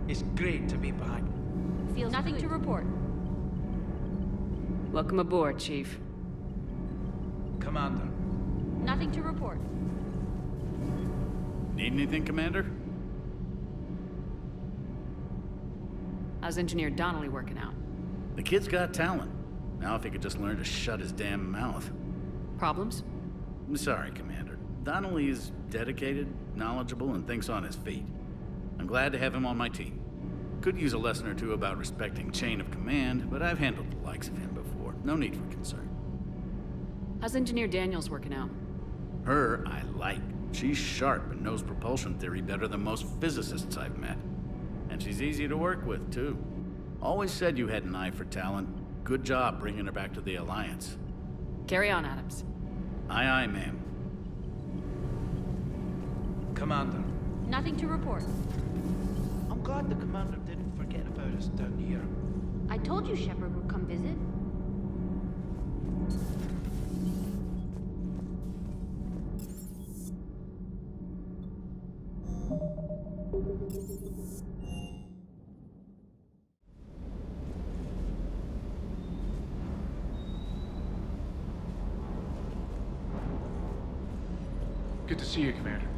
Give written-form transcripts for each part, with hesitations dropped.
It's great to be back. Feels nothing to report. Welcome aboard, Chief. Commander. Nothing to report. Need anything, Commander? How's Engineer Donnelly working out? The kid's got talent. Now if he could just learn to shut his damn mouth. Problems? I'm sorry, Commander. Donnelly is dedicated, knowledgeable, and thinks on his feet. I'm glad to have him on my team. Could use a lesson or two about respecting chain of command, but I've handled the likes of him before. No need for concern. How's Engineer Daniels working out? Her, I like. She's sharp and knows propulsion theory better than most physicists I've met. And she's easy to work with, too. Always said you had an eye for talent. Good job bringing her back to the Alliance. Carry on, Adams. Aye, aye, ma'am. Commander. Nothing to report. I'm glad the commander didn't forget about us down here. I told you Shepard would come visit. Good to see you, Commander.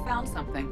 found something.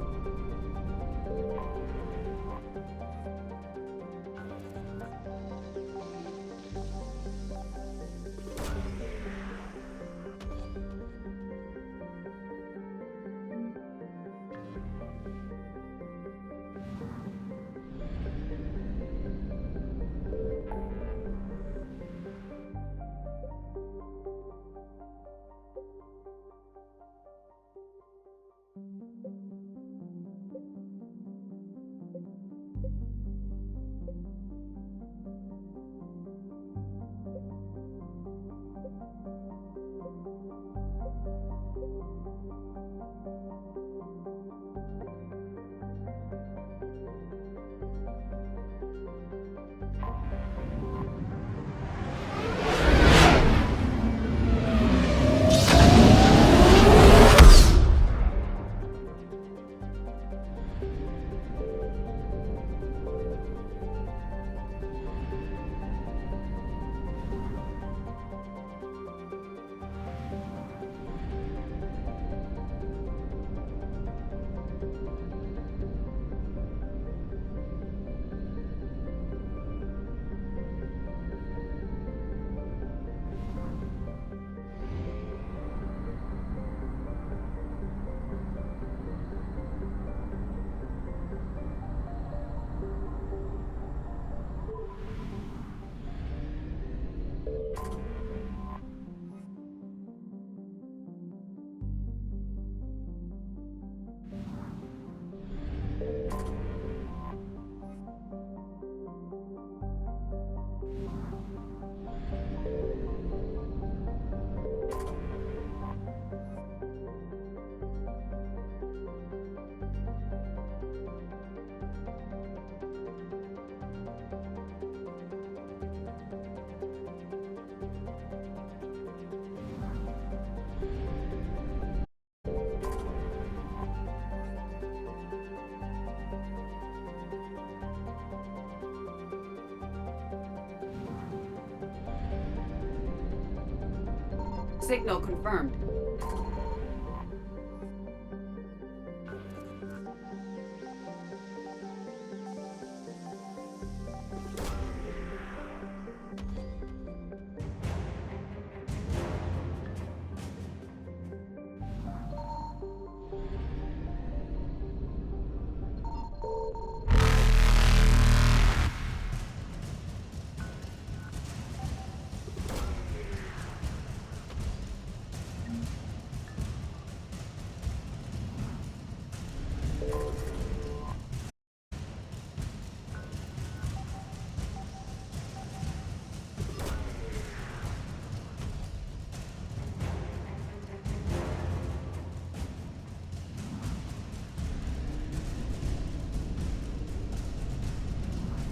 Signal confirmed.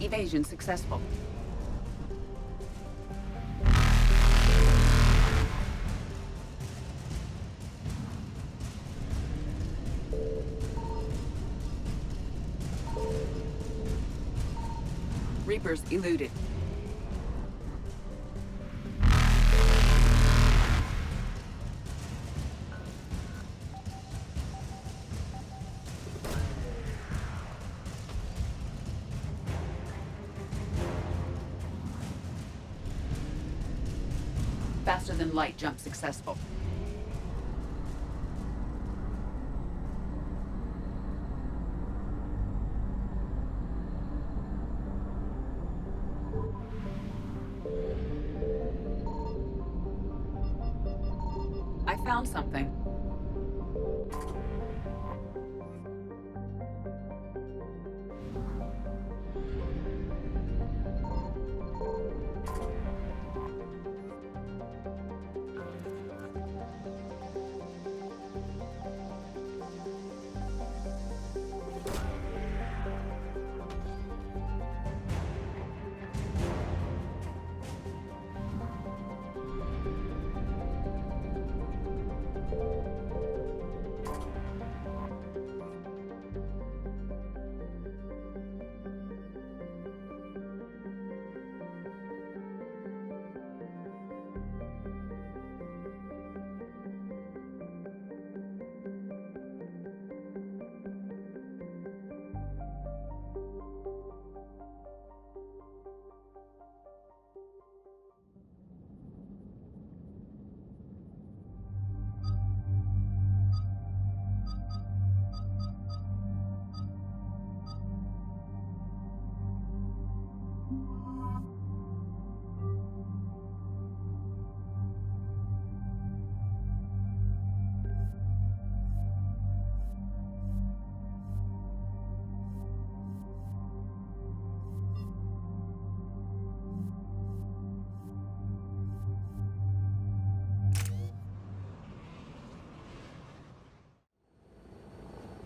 Evasion successful. Reapers eluded. Faster than light jump successful. I found something.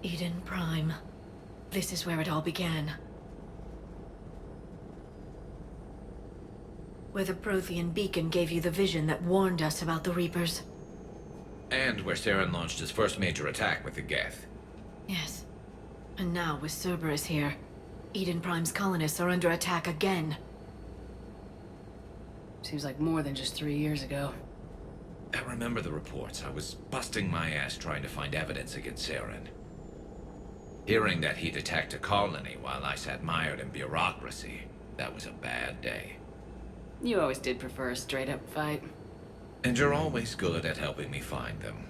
Eden Prime. This is where it all began. Where the Prothean beacon gave you the vision that warned us about the Reapers. And where Saren launched his first major attack with the Geth. Yes. And now, with Cerberus here, Eden Prime's colonists are under attack again. Seems like more than just 3 years ago. I remember the reports. I was busting my ass trying to find evidence against Saren. Hearing that he'd attacked a colony while I sat mired in bureaucracy, that was a bad day. You always did prefer a straight-up fight. And you're always good at helping me find them.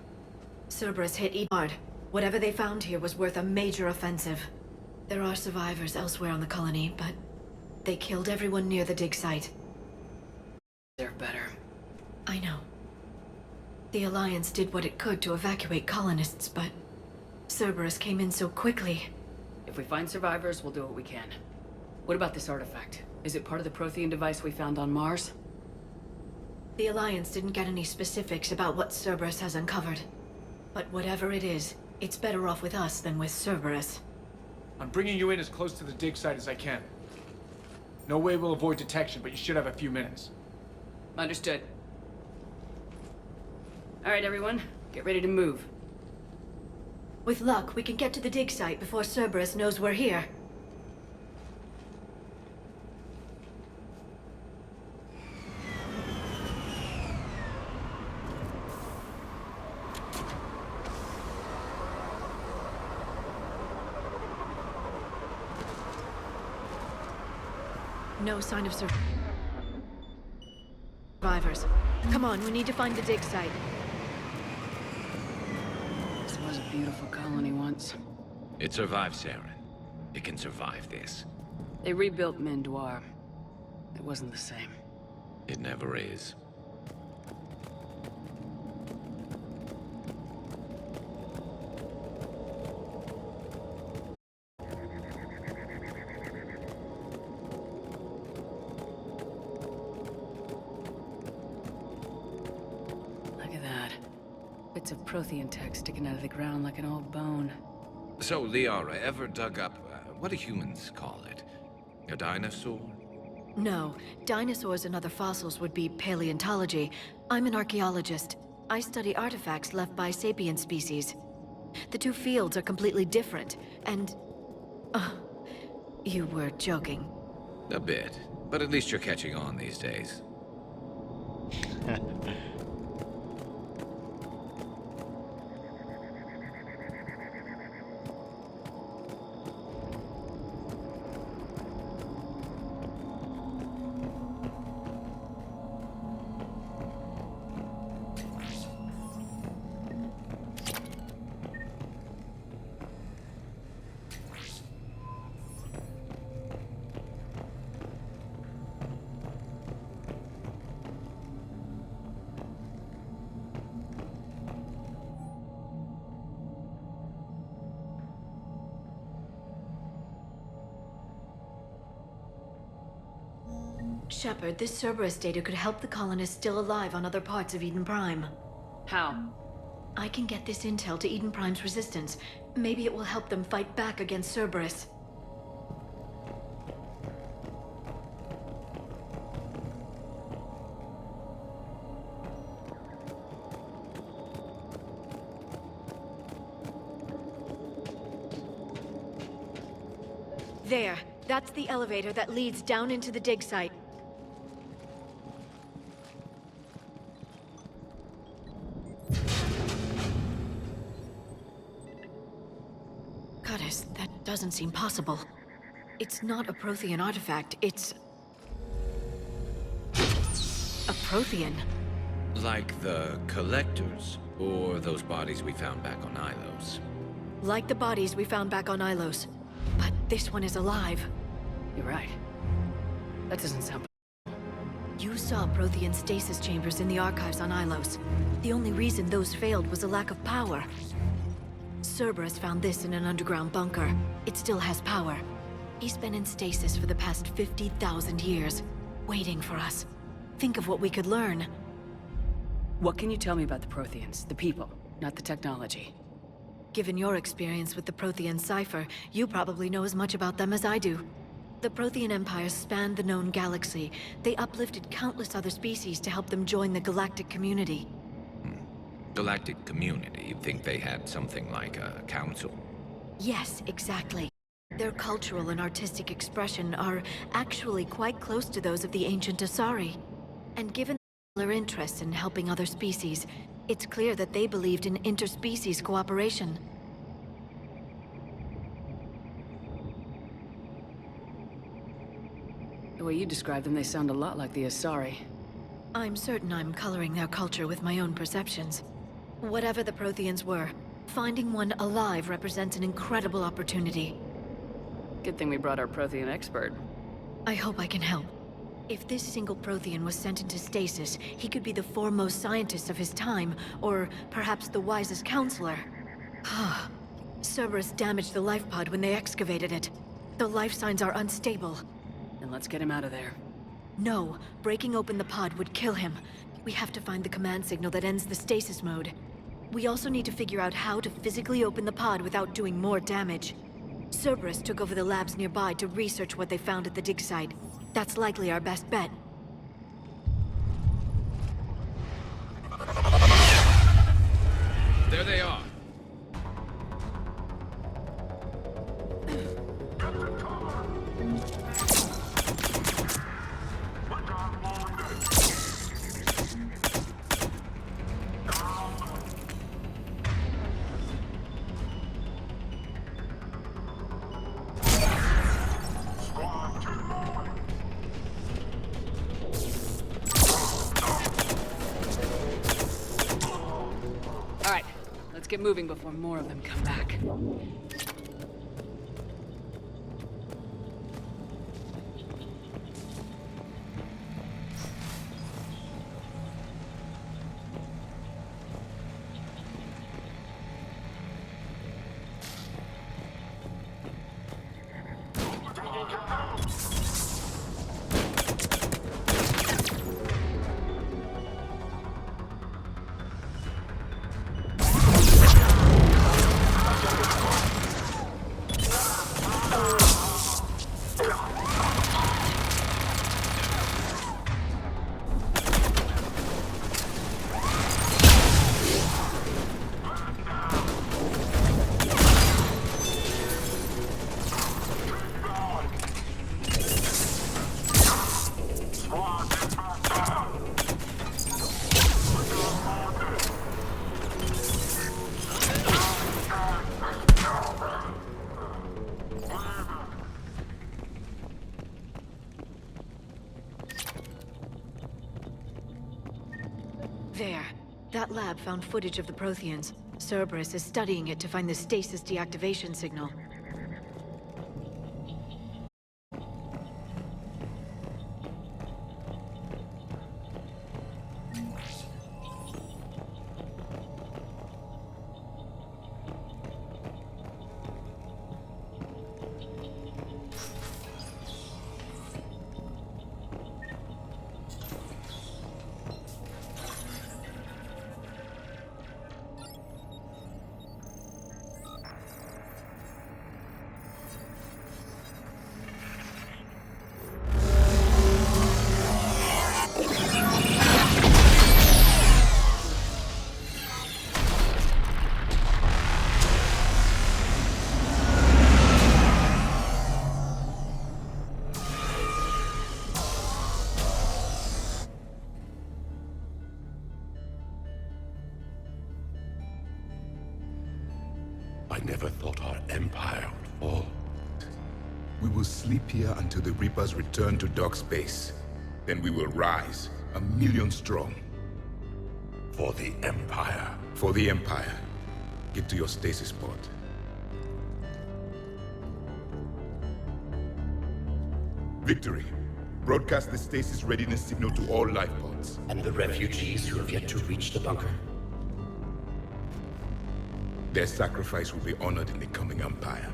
Cerberus hit Eden hard. Whatever they found here was worth a major offensive. There are survivors elsewhere on the colony, but they killed everyone near the dig site. They're better. I know. The Alliance did what it could to evacuate colonists, but Cerberus came in so quickly. If we find survivors, we'll do what we can. What about this artifact? Is it part of the Prothean device we found on Mars? The Alliance didn't get any specifics about what Cerberus has uncovered. But whatever it is, it's better off with us than with Cerberus. I'm bringing you in as close to the dig site as I can. No way we'll avoid detection, but you should have a few minutes. Understood. All right, everyone. Get ready to move. With luck, we can get to the dig site before Cerberus knows we're here. No sign of survivors. Come on, we need to find the dig site. This was a beautiful colony once. It survived Saren. It can survive this. They rebuilt Mendoir. It wasn't the same. It never is. Look at that. Bits of Prothean tech sticking out of the ground like an old bone. So, Liara, ever dug up, what do humans call it? A dinosaur? No, dinosaurs and other fossils would be paleontology. I'm an archaeologist. I study artifacts left by sapient species. The two fields are completely different, and... you were joking. A bit. But at least you're catching on these days. Shepard, this Cerberus data could help the colonists still alive on other parts of Eden Prime. How? I can get this intel to Eden Prime's resistance. Maybe it will help them fight back against Cerberus. There. That's the elevator that leads down into the dig site. Goddess, that doesn't seem possible. It's not a Prothean artifact, it's... a Prothean. Like the Collectors, or those bodies we found back on Ilos. Like the bodies we found back on Ilos. But this one is alive. You're right. That doesn't sound... You saw Prothean stasis chambers in the archives on Ilos. The only reason those failed was a lack of power. Cerberus found this in an underground bunker. It still has power. He's been in stasis for the past 50,000 years, waiting for us. Think of what we could learn. What can you tell me about the Protheans? The people, not the technology. Given your experience with the Prothean Cipher, you probably know as much about them as I do. The Prothean Empire spanned the known galaxy. They uplifted countless other species to help them join the galactic community. Galactic community, you'd think they had something like a council. Yes, exactly. Their cultural and artistic expression are actually quite close to those of the ancient Asari. And given their interests in helping other species, it's clear that they believed in interspecies cooperation. The way you describe them, they sound a lot like the Asari. I'm certain I'm coloring their culture with my own perceptions. Whatever the Protheans were, finding one alive represents an incredible opportunity. Good thing we brought our Prothean expert. I hope I can help. If this single Prothean was sent into stasis, he could be the foremost scientist of his time, or perhaps the wisest counselor. Cerberus damaged the life pod when they excavated it. The life signs are unstable. Then let's get him out of there. No, breaking open the pod would kill him. We have to find the command signal that ends the stasis mode. We also need to figure out how to physically open the pod without doing more damage. Cerberus took over the labs nearby to research what they found at the dig site. That's likely our best bet. There they are. Alright, let's get moving before more of them come back. There. That lab found footage of the Protheans. Cerberus is studying it to find the stasis deactivation signal. I never thought our empire would fall. We will sleep here until the Reapers return to dock space. Then we will rise, 1,000,000 strong. For the Empire. For the Empire. Get to your stasis pod. Victory. Broadcast the stasis readiness signal to all life pods. And the refugees who have yet to reach the bunker. Their sacrifice will be honored in the coming Empire.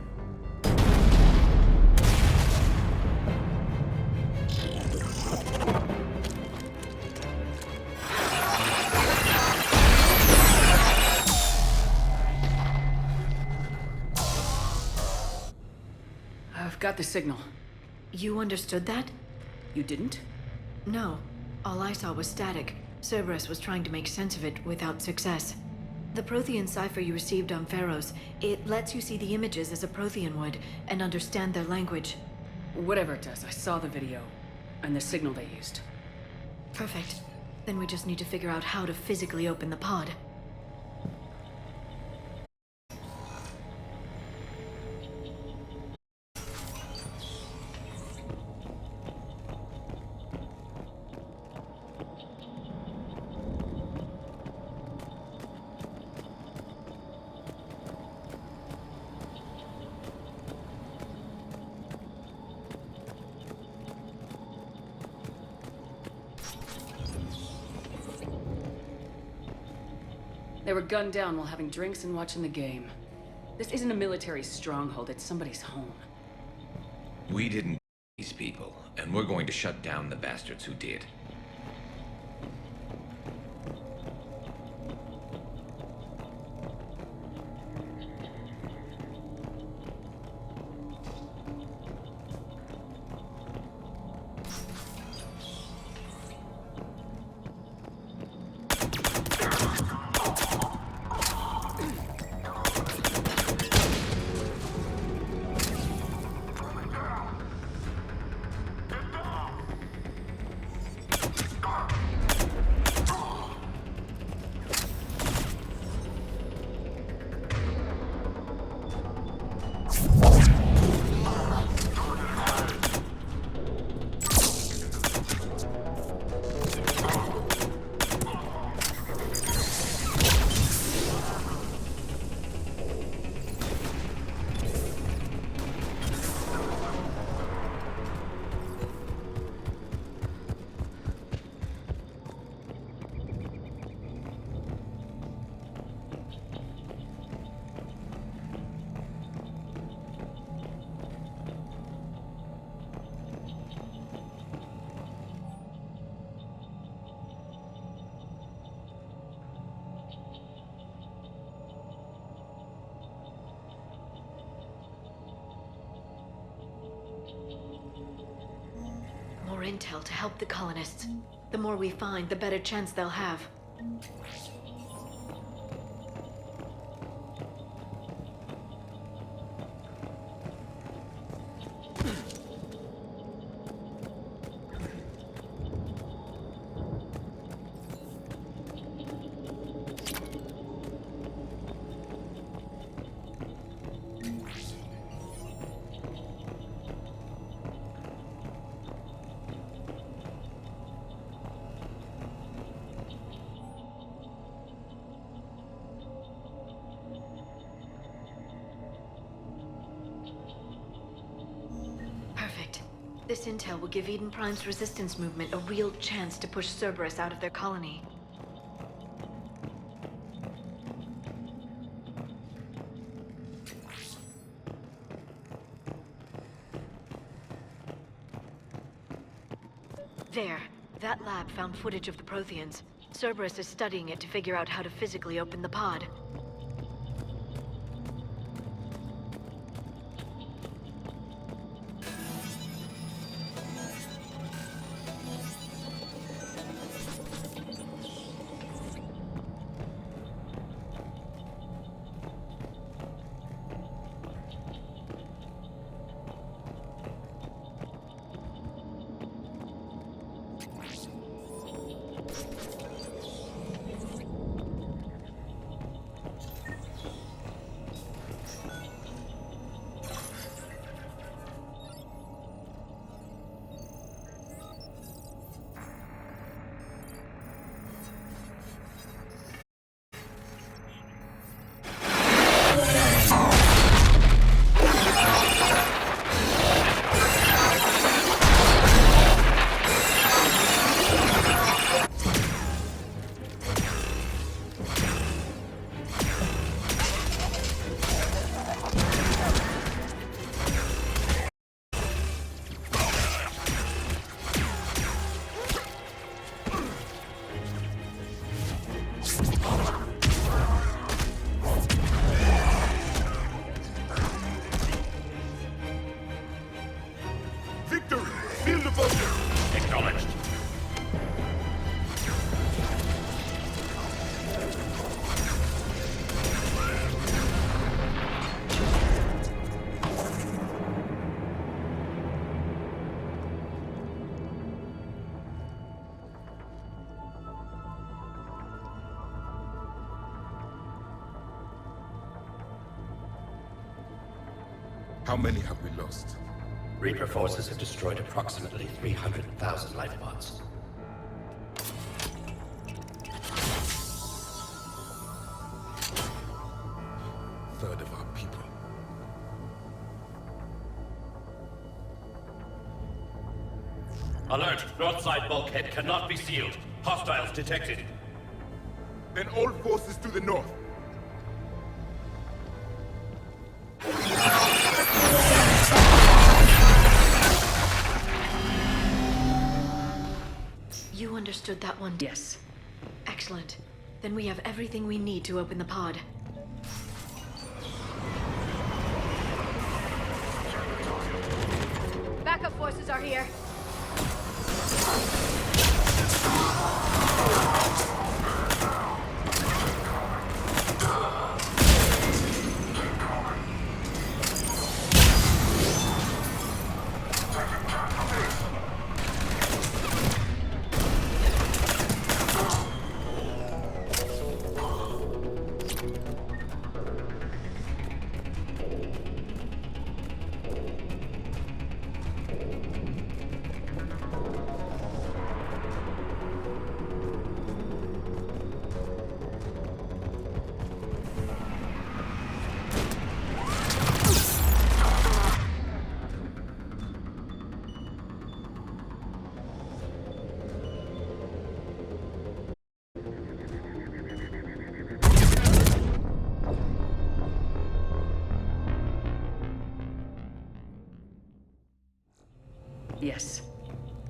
Got the signal. You understood that? You didn't? No. All I saw was static. Cerberus was trying to make sense of it without success. The Prothean cipher you received on Pharaohs, it lets you see the images as a Prothean would, and understand their language. Whatever it does, I saw the video. And the signal they used. Perfect. Then we just need to figure out how to physically open the pod. They were gunned down while having drinks and watching the game. This isn't a military stronghold, it's somebody's home. We didn't these people, and we're going to shut down the bastards who did. More intel to help the colonists. The more we find, the better chance they'll have. Perfect. This intel will give Eden Prime's resistance movement a real chance to push Cerberus out of their colony. There. That lab found footage of the Protheans. Cerberus is studying it to figure out how to physically open the pod. How many have we lost? Reaper forces have destroyed approximately 300,000 life pods. Third of our people. Alert! North side bulkhead cannot be sealed. Hostiles detected. Then all forces to the north. You understood that one? Yes. Excellent. Then we have everything we need to open the pod. Backup forces are here. Yes.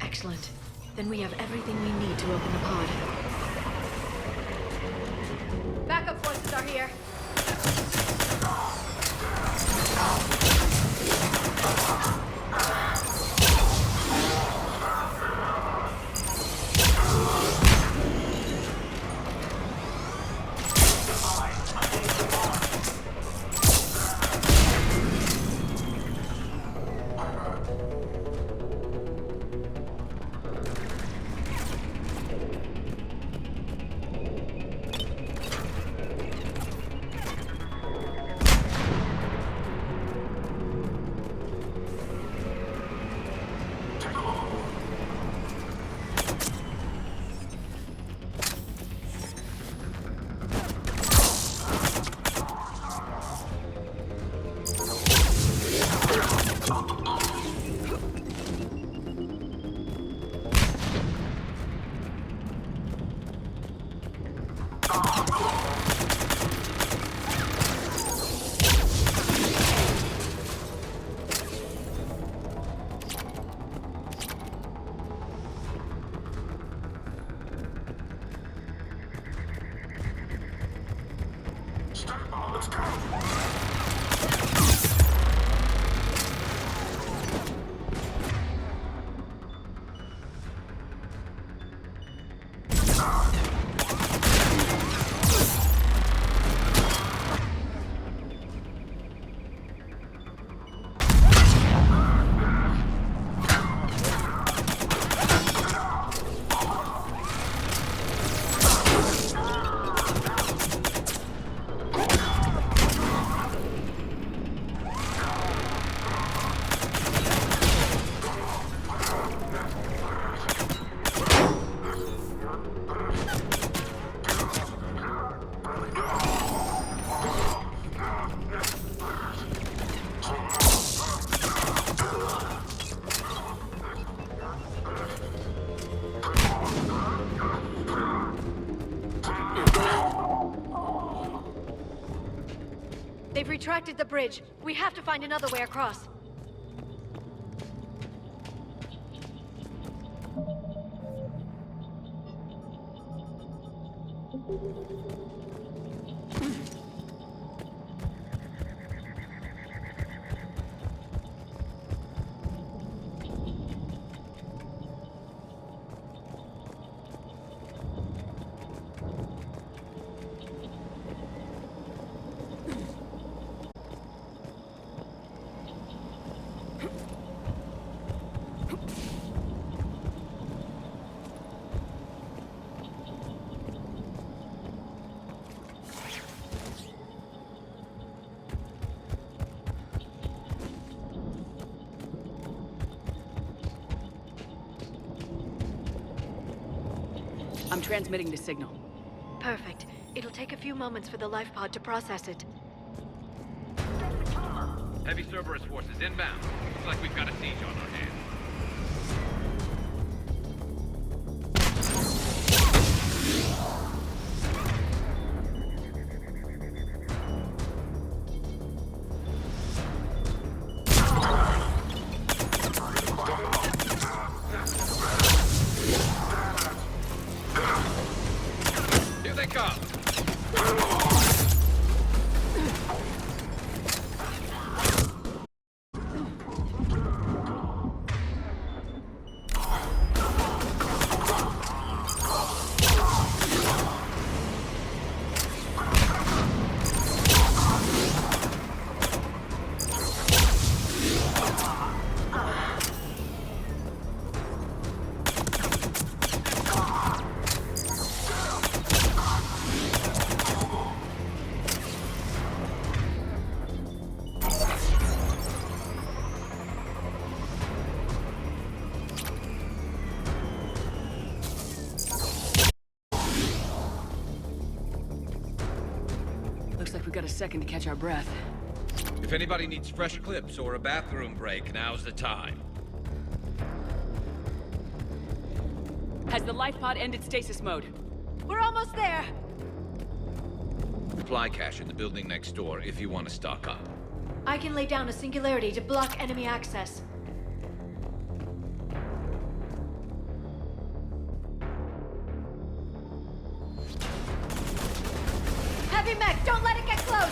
Excellent. Then we have everything we need to open the pod. Backup forces are here. They've retracted the bridge. We have to find another way across. transmitting the signal. Perfect. It'll take a few moments for the life pod to process it. Heavy Cerberus forces inbound. Looks like we've got a siege on our hands. Here they come! Looks like we've got a second to catch our breath. If anybody needs fresh clips or a bathroom break, now's the time. Has the life pod ended stasis mode? We're almost there. Supply cache in the building next door if you want to stock up. I can lay down a singularity to block enemy access. Heavy mech, don't let it get close.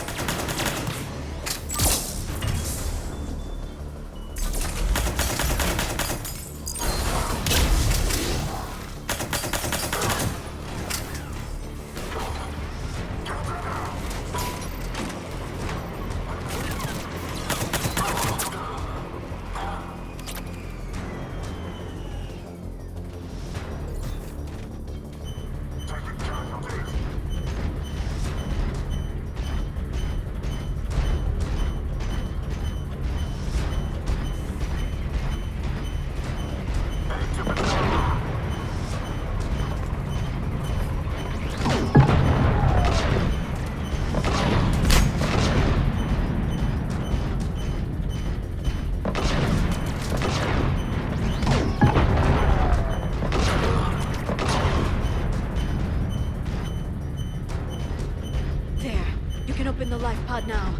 There. You can open the life pod now.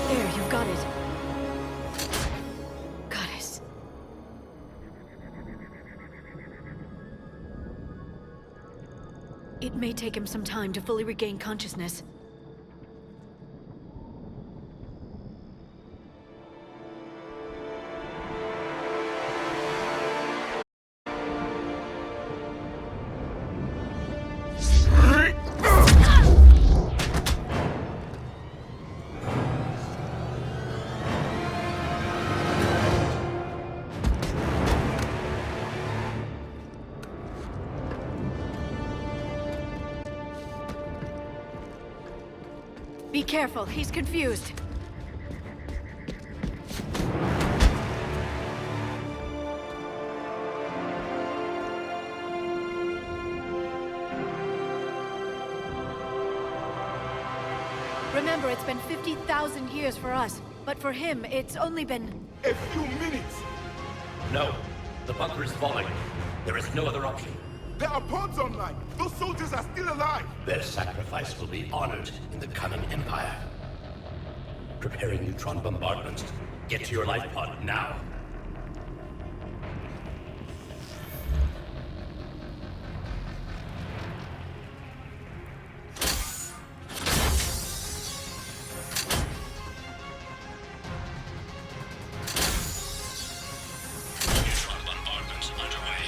There, you've got it. Goddess. It may take him some time to fully regain consciousness. Be careful, he's confused. Remember, it's been 50,000 years for us, but for him, it's only been... A few minutes! No. The bunker is falling. There is no other option. There are pods online! Those soldiers are still alive! Their sacrifice will be honored in the coming Empire. Preparing neutron bombardment. Get to your life pod now. Neutron bombardment underway.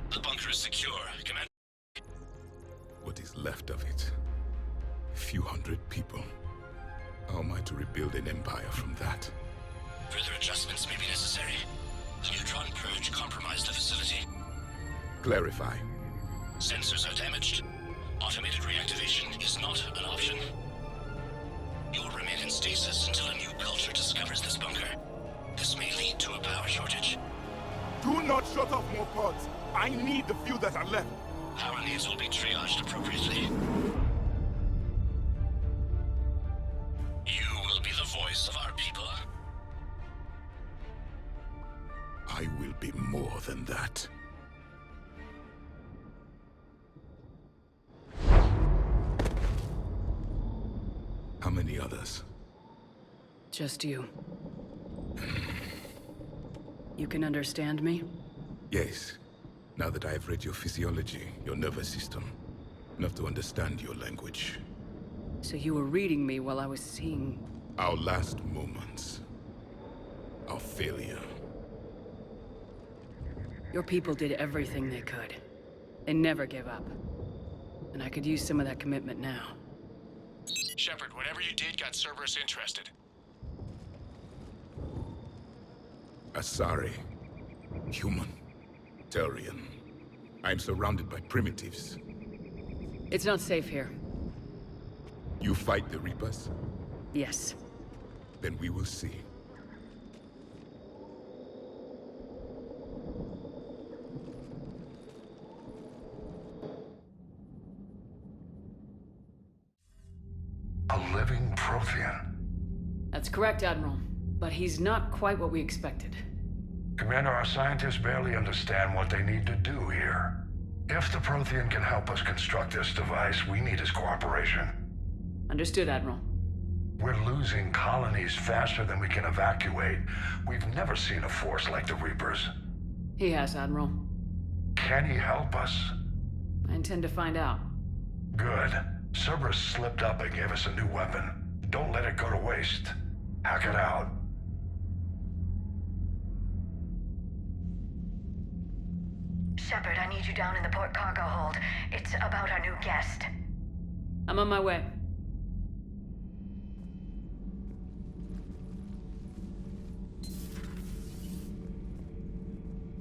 The bunker is left of it. A few hundred people. How am I to rebuild an empire from that? Further adjustments may be necessary. The neutron purge compromised the facility. Clarify. Sensors are damaged. Automated reactivation is not an option. You will remain in stasis until a new culture discovers this bunker. This may lead to a power shortage. Do not shut off more pods! I need the few that are left! Power needs will be triaged appropriately. You will be the voice of our people. I will be more than that. How many others? Just you. You can understand me? Yes. Now that I have read your physiology, your nervous system, enough to understand your language. So you were reading me while I was seeing... Our last moments. Our failure. Your people did everything they could. They never gave up. And I could use some of that commitment now. Shepard, whatever you did got Cerberus interested. Asari. Human. Turian. I'm surrounded by primitives. It's not safe here. You fight the Reapers? Yes. Then we will see. A living Prothean. That's correct, Admiral. But he's not quite what we expected. Commander, our scientists barely understand what they need to do here. If the Prothean can help us construct this device, we need his cooperation. Understood, Admiral. We're losing colonies faster than we can evacuate. We've never seen a force like the Reapers. He has, Admiral. Can he help us? I intend to find out. Good. Cerberus slipped up and gave us a new weapon. Don't let it go to waste. Hack it out. Shepard, I need you down in the port cargo hold. It's about our new guest. I'm on my way.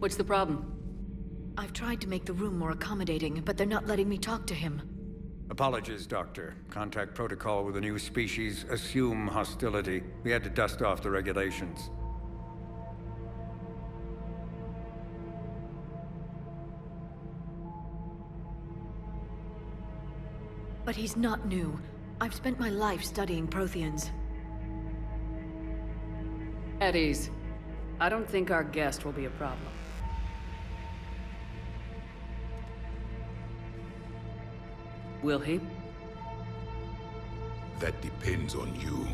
What's the problem? I've tried to make the room more accommodating, but they're not letting me talk to him. Apologies, Doctor. Contact protocol with a new species. Assume hostility. We had to dust off the regulations. But he's not new. I've spent my life studying Protheans. At ease. I don't think our guest will be a problem. Will he? That depends on you.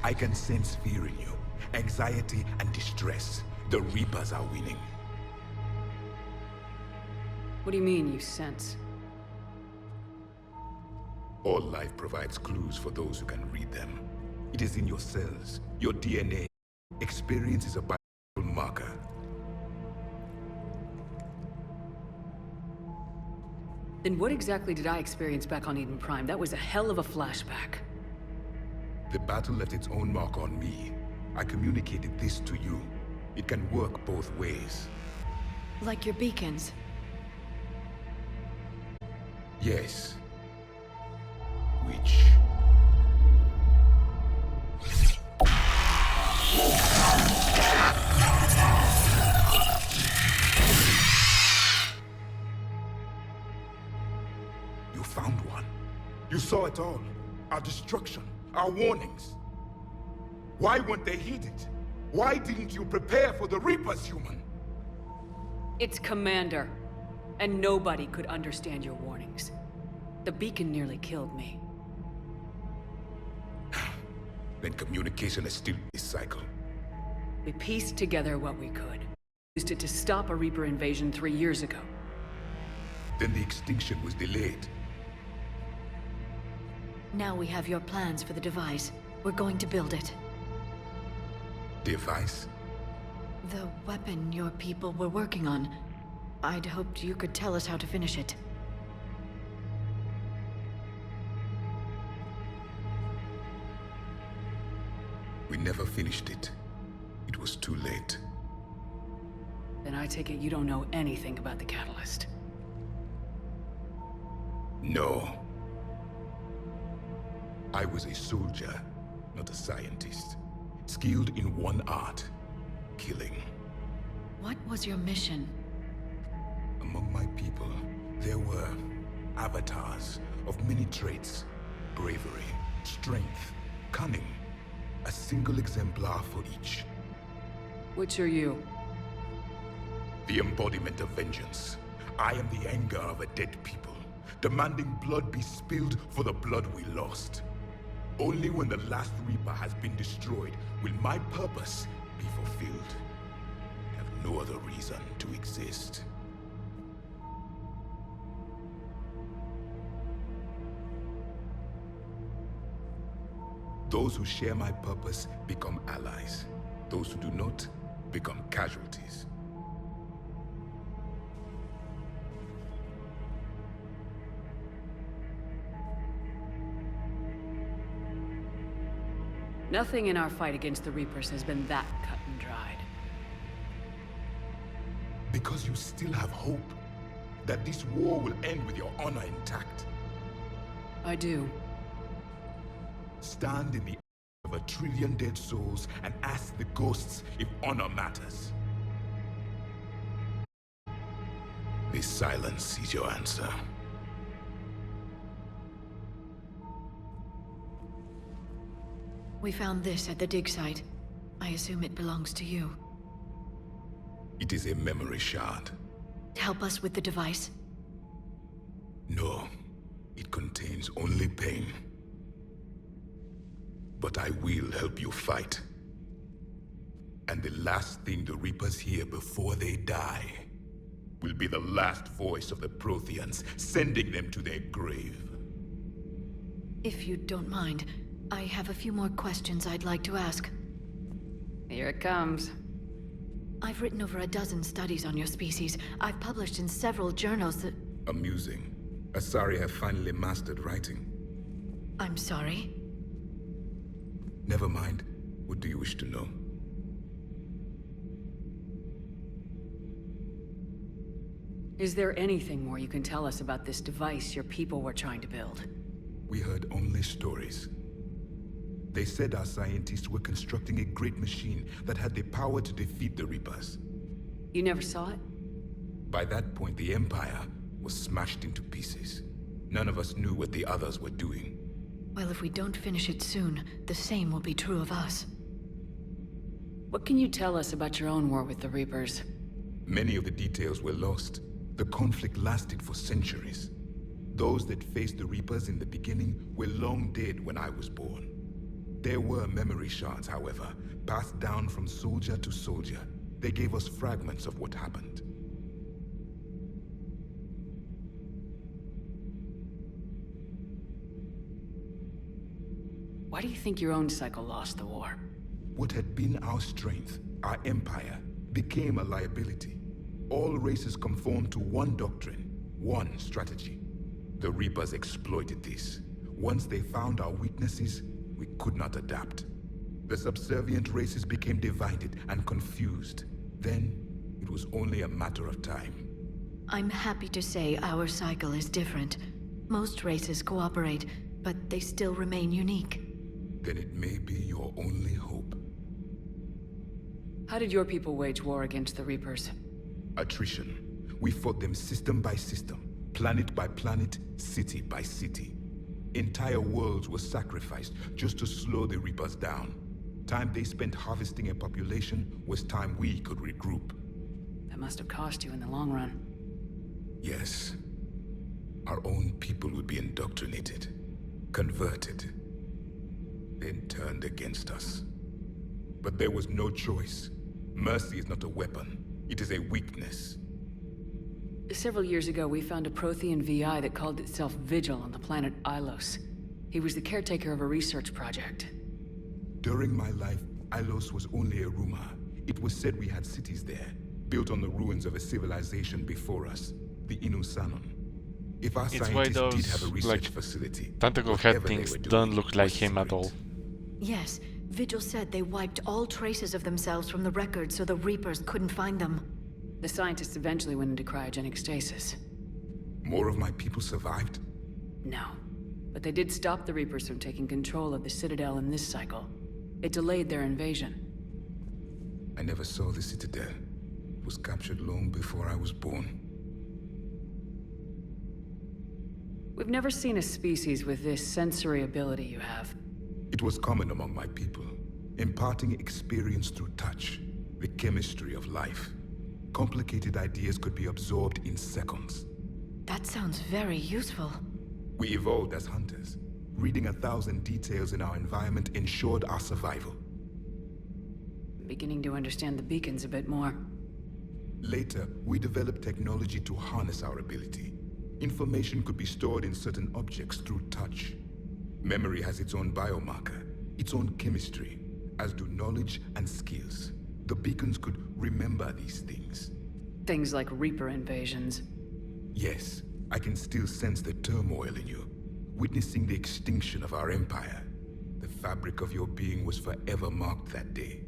I can sense fear in you. Anxiety and distress. The Reapers are winning. What do you mean, you sense? All life provides clues for those who can read them. It is in your cells, your DNA. Experience is a biological marker. Then what exactly did I experience back on Eden Prime? That was a hell of a flashback. The battle left its own mark on me. I communicated this to you. It can work both ways. Like your beacons. Yes. Which... You found one. You saw it all. Our destruction, our warnings. Why weren't they heeded? Why didn't you prepare for the Reapers, human? It's Commander. And nobody could understand your warnings. The beacon nearly killed me. Then communication is still a cycle. We pieced together what we could. Used it to stop a Reaper invasion 3 years ago. Then the extinction was delayed. Now we have your plans for the device. We're going to build it. Device? The weapon your people were working on. I'd hoped you could tell us how to finish it. We never finished it. It was too late. Then I take it you don't know anything about the catalyst. No. I was a soldier, not a scientist. Skilled in one art, killing. What was your mission? Among my people, there were avatars of many traits. Bravery, strength, cunning. A single exemplar for each. Which are you? The embodiment of vengeance. I am the anger of a dead people, demanding blood be spilled for the blood we lost. Only when the last Reaper has been destroyed will my purpose be fulfilled. I have no other reason to exist. Those who share my purpose become allies. Those who do not become casualties. Nothing in our fight against the Reapers has been that cut and dried. Because you still have hope that this war will end with your honor intact. I do. Stand in the eye of 1 trillion dead souls and ask the ghosts if honor matters. This silence is your answer. We found this at the dig site. I assume it belongs to you. It is a memory shard. Help us with the device? No, it contains only pain. But I will help you fight. And the last thing the Reapers hear before they die will be the last voice of the Protheans, sending them to their grave. If you don't mind, I have a few more questions I'd like to ask. Here it comes. I've written over a dozen studies on your species. I've published in several journals that... Amusing. Asari have finally mastered writing. I'm sorry? Never mind. What do you wish to know? Is there anything more you can tell us about this device your people were trying to build? We heard only stories. They said our scientists were constructing a great machine that had the power to defeat the Reapers. You never saw it? By that point, the Empire was smashed into pieces. None of us knew what the others were doing. Well, if we don't finish it soon, the same will be true of us. What can you tell us about your own war with the Reapers? Many of the details were lost. The conflict lasted for centuries. Those that faced the Reapers in the beginning were long dead when I was born. There were memory shards, however, passed down from soldier to soldier. They gave us fragments of what happened. Why do you think your own cycle lost the war? What had been our strength, our empire, became a liability. All races conformed to one doctrine, one strategy. The Reapers exploited this. Once they found our weaknesses, we could not adapt. The subservient races became divided and confused. Then, it was only a matter of time. I'm happy to say our cycle is different. Most races cooperate, but they still remain unique. Then it may be your only hope. How did your people wage war against the Reapers? Attrition. We fought them system by system, planet by planet, city by city. Entire worlds were sacrificed just to slow the Reapers down. Time they spent harvesting a population was time we could regroup. That must have cost you in the long run. Yes. Our own people would be indoctrinated, converted, then turned against us. But there was no choice. Mercy is not a weapon. It is a weakness. Several years ago, we found a Prothean VI that called itself Vigil on the planet Ilos. He was the caretaker of a research project. During my life, Ilos was only a rumor. It was said we had cities there. built on the ruins of a civilization before us, the Inusanon. If our It's why scientists did have a those, research like, facility, tentacle head whatever they things were don't doing look like was him at secret. all. Yes, Vigil said they wiped all traces of themselves from the records so the Reapers couldn't find them. The scientists eventually went into cryogenic stasis. More of my people survived? No. But they did stop the Reapers from taking control of the Citadel in this cycle. It delayed their invasion. I never saw the Citadel. It was captured long before I was born. We've never seen a species with this sensory ability you have. It was common among my people, imparting experience through touch, the chemistry of life. Complicated ideas could be absorbed in seconds. That sounds very useful. We evolved as hunters. Reading 1,000 details in our environment ensured our survival. Beginning to understand the beacons a bit more. Later, we developed technology to harness our ability. Information could be stored in certain objects through touch. Memory has its own biomarker, its own chemistry, as do knowledge and skills. The beacons could remember these things. Things like Reaper invasions. Yes, I can still sense the turmoil in you, witnessing the extinction of our empire. The fabric of your being was forever marked that day.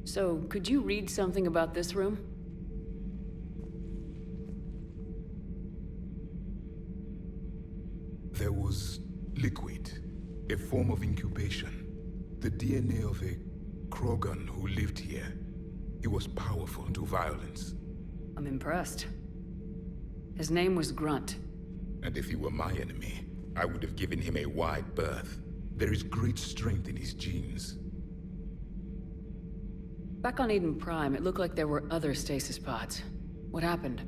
So, could you read something about this room? There was liquid, a form of incubation. The DNA of a Krogan who lived here. It was powerful to violence. I'm impressed. His name was Grunt. And if he were my enemy, I would have given him a wide berth. There is great strength in his genes. Back on Eden Prime, it looked like there were other stasis pods. What happened?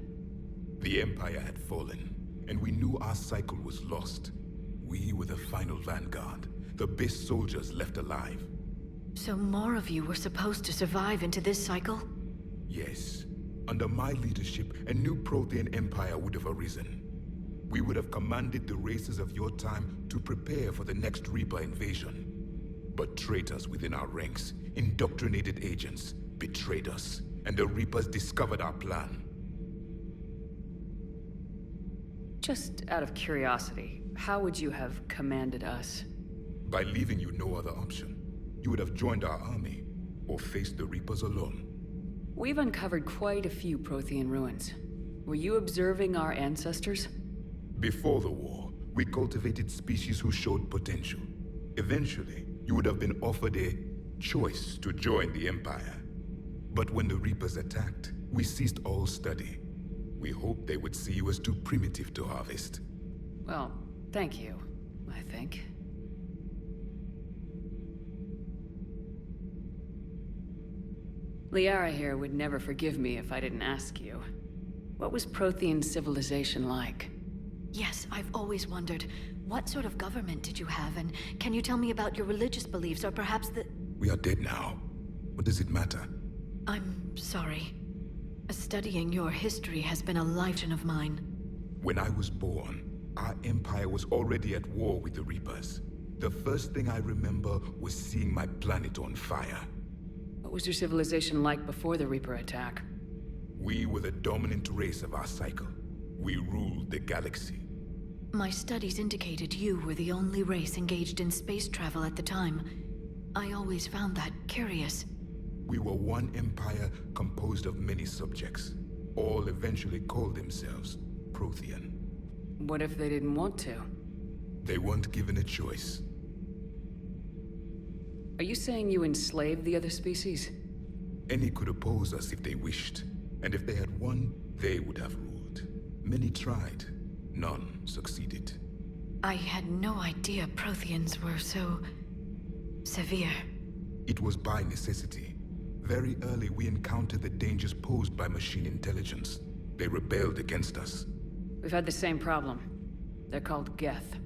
The Empire had fallen, and we knew our cycle was lost. We were the final vanguard, the best soldiers left alive. So more of you were supposed to survive into this cycle? Yes. Under my leadership, a new Prothean empire would have arisen. We would have commanded the races of your time to prepare for the next Reaper invasion. But traitors within our ranks, indoctrinated agents, betrayed us, and the Reapers discovered our plan. Just out of curiosity, how would you have commanded us? By leaving you no other option. You would have joined our army, or faced the Reapers alone. We've uncovered quite a few Prothean ruins. Were you observing our ancestors? Before the war, we cultivated species who showed potential. Eventually, you would have been offered a choice to join the Empire. But when the Reapers attacked, we ceased all study. We hoped they would see you as too primitive to harvest. Well, thank you, I think. Liara here would never forgive me if I didn't ask you. What was Prothean civilization like? Yes, I've always wondered, what sort of government did you have, and can you tell me about your religious beliefs, or perhaps the... We are dead now. What does it matter? I'm sorry. Studying your history has been a lifetime of mine. When I was born, our empire was already at war with the Reapers. The first thing I remember was seeing my planet on fire. What was your civilization like before the Reaper attack? We were the dominant race of our cycle. We ruled the galaxy. My studies indicated you were the only race engaged in space travel at the time. I always found that curious. We were one empire composed of many subjects. All eventually called themselves Prothean. What if they didn't want to? They weren't given a choice. Are you saying you enslaved the other species? Any could oppose us if they wished. And if they had won, they would have ruled. Many tried. None succeeded. I had no idea Protheans were so... severe. It was by necessity. Very early we encountered the dangers posed by machine intelligence. They rebelled against us. We've had the same problem. They're called Geth.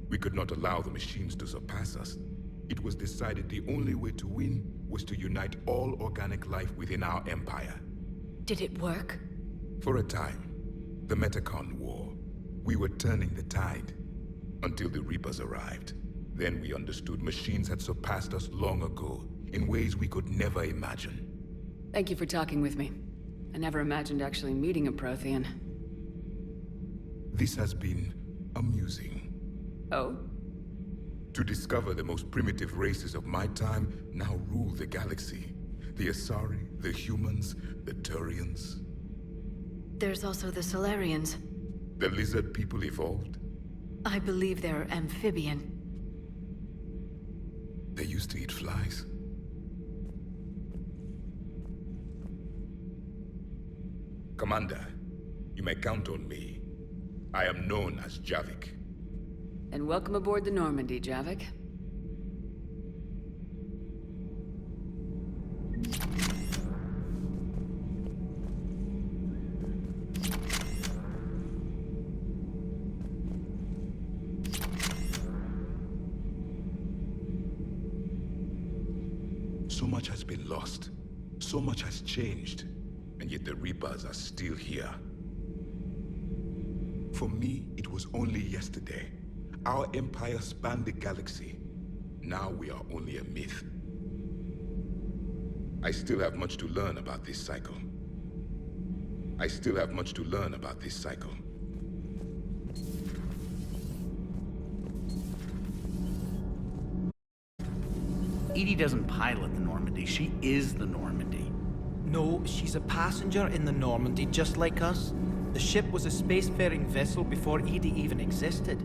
We could not allow the machines to surpass us. It was decided the only way to win was to unite all organic life within our empire. Did it work? For a time. The Metacon War. We were turning the tide. Until the Reapers arrived. Then we understood machines had surpassed us long ago, in ways we could never imagine. Thank you for talking with me. I never imagined actually meeting a Prothean. This has been amusing. Oh? To discover the most primitive races of my time now rule the galaxy. The Asari, the humans, the Turians. There's also the Solarians. The lizard people evolved. I believe they're amphibian. They used to eat flies. Commander, you may count on me. I am known as Javik. And welcome aboard the Normandy, Javik. So much has been lost. So much has changed. And yet the Reapers are still here. For me, it was only yesterday. Our empire spanned the galaxy. Now we are only a myth. I still have much to learn about this cycle. I still have much to learn about this cycle. EDI doesn't pilot the Normandy, she is the Normandy. No, she's a passenger in the Normandy, just like us. The ship was a spacefaring vessel before EDI even existed.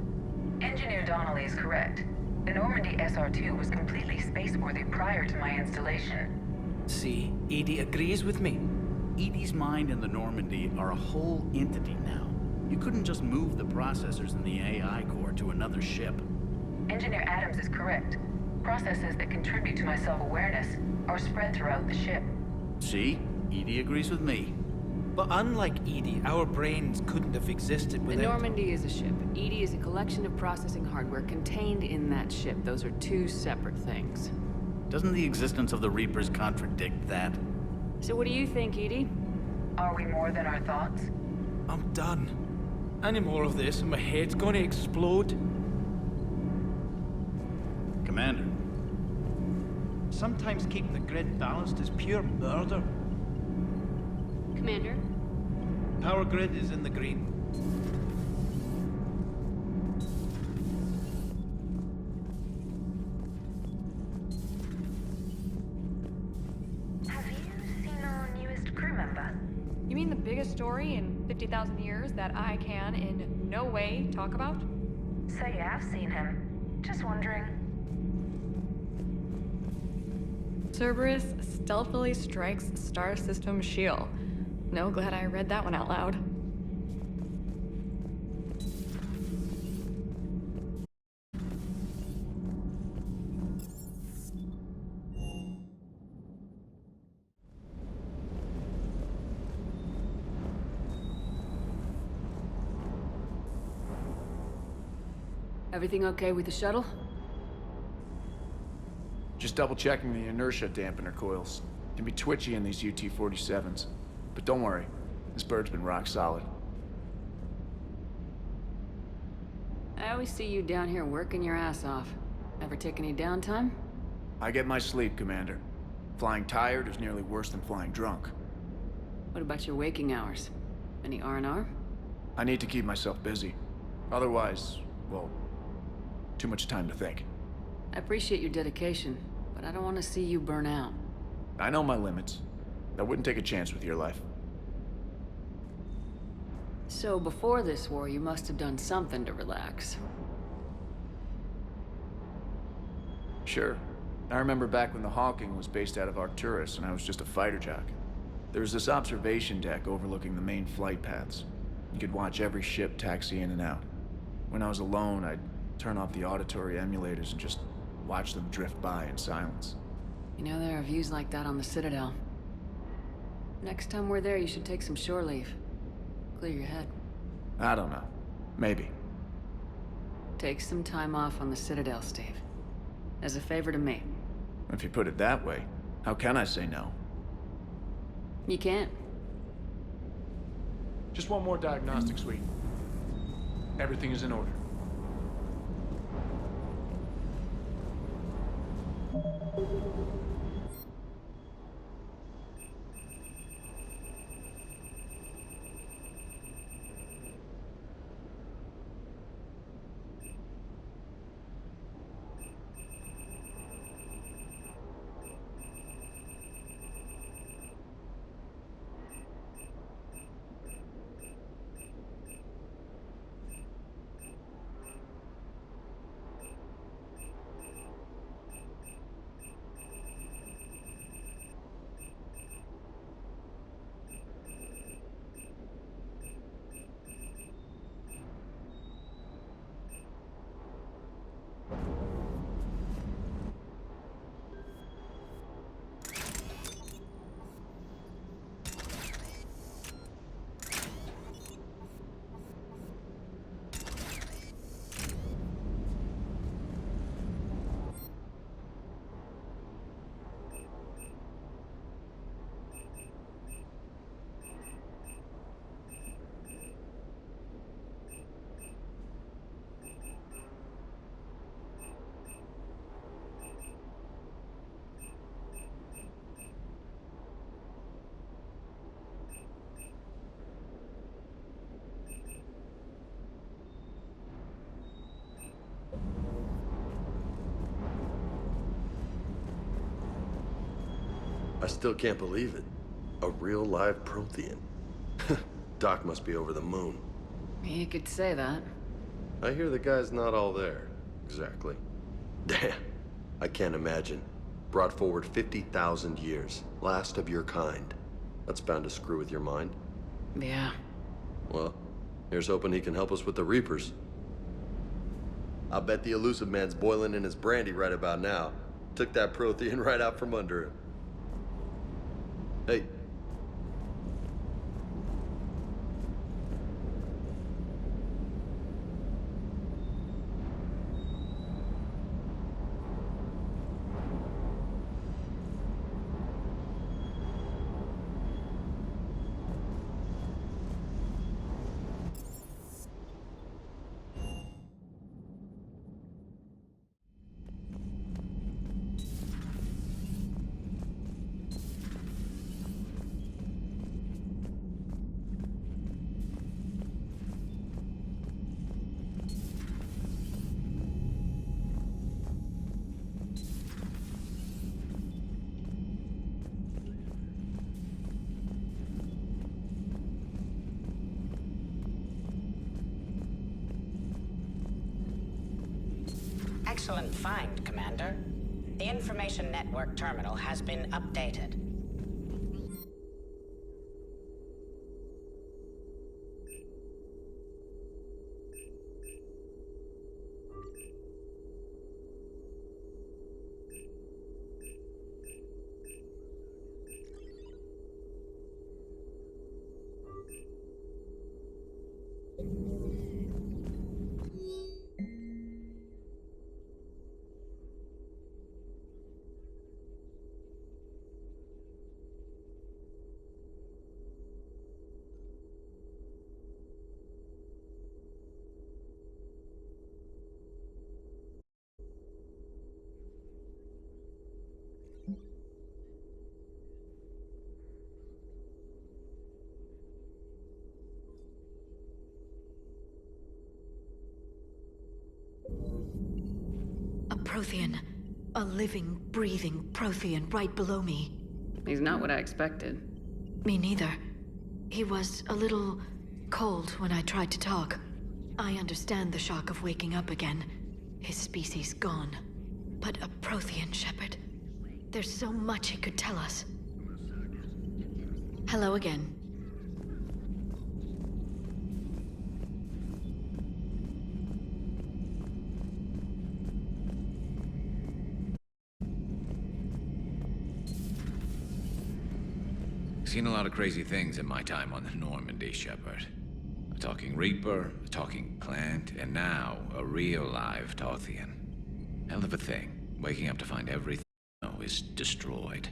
Engineer Donnelly is correct. The Normandy SR-2 was completely spaceworthy prior to my installation. See, EDI agrees with me. EDI's mind and the Normandy are a whole entity now. You couldn't just move the processors in the AI core to another ship. Engineer Adams is correct. Processes that contribute to my self-awareness are spread throughout the ship. See? EDI agrees with me. But unlike EDI, our brains couldn't have existed The without... Normandy is a ship. EDI is a collection of processing hardware contained in that ship. Those are two separate things. Doesn't the existence of the Reapers contradict that? So what do you think, EDI? Are we more than our thoughts? I'm done. Any more of this and my head's gonna explode. Commander. Sometimes keeping the grid balanced is pure murder. Commander? Power grid is in the green. Have you seen our newest crew member? You mean the biggest story in 50,000 years that I can in no way talk about? So you have seen him. Just wondering. Cerberus stealthily strikes Star System shield. No, glad I read that one out loud. Everything okay with the shuttle? Just double checking the inertia dampener coils. Can be twitchy in these UT-47s. But don't worry, this bird's been rock solid. I always see you down here working your ass off. Ever take any downtime? I get my sleep, Commander. Flying tired is nearly worse than flying drunk. What about your waking hours? Any R&R? I need to keep myself busy. Otherwise, well, too much time to think. I appreciate your dedication, but I don't want to see you burn out. I know my limits. I wouldn't take a chance with your life. So before this war, you must have done something to relax. Sure. I remember back when the Hawking was based out of Arcturus and I was just a fighter jock. There was this observation deck overlooking the main flight paths. You could watch every ship taxi in and out. When I was alone, I'd turn off the auditory emulators and just watch them drift by in silence. You know, there are views like that on the Citadel. Next time we're there, you should take some shore leave. Clear your head. I don't know. Maybe. Take some time off on the Citadel, Steve. As a favor to me. If you put it that way, how can I say no? You can't. Just one more diagnostic suite. Everything is in order. I still can't believe it. A real live Prothean. Doc must be over the moon. You could say that. I hear the guy's not all there. Exactly. Damn. I can't imagine. Brought forward 50,000 years. Last of your kind. That's bound to screw with your mind. Yeah. Well, here's hoping he can help us with the Reapers. I'll bet the Elusive Man's boiling in his brandy right about now. Took that Prothean right out from under him. Hey. Excellent find, Commander. The Information Network terminal has been updated. A Prothean. A living, breathing Prothean right below me. He's not what I expected. Me neither. He was a little cold when I tried to talk. I understand the shock of waking up again. His species gone. But a Prothean, Shepard. There's so much he could tell us. Hello again. Seen a lot of crazy things in my time on the Normandy, Shepard. A talking Reaper, a talking plant, and now a real live Prothean. Hell of a thing, waking up to find everything you know is destroyed.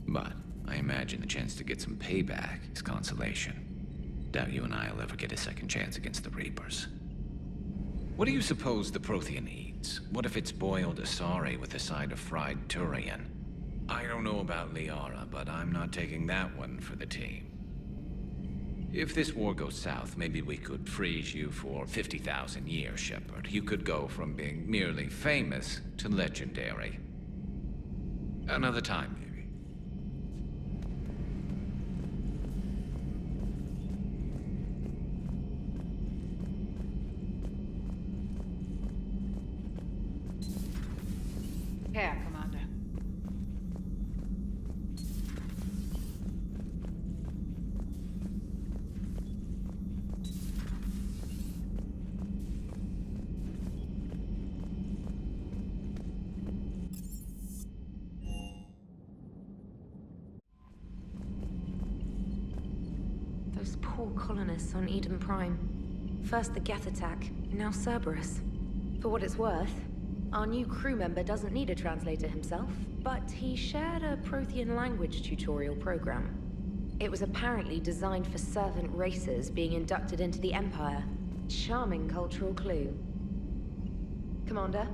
But I imagine the chance to get some payback is consolation. Doubt you and I'll ever get a second chance against the Reapers. What do you suppose the Prothean eats? What if it's boiled Asari with a side of fried Turian? I don't know about Liara, but I'm not taking that one for the team. If this war goes south, maybe we could freeze you for 50,000 years, Shepard. You could go from being merely famous to legendary. Another time, maybe. Here, Commander. Those poor colonists on Eden Prime. First the Geth attack, now Cerberus. For what it's worth, our new crew member doesn't need a translator himself, but he shared a Prothean language tutorial program. It was apparently designed for servant races being inducted into the Empire. Charming cultural clue. Commander?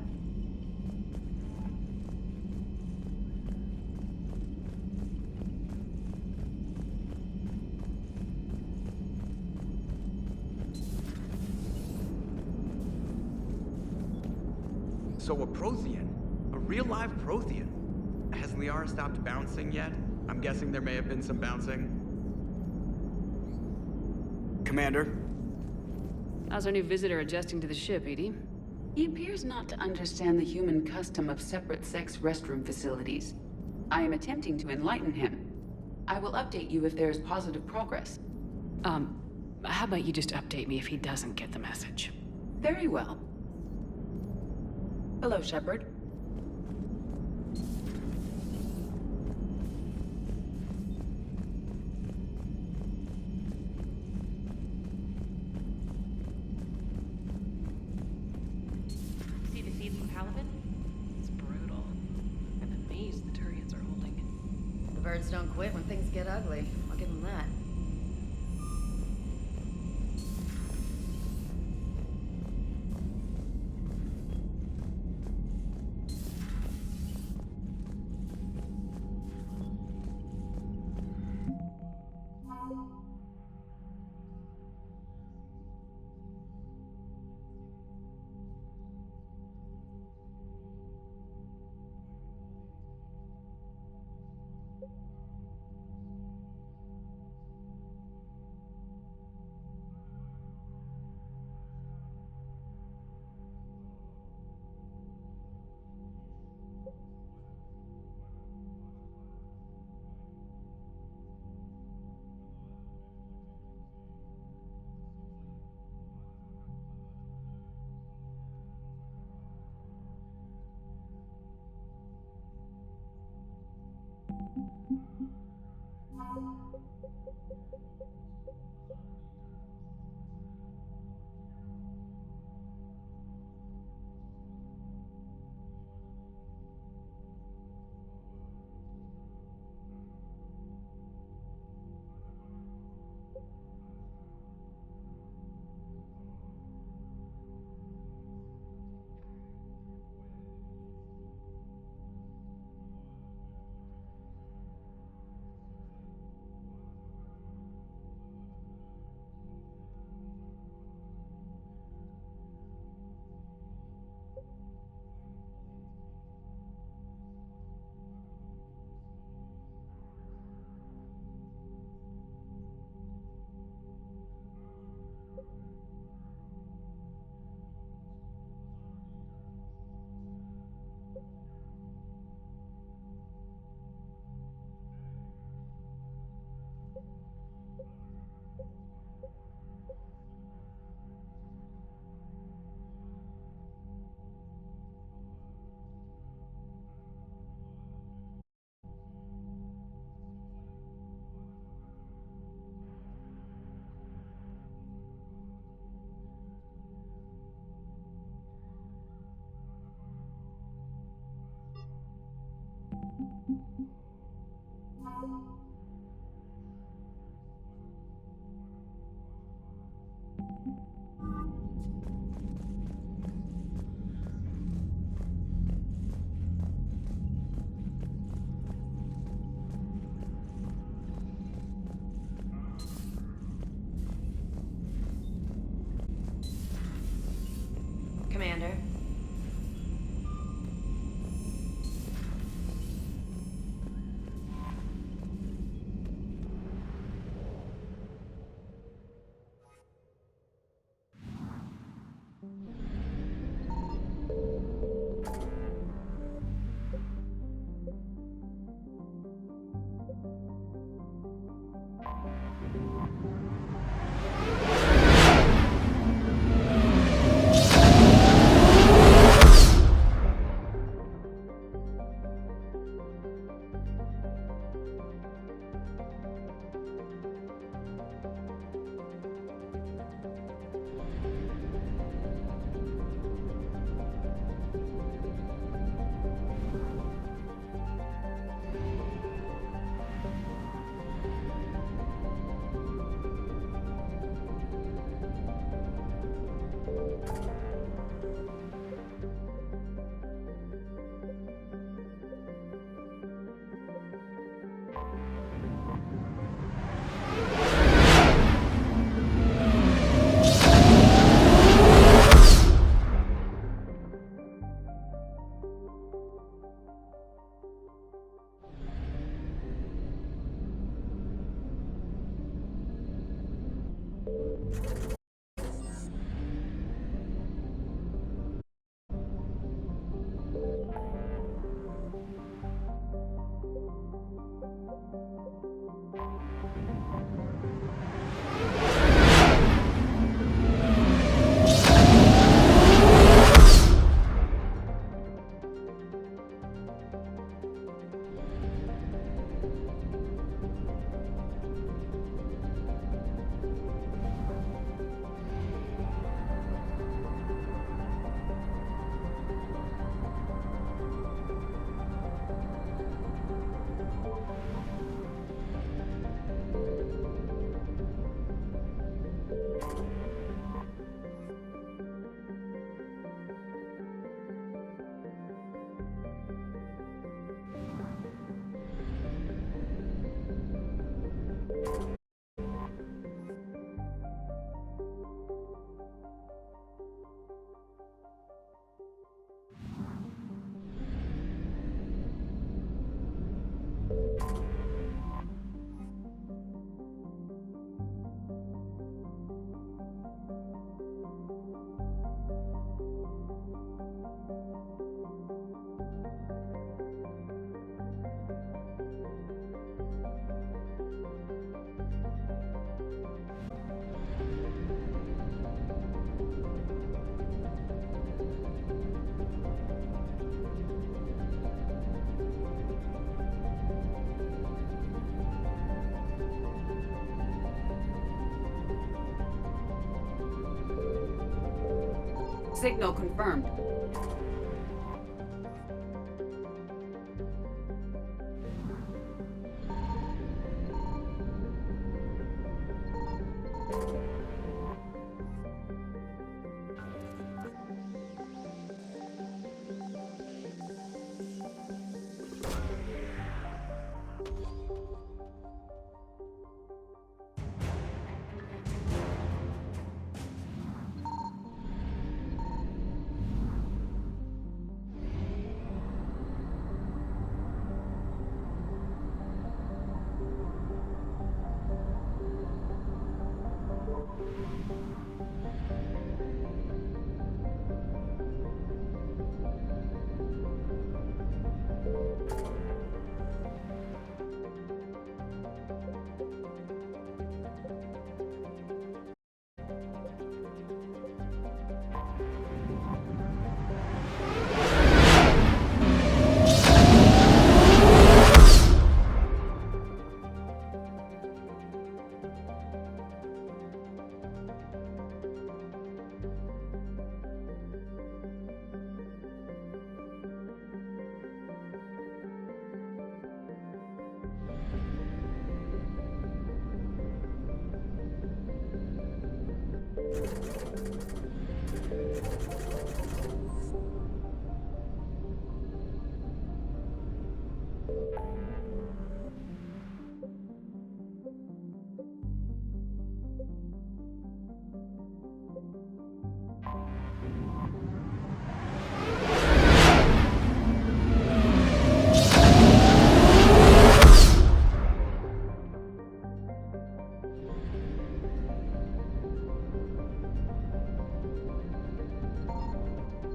So a Prothean? A real live Prothean? Has Liara stopped bouncing yet? I'm guessing there may have been some bouncing. Commander? How's our new visitor adjusting to the ship, Edie? He appears not to understand the human custom of separate-sex restroom facilities. I am attempting to enlighten him. I will update you if there is positive progress. How about you just update me if he doesn't get the message? Very well. Hello, Shepard. See the feed from Halibut? It's brutal. I'm amazed the Turians are holding. The birds don't quit when things get ugly. I'll give them that. Commander. Signal confirmed.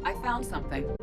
I found something.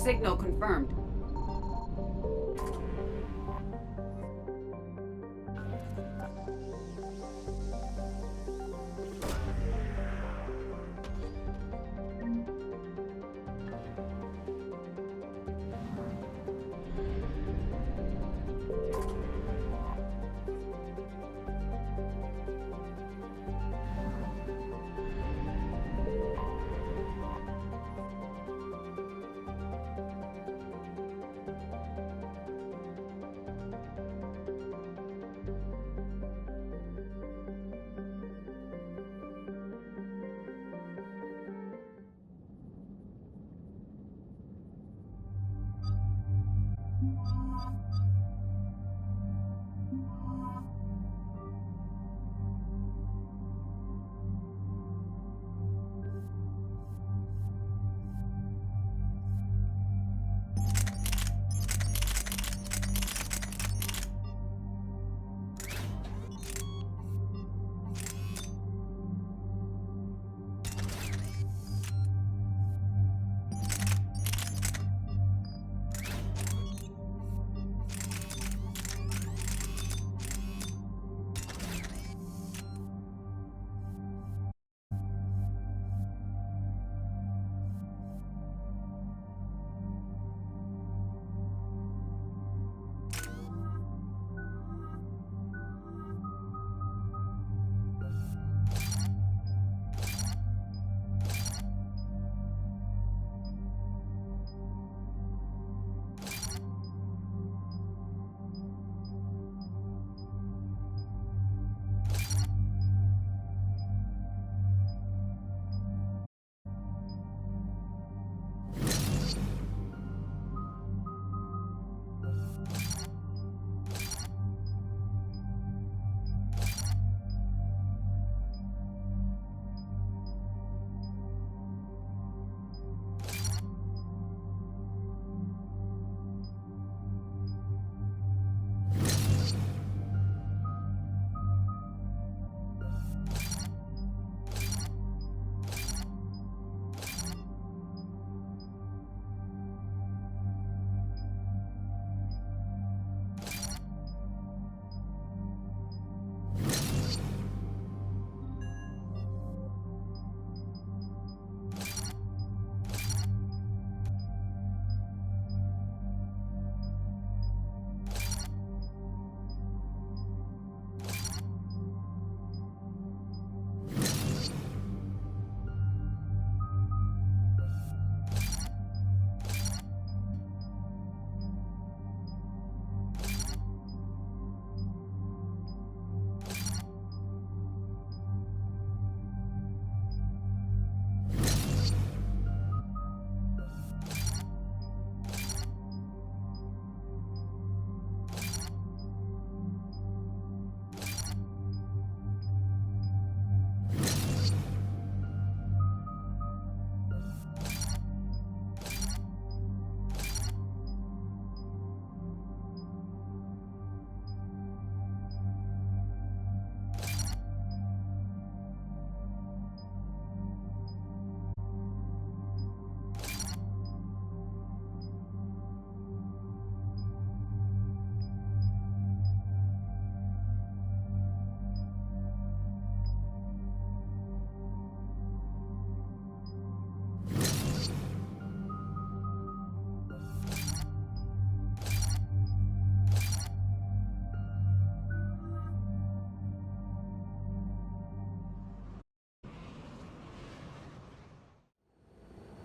Signal confirmed.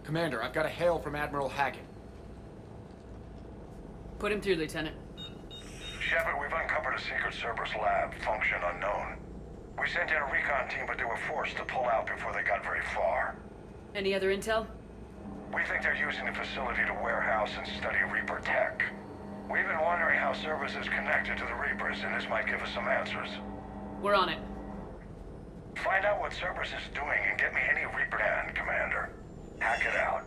Commander, I've got a hail from Admiral Hackett. Put him through, Lieutenant. Shepard, we've uncovered a secret Cerberus lab, function unknown. We sent in a recon team, but they were forced to pull out before they got very far. Any other intel? We think they're using the facility to warehouse and study Reaper tech. We've been wondering how Cerberus is connected to the Reapers, and this might give us some answers. We're on it. Find out what Cerberus is doing and get me any Reaper can, Commander. Hack it out.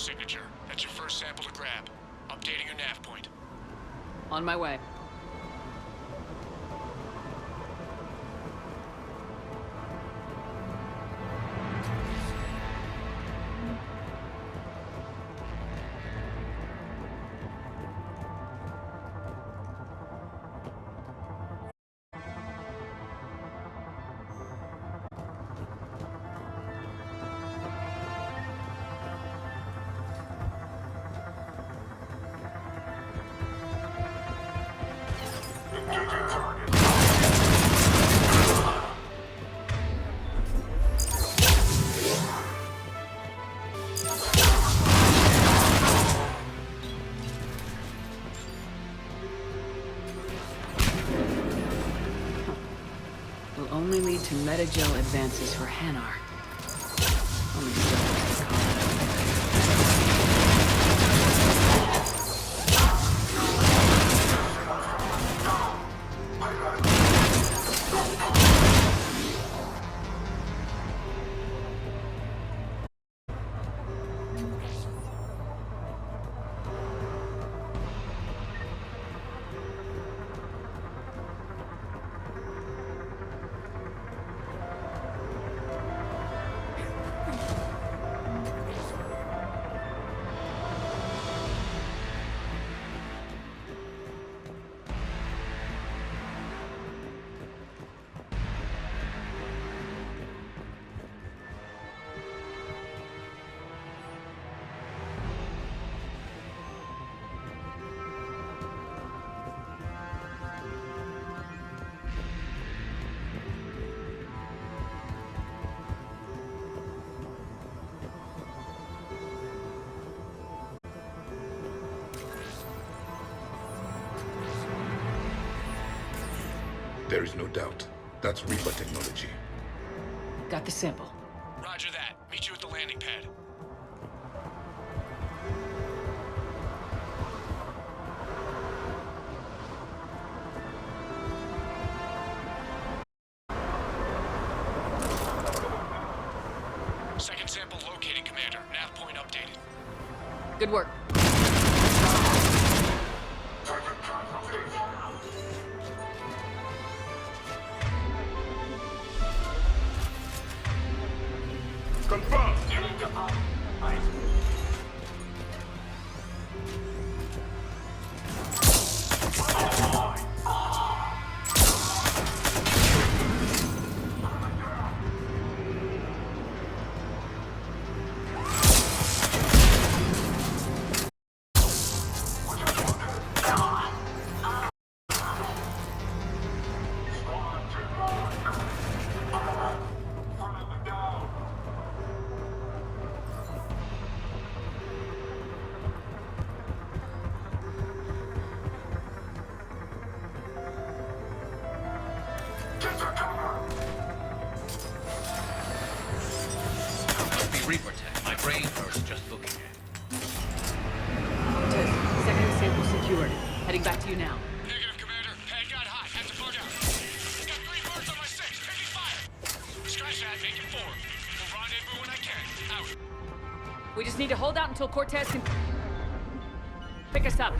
signature. That's your first sample to grab. Updating your nav point. On my way. Will only lead to metagel advances for Hanar. Only Cerberus can call it. There is no doubt. That's Reaper technology. Got the sample. Roger that. Meet you at the landing pad. Second sample located, Commander. Nav point updated. Good work. Reaper tech. My brain hurts just looking at it. Cortez, second sample secured. Heading back to you now. Negative, Commander. Pad got hot. Have to bug out. Got 3 birds on my 6. Taking fire. Scratch that. Make it 4. We'll rendezvous when I can. Out. We just need to hold out until Cortez can pick us up.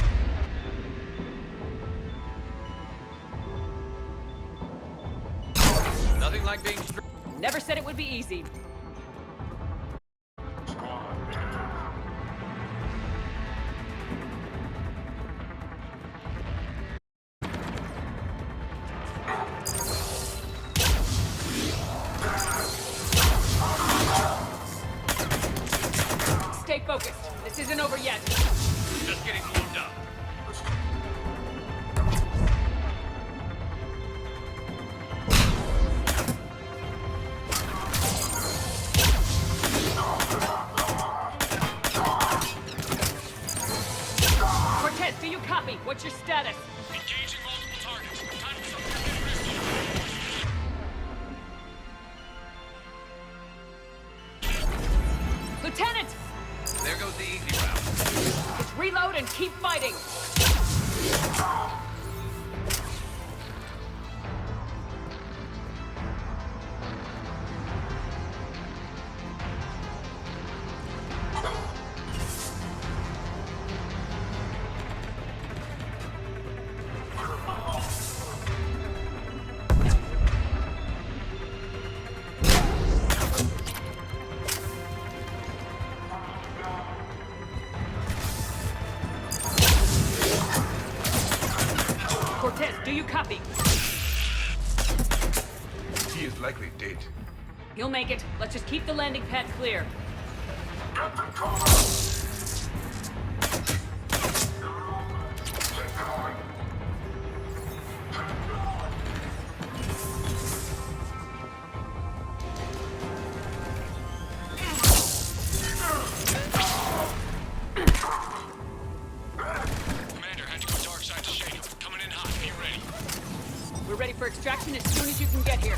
Nothing like being Never said it would be easy. Stay focused. This isn't over yet. Just getting warmed up. Cortez, do you copy? What's your status? Engaging multiple targets. Time for some Lieutenant! There goes the easy route. Just reload and keep fighting! He's likely dead. He'll make it. Let's just keep the landing pad clear. Commander, had to go dark side to shake him. Coming in hot. Be ready. We're ready for extraction as soon as you can get here.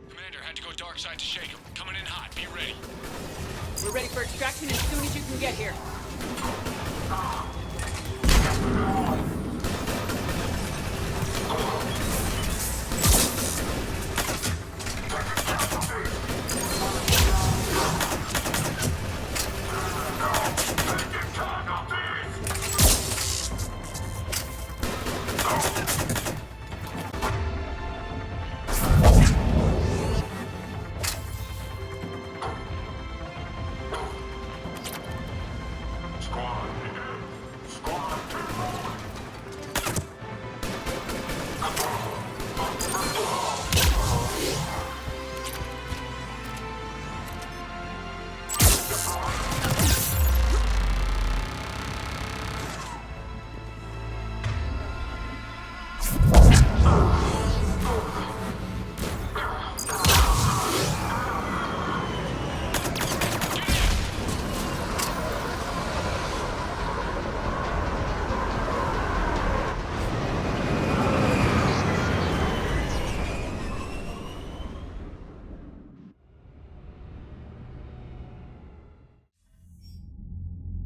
Commander, had to go dark side to shake him. Coming in hot. Be ready. We're ready for extraction as soon as you can get here.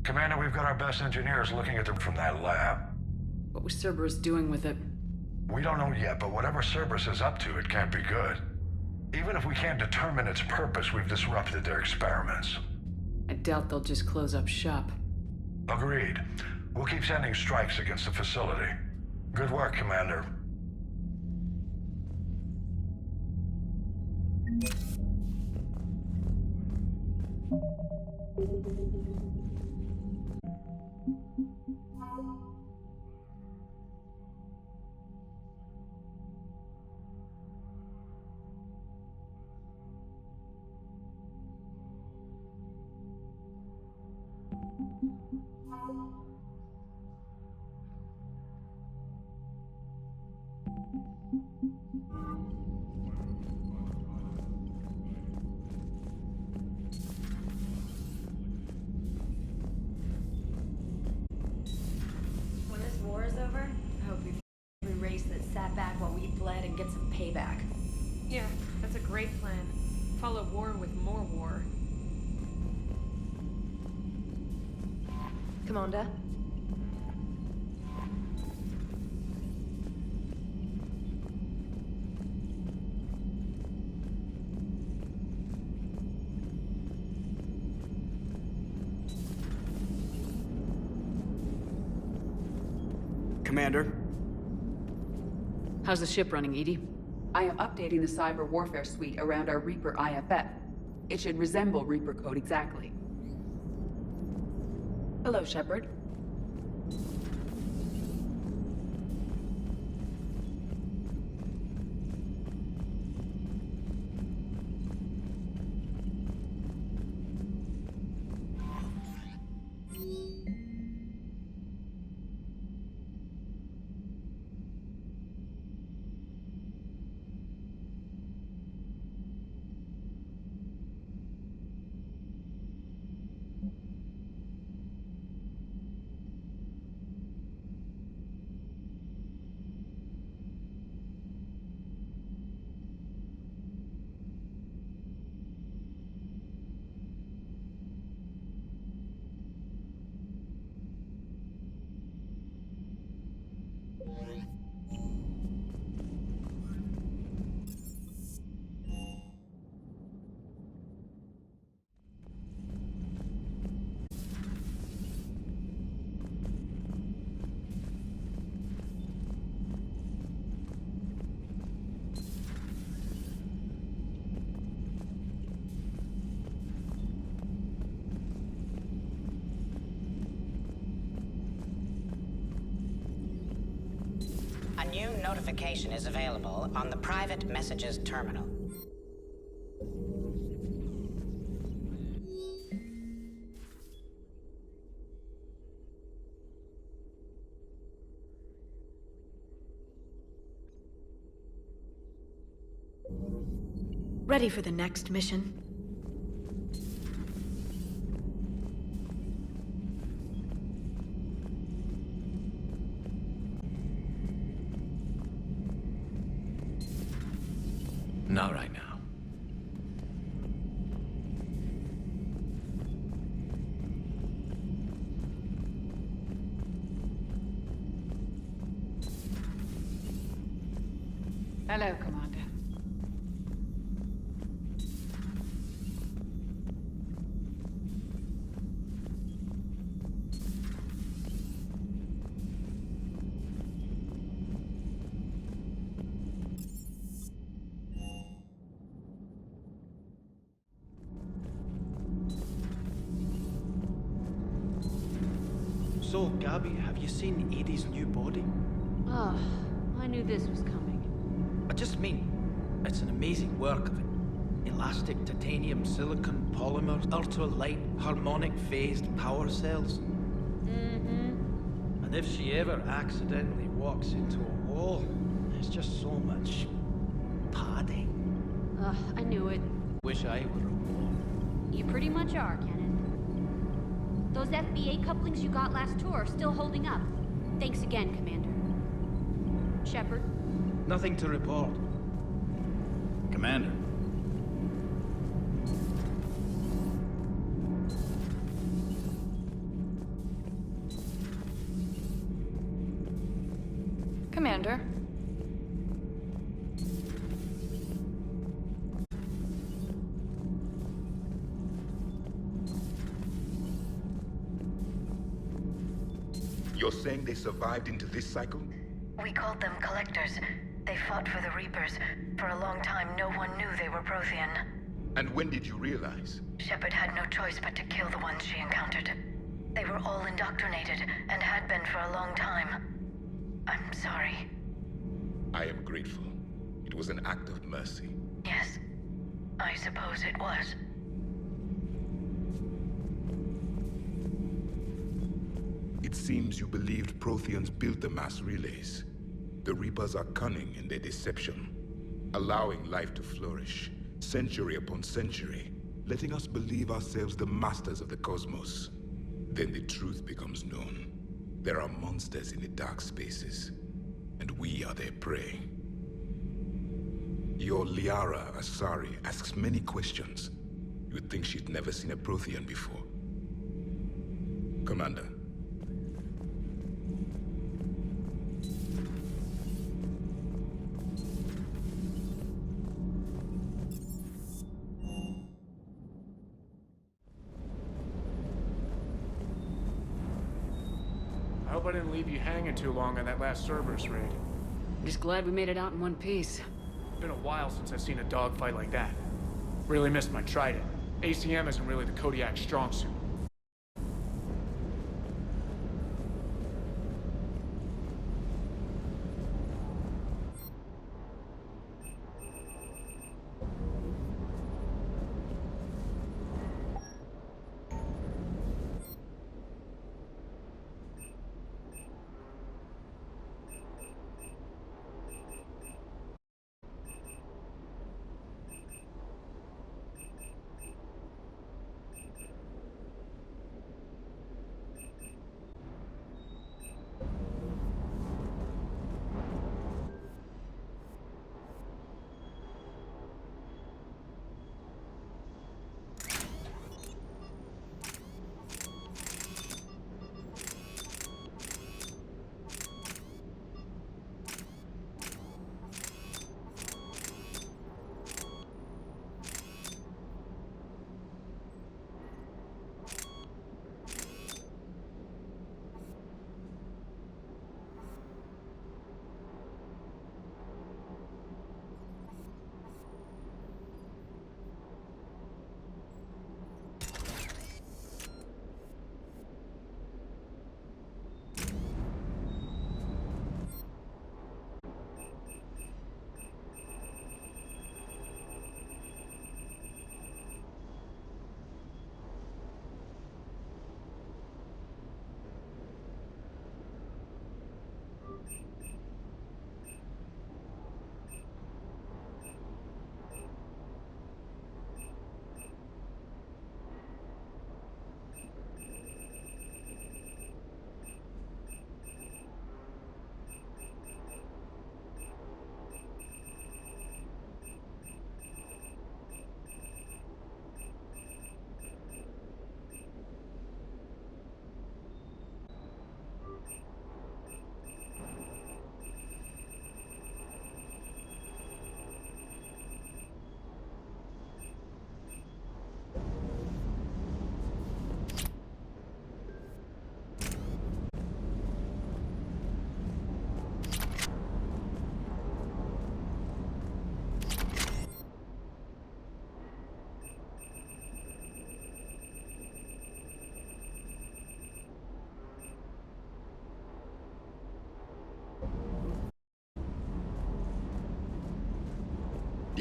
Commander, we've got our best engineers looking at them from that lab. What was Cerberus doing with it? We don't know yet, but whatever Cerberus is up to, it can't be good. Even if we can't determine its purpose, we've disrupted their experiments. I doubt they'll just close up shop. Agreed. We'll keep sending strikes against the facility. Good work, Commander. When this war is over, I hope we every race that sat back while we bled and get some payback. Yeah, that's a great plan. Follow war with more war. Commander? Commander? How's the ship running, Edie? I am updating the cyber warfare suite around our Reaper IFF. It should resemble Reaper code exactly. Hello, Shepard. notification is available on the private messages terminal. Ready for the next mission? Not right now. Hello, Commander. So, Gabby, have you seen Edie's new body? Oh, I knew this was coming. I just mean, it's an amazing work of it. Elastic titanium silicon polymers, ultra-light harmonic phased power cells. Mm-hmm. And if she ever accidentally walks into a wall, there's just so much padding. Ugh, I knew it. Wish I were a wall. You pretty much are, Kenneth. Those FBA couplings you got last tour are still holding up. Thanks again, Commander. Shepard? Nothing to report. Commander. Commander. You're saying they survived into this cycle? We called them Collectors. They fought for the Reapers. For a long time, no one knew they were Prothean. And when did you realize? Shepard had no choice but to kill the ones she encountered. They were all indoctrinated, and had been for a long time. I'm sorry. I am grateful. It was an act of mercy. Yes, I suppose it was. It seems you believed Protheans built the mass relays. The Reapers are cunning in their deception, allowing life to flourish, century upon century, letting us believe ourselves the masters of the cosmos. Then the truth becomes known. There are monsters in the dark spaces, and we are their prey. Your Liara Asari asks many questions. You'd think she'd never seen a Prothean before. Commander. I hope I didn't leave you hanging too long on that last Cerberus raid. I'm just glad we made it out in one piece. Been a while since I've seen a dogfight like that. Really missed my trident. ACM isn't really the Kodiak's strong suit.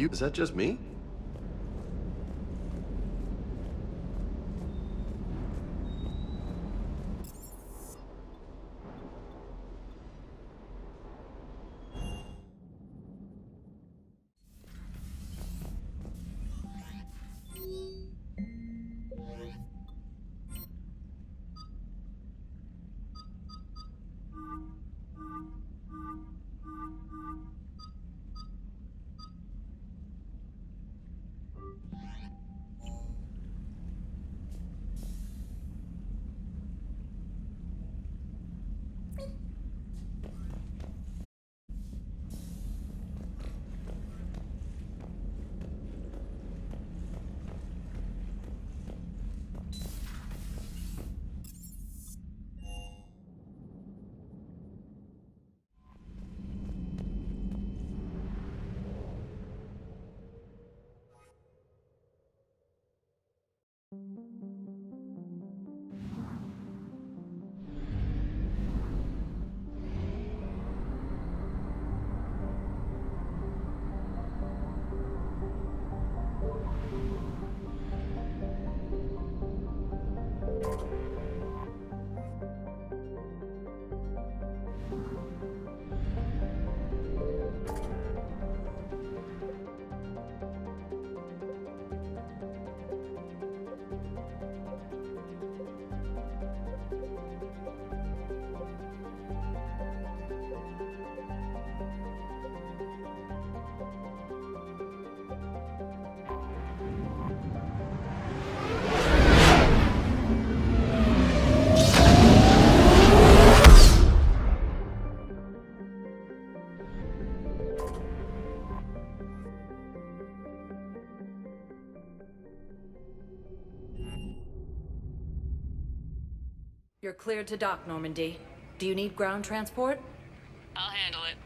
Is that just me? You're cleared to dock, Normandy. Do you need ground transport? I'll handle it.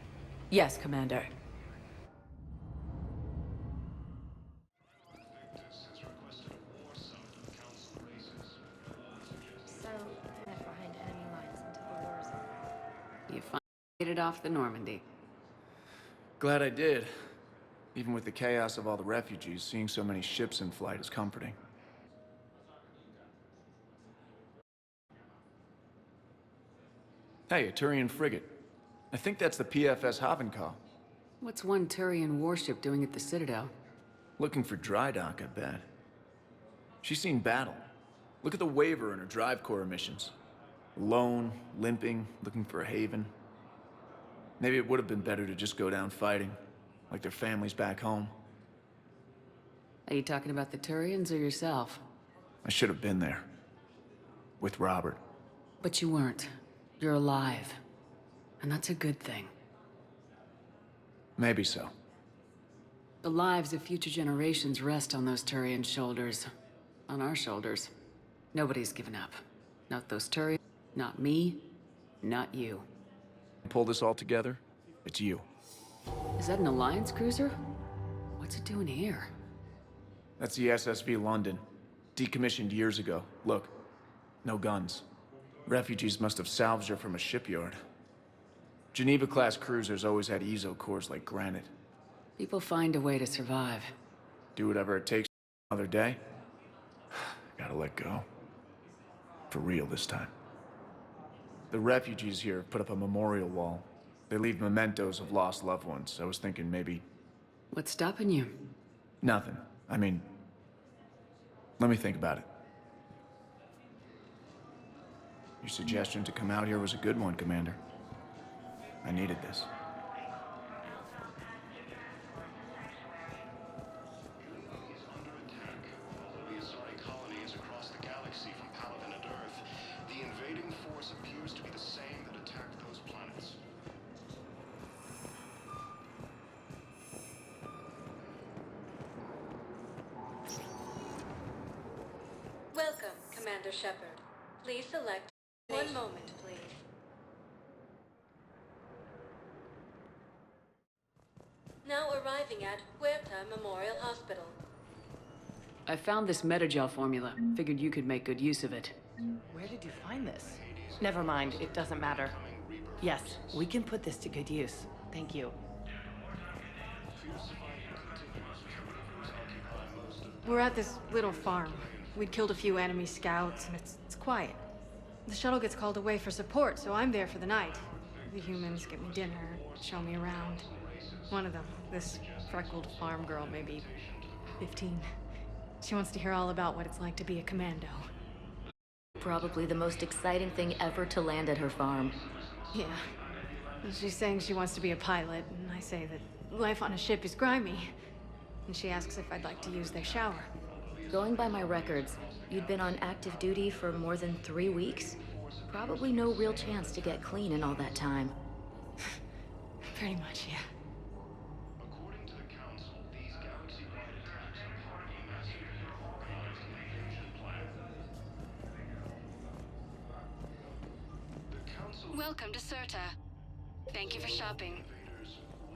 Yes, Commander. So, left behind enemy lines until the war's over. You finally made it off the Normandy. Glad I did. Even with the chaos of all the refugees, seeing so many ships in flight is comforting. Hey, a Turian frigate. I think that's the PFS Havenkaw. What's one Turian warship doing at the Citadel? Looking for dry dock, I bet. She's seen battle. Look at the waiver in her drive core emissions. Alone, limping, looking for a haven. Maybe it would have been better to just go down fighting, like their families back home. Are you talking about the Turians or yourself? I should have been there. With Robert. But you weren't. You're alive. And that's a good thing. Maybe so. The lives of future generations rest on those Turian shoulders. On our shoulders. Nobody's given up. Not those Turians, not me, not you. Pull this all together, it's you. Is that an Alliance cruiser? What's it doing here? That's the SSV London. Decommissioned years ago. Look, no guns. Refugees must have salvaged her from a shipyard. Geneva-class cruisers always had eezo cores like granite. People find a way to survive. Do whatever it takes another day. Gotta let go. For real this time. The refugees here have put up a memorial wall. They leave mementos of lost loved ones. I was thinking maybe... What's stopping you? Nothing. I mean... Let me think about it. Your suggestion to come out here was a good one, Commander. I needed this. Welcome, Commander Shepard. Please select... One moment, please. Now arriving at Huerta Memorial Hospital. I found this Metagel formula. Figured you could make good use of it. Where did you find this? Never mind, it doesn't matter. Yes, we can put this to good use. Thank you. We're at this little farm. We'd killed a few enemy scouts, and it's quiet. The shuttle gets called away for support, so I'm there for the night. The humans get me dinner, show me around. One of them, this freckled farm girl, maybe 15. She wants to hear all about what it's like to be a commando. Probably the most exciting thing ever to land at her farm. Yeah. She's saying she wants to be a pilot, and I say that life on a ship is grimy. And she asks if I'd like to use their shower. Going by my records, you'd been on active duty for more than 3 weeks. Probably no real chance to get clean in all that time. Pretty much, yeah. Welcome to Serta. Thank you for shopping.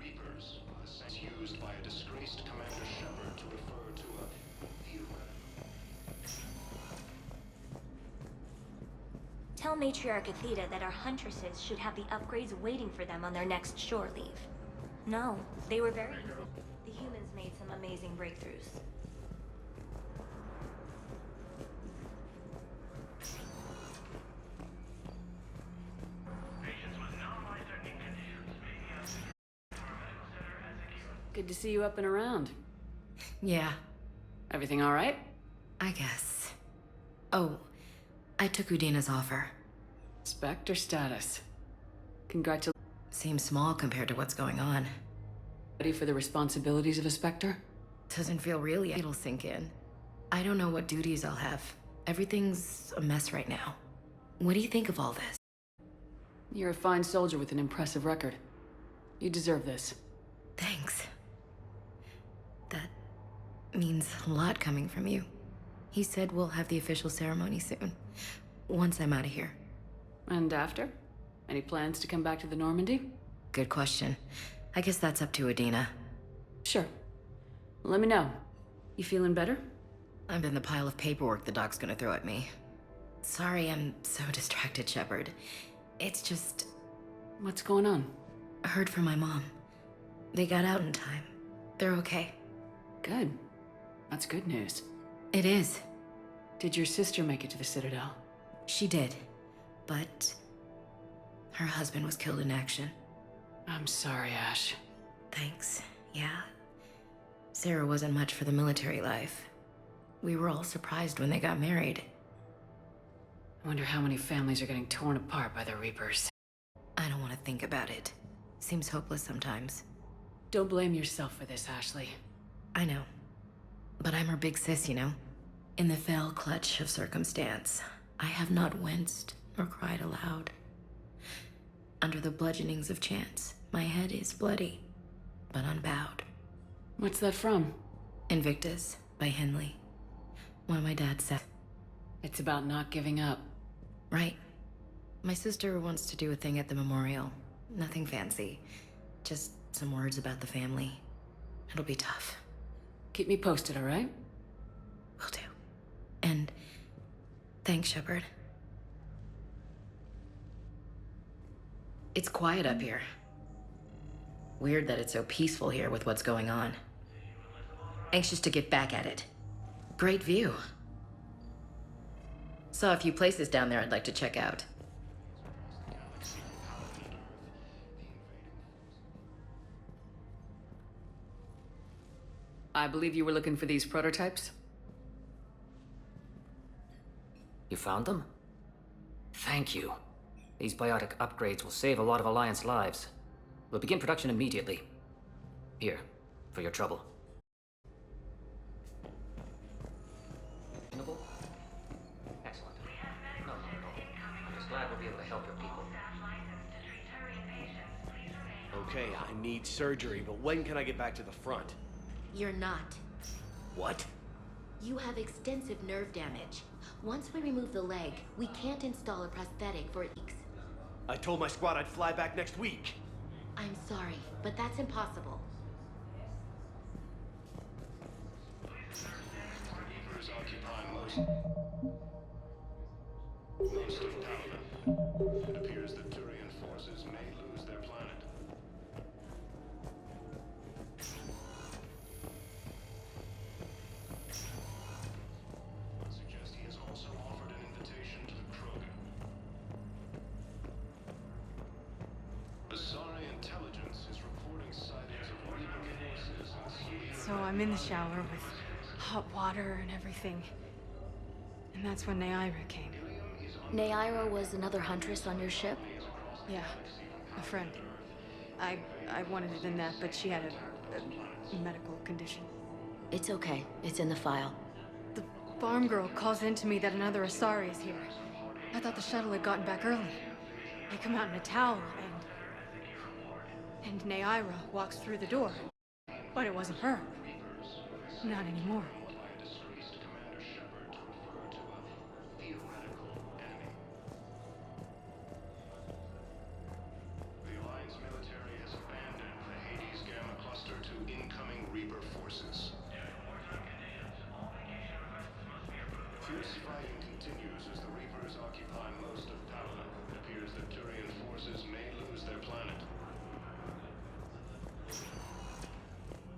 Reapers, used by a disgraced Commander Shepard to refer to a human. Tell Matriarch Athena that our huntresses should have the upgrades waiting for them on their next shore leave. No, they were very easy. The humans made some amazing breakthroughs. Good to see you up and around. Yeah. Everything all right? I guess. Oh, I took Udina's offer. Spectre status. Congratulations. Seems small compared to what's going on. Ready for the responsibilities of a Spectre? Doesn't feel real yet. It'll sink in. I don't know what duties I'll have. Everything's a mess right now. What do you think of all this? You're a fine soldier with an impressive record. You deserve this. Thanks. That means a lot coming from you. He said we'll have the official ceremony soon, once I'm out of here. And after? Any plans to come back to the Normandy? Good question. I guess that's up to Udina. Sure. Let me know. You feeling better? I'm in the pile of paperwork the doc's gonna throw at me. Sorry I'm so distracted, Shepard. It's just... What's going on? I heard from my mom. They got out in time. They're okay. Good. That's good news. It is. Did your sister make it to the Citadel? She did. But... her husband was killed in action. I'm sorry, Ash. Thanks. Yeah. Sarah wasn't much for the military life. We were all surprised when they got married. I wonder how many families are getting torn apart by the Reapers. I don't want to think about it. Seems hopeless sometimes. Don't blame yourself for this, Ashley. I know. But I'm her big sis, you know? In the fell clutch of circumstance, I have not winced nor cried aloud. Under the bludgeonings of chance, my head is bloody, but unbowed. What's that from? Invictus, by Henley. One of my dad's said. It's about not giving up. Right. My sister wants to do a thing at the memorial. Nothing fancy. Just some words about the family. It'll be tough. Keep me posted, all right? Will do. And thanks, Shepard. It's quiet up here. Weird that it's so peaceful here with what's going on. Anxious to get back at it. Great view. Saw a few places down there I'd like to check out. I believe you were looking for these prototypes? You found them? Thank you. These biotic upgrades will save a lot of Alliance lives. We'll begin production immediately. Here, for your trouble. Excellent. No, not at all. I'm just glad we'll be able to help your people. Okay, I need surgery, but when can I get back to the front? You're not. What? You have extensive nerve damage. Once we remove the leg, we can't install a prosthetic for weeks. I told my squad I'd fly back next week. I'm sorry, but that's impossible. Reapers occupy most of Palaven. It appears that Turian forces may lose their planet. So I'm in the shower with hot water and everything. And that's when Neaira came. Neaira was another huntress on your ship? Yeah, a friend. I wanted it in that, but she had a medical condition. It's okay. It's in the file. The farm girl calls in to me that another Asari is here. I thought the shuttle had gotten back early. They come out in a towel, and Neaira walks through the door. But it wasn't her. Not anymore.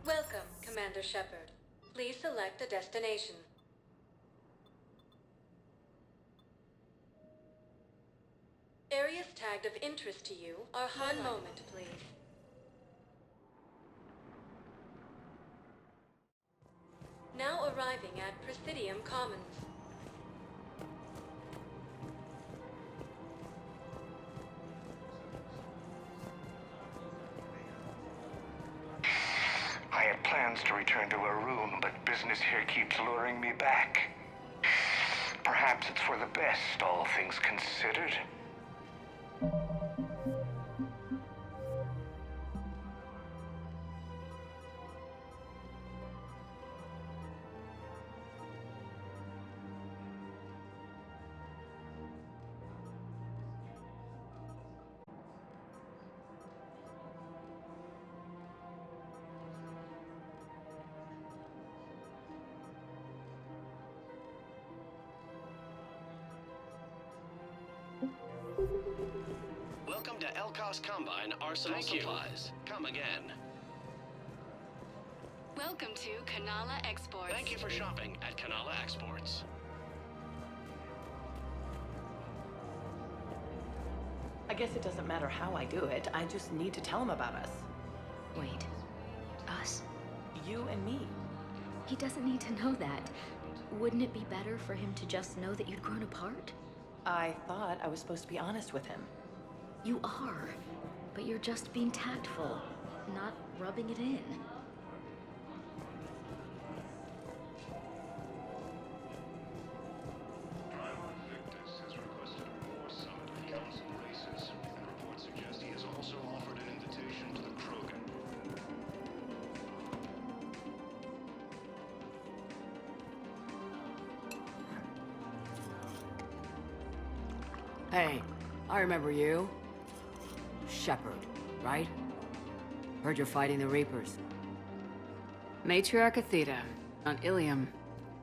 Welcome, Commander Shepard. Please select a destination. Areas tagged of interest to you are one moment, please. Now arriving at Presidium Commons. I had plans to return to Arun, but business here keeps luring me back. Perhaps it's for the best, all things considered. Welcome to Elkos Combine Arsenal Supplies. Come again. Welcome to Kanala Exports. Thank you for shopping at Kanala Exports. I guess it doesn't matter how I do it. I just need to tell him about us. Wait. Us? You and me. He doesn't need to know that. Wouldn't it be better for him to just know that you'd grown apart? I thought I was supposed to be honest with him. You are, but you're just being tactful, not rubbing it in. Hey, I remember you. Shepard, right? Heard you're fighting the Reapers. Matriarch Athena, on Ilium.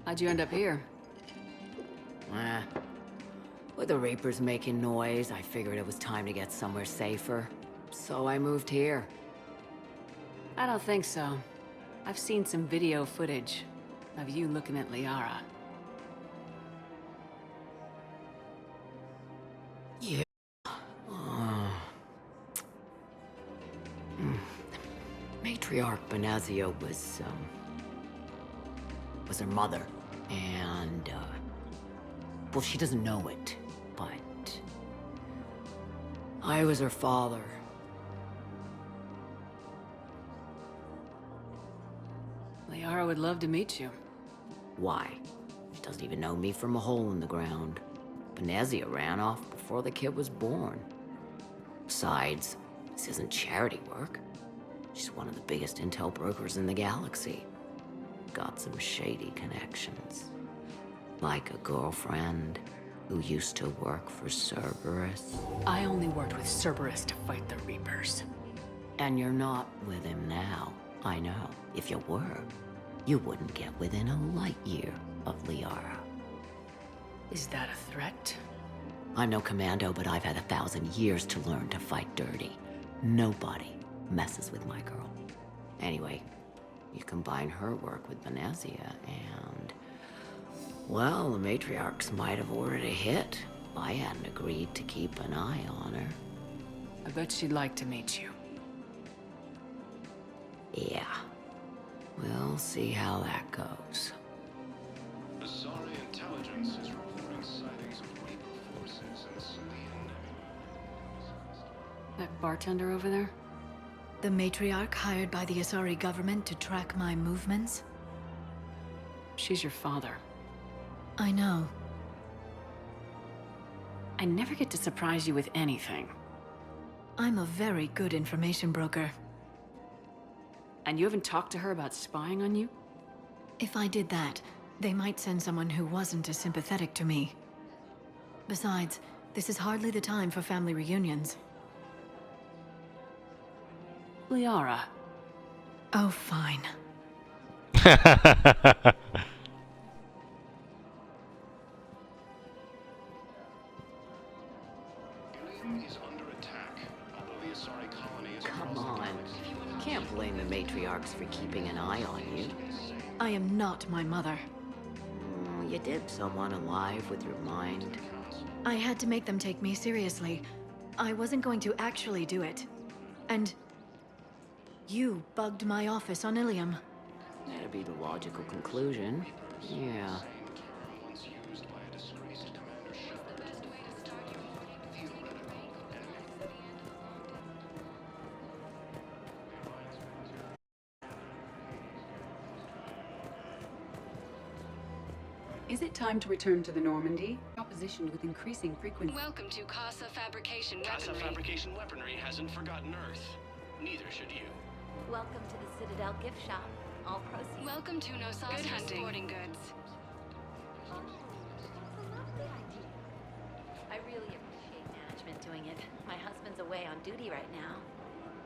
How'd you end up here? With the Reapers making noise, I figured it was time to get somewhere safer. So I moved here. I don't think so. I've seen some video footage of you looking at Liara. Yeah. Matriarch Benazia was her mother, and, well, she doesn't know it, but I was her father. Liara would love to meet you. Why? She doesn't even know me from a hole in the ground. Benazia ran off before the kid was born. Besides, this isn't charity work. She's one of the biggest intel brokers in the galaxy. Got some shady connections. Like a girlfriend who used to work for Cerberus. I only worked with Cerberus to fight the Reapers. And you're not with him now. I know. If you were, you wouldn't get within a light year of Liara. Is that a threat? I'm no commando, but I've had 1,000 years to learn to fight dirty. Nobody messes with my girl. Anyway, you combine her work with Benazia and... well, the matriarchs might have ordered a hit. I hadn't agreed to keep an eye on her. I bet she'd like to meet you. Yeah. We'll see how that goes. Asari intelligence is reporting sightings of Reaper forces in Celine. That bartender over there? The matriarch hired by the Asari government to track my movements? She's your father. I know. I never get to surprise you with anything. I'm a very good information broker. And you haven't talked to her about spying on you? If I did that, they might send someone who wasn't as sympathetic to me. Besides, this is hardly the time for family reunions. Liara. Oh, fine. Ilium is under attack, although the Asari colony is... Come on. You can't blame the matriarchs for keeping an eye on you. I am not my mother. You did someone alive with your mind. I had to make them take me seriously. I wasn't going to actually do it. And you bugged my office on Ilium. That'd be the logical conclusion. Yeah. Is it time to return to the Normandy? Opposition with increasing frequency. Welcome to Casa Fabrication Casa Weaponry. Fabrication Weaponry hasn't forgotten Earth. Neither should you. Welcome to the Citadel gift shop. All proceeds. Welcome to Nosasa Good hunting. Sporting Goods. Oh, that's a lovely idea. I really appreciate management doing it. My husband's away on duty right now.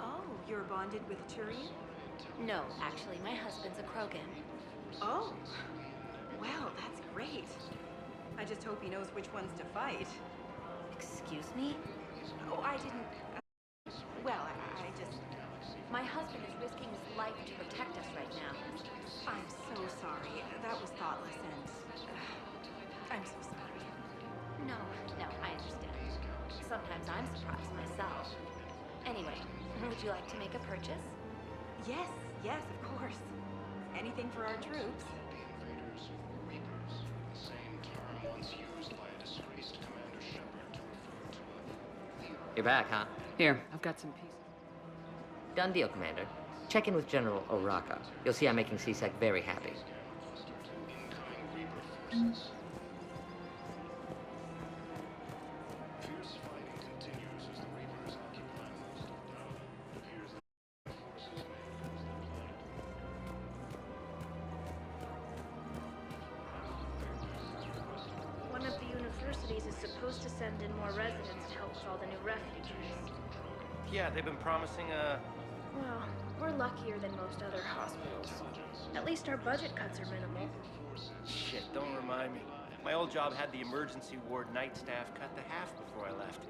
Oh, you're bonded with Turian? No, actually, my husband's a Krogan. Oh. Well, that's great. I just hope he knows which ones to fight. Excuse me? Oh, I didn't... well, I just... My husband is risking his life to protect us right now. I'm so sorry. That was thoughtless and... I'm so sorry. No, I understand. Sometimes I'm surprised myself. Anyway, would you like to make a purchase? Yes, of course. Anything for our troops. You're back, huh? Here, I've got some pieces. Done deal, Commander. Check in with General Oraka. You'll see I'm making C-Sec very happy. One of the universities is supposed to send in more residents to help with all the new refugees. Yeah, they've been promising Well, we're luckier than most other hospitals. At least our budget cuts are minimal. Shit, don't remind me. My old job had the emergency ward night staff cut to half before I left.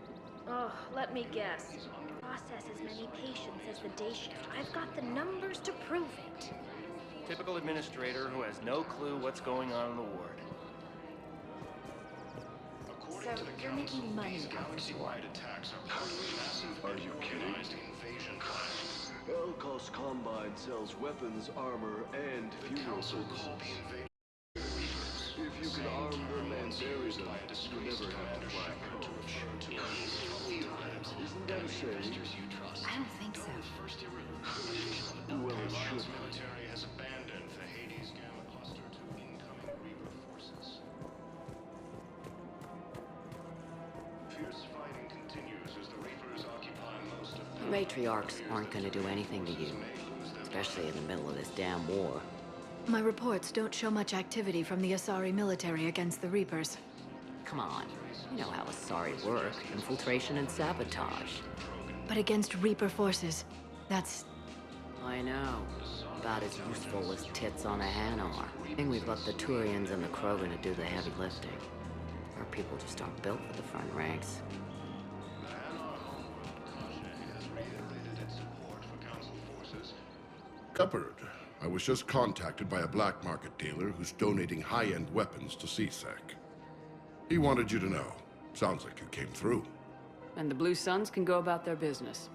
Oh, let me guess. Process as many patients as the day shift. I've got the numbers to prove it. Typical administrator who has no clue what's going on in the ward. So, you're making money off the war. Are you kidding? Invasion plans. Elkos Combine sells weapons, armor, and funeral services. If you can arm them and bury them, you never have to fly a coach. Isn't that a shame? I don't think so. Well, it should. Military has abandoned the Hades Gamma Cluster to incoming Reaper forces. Fierce fighting continues as the Reapers occupy most of The matriarchs aren't going to do anything to you, especially in the middle of this damn war. My reports don't show much activity from the Asari military against the Reapers. Come on, you know how Asari work. Infiltration and sabotage. But against Reaper forces, that's... I know. About as useful as tits on a hen are. I think we've left the Turians and the Krogan to do the heavy lifting. Our people just aren't built for the front ranks. Shepard, I was just contacted by a black market dealer who's donating high-end weapons to C-Sec. He wanted you to know. Sounds like you came through. And the Blue Suns can go about their business.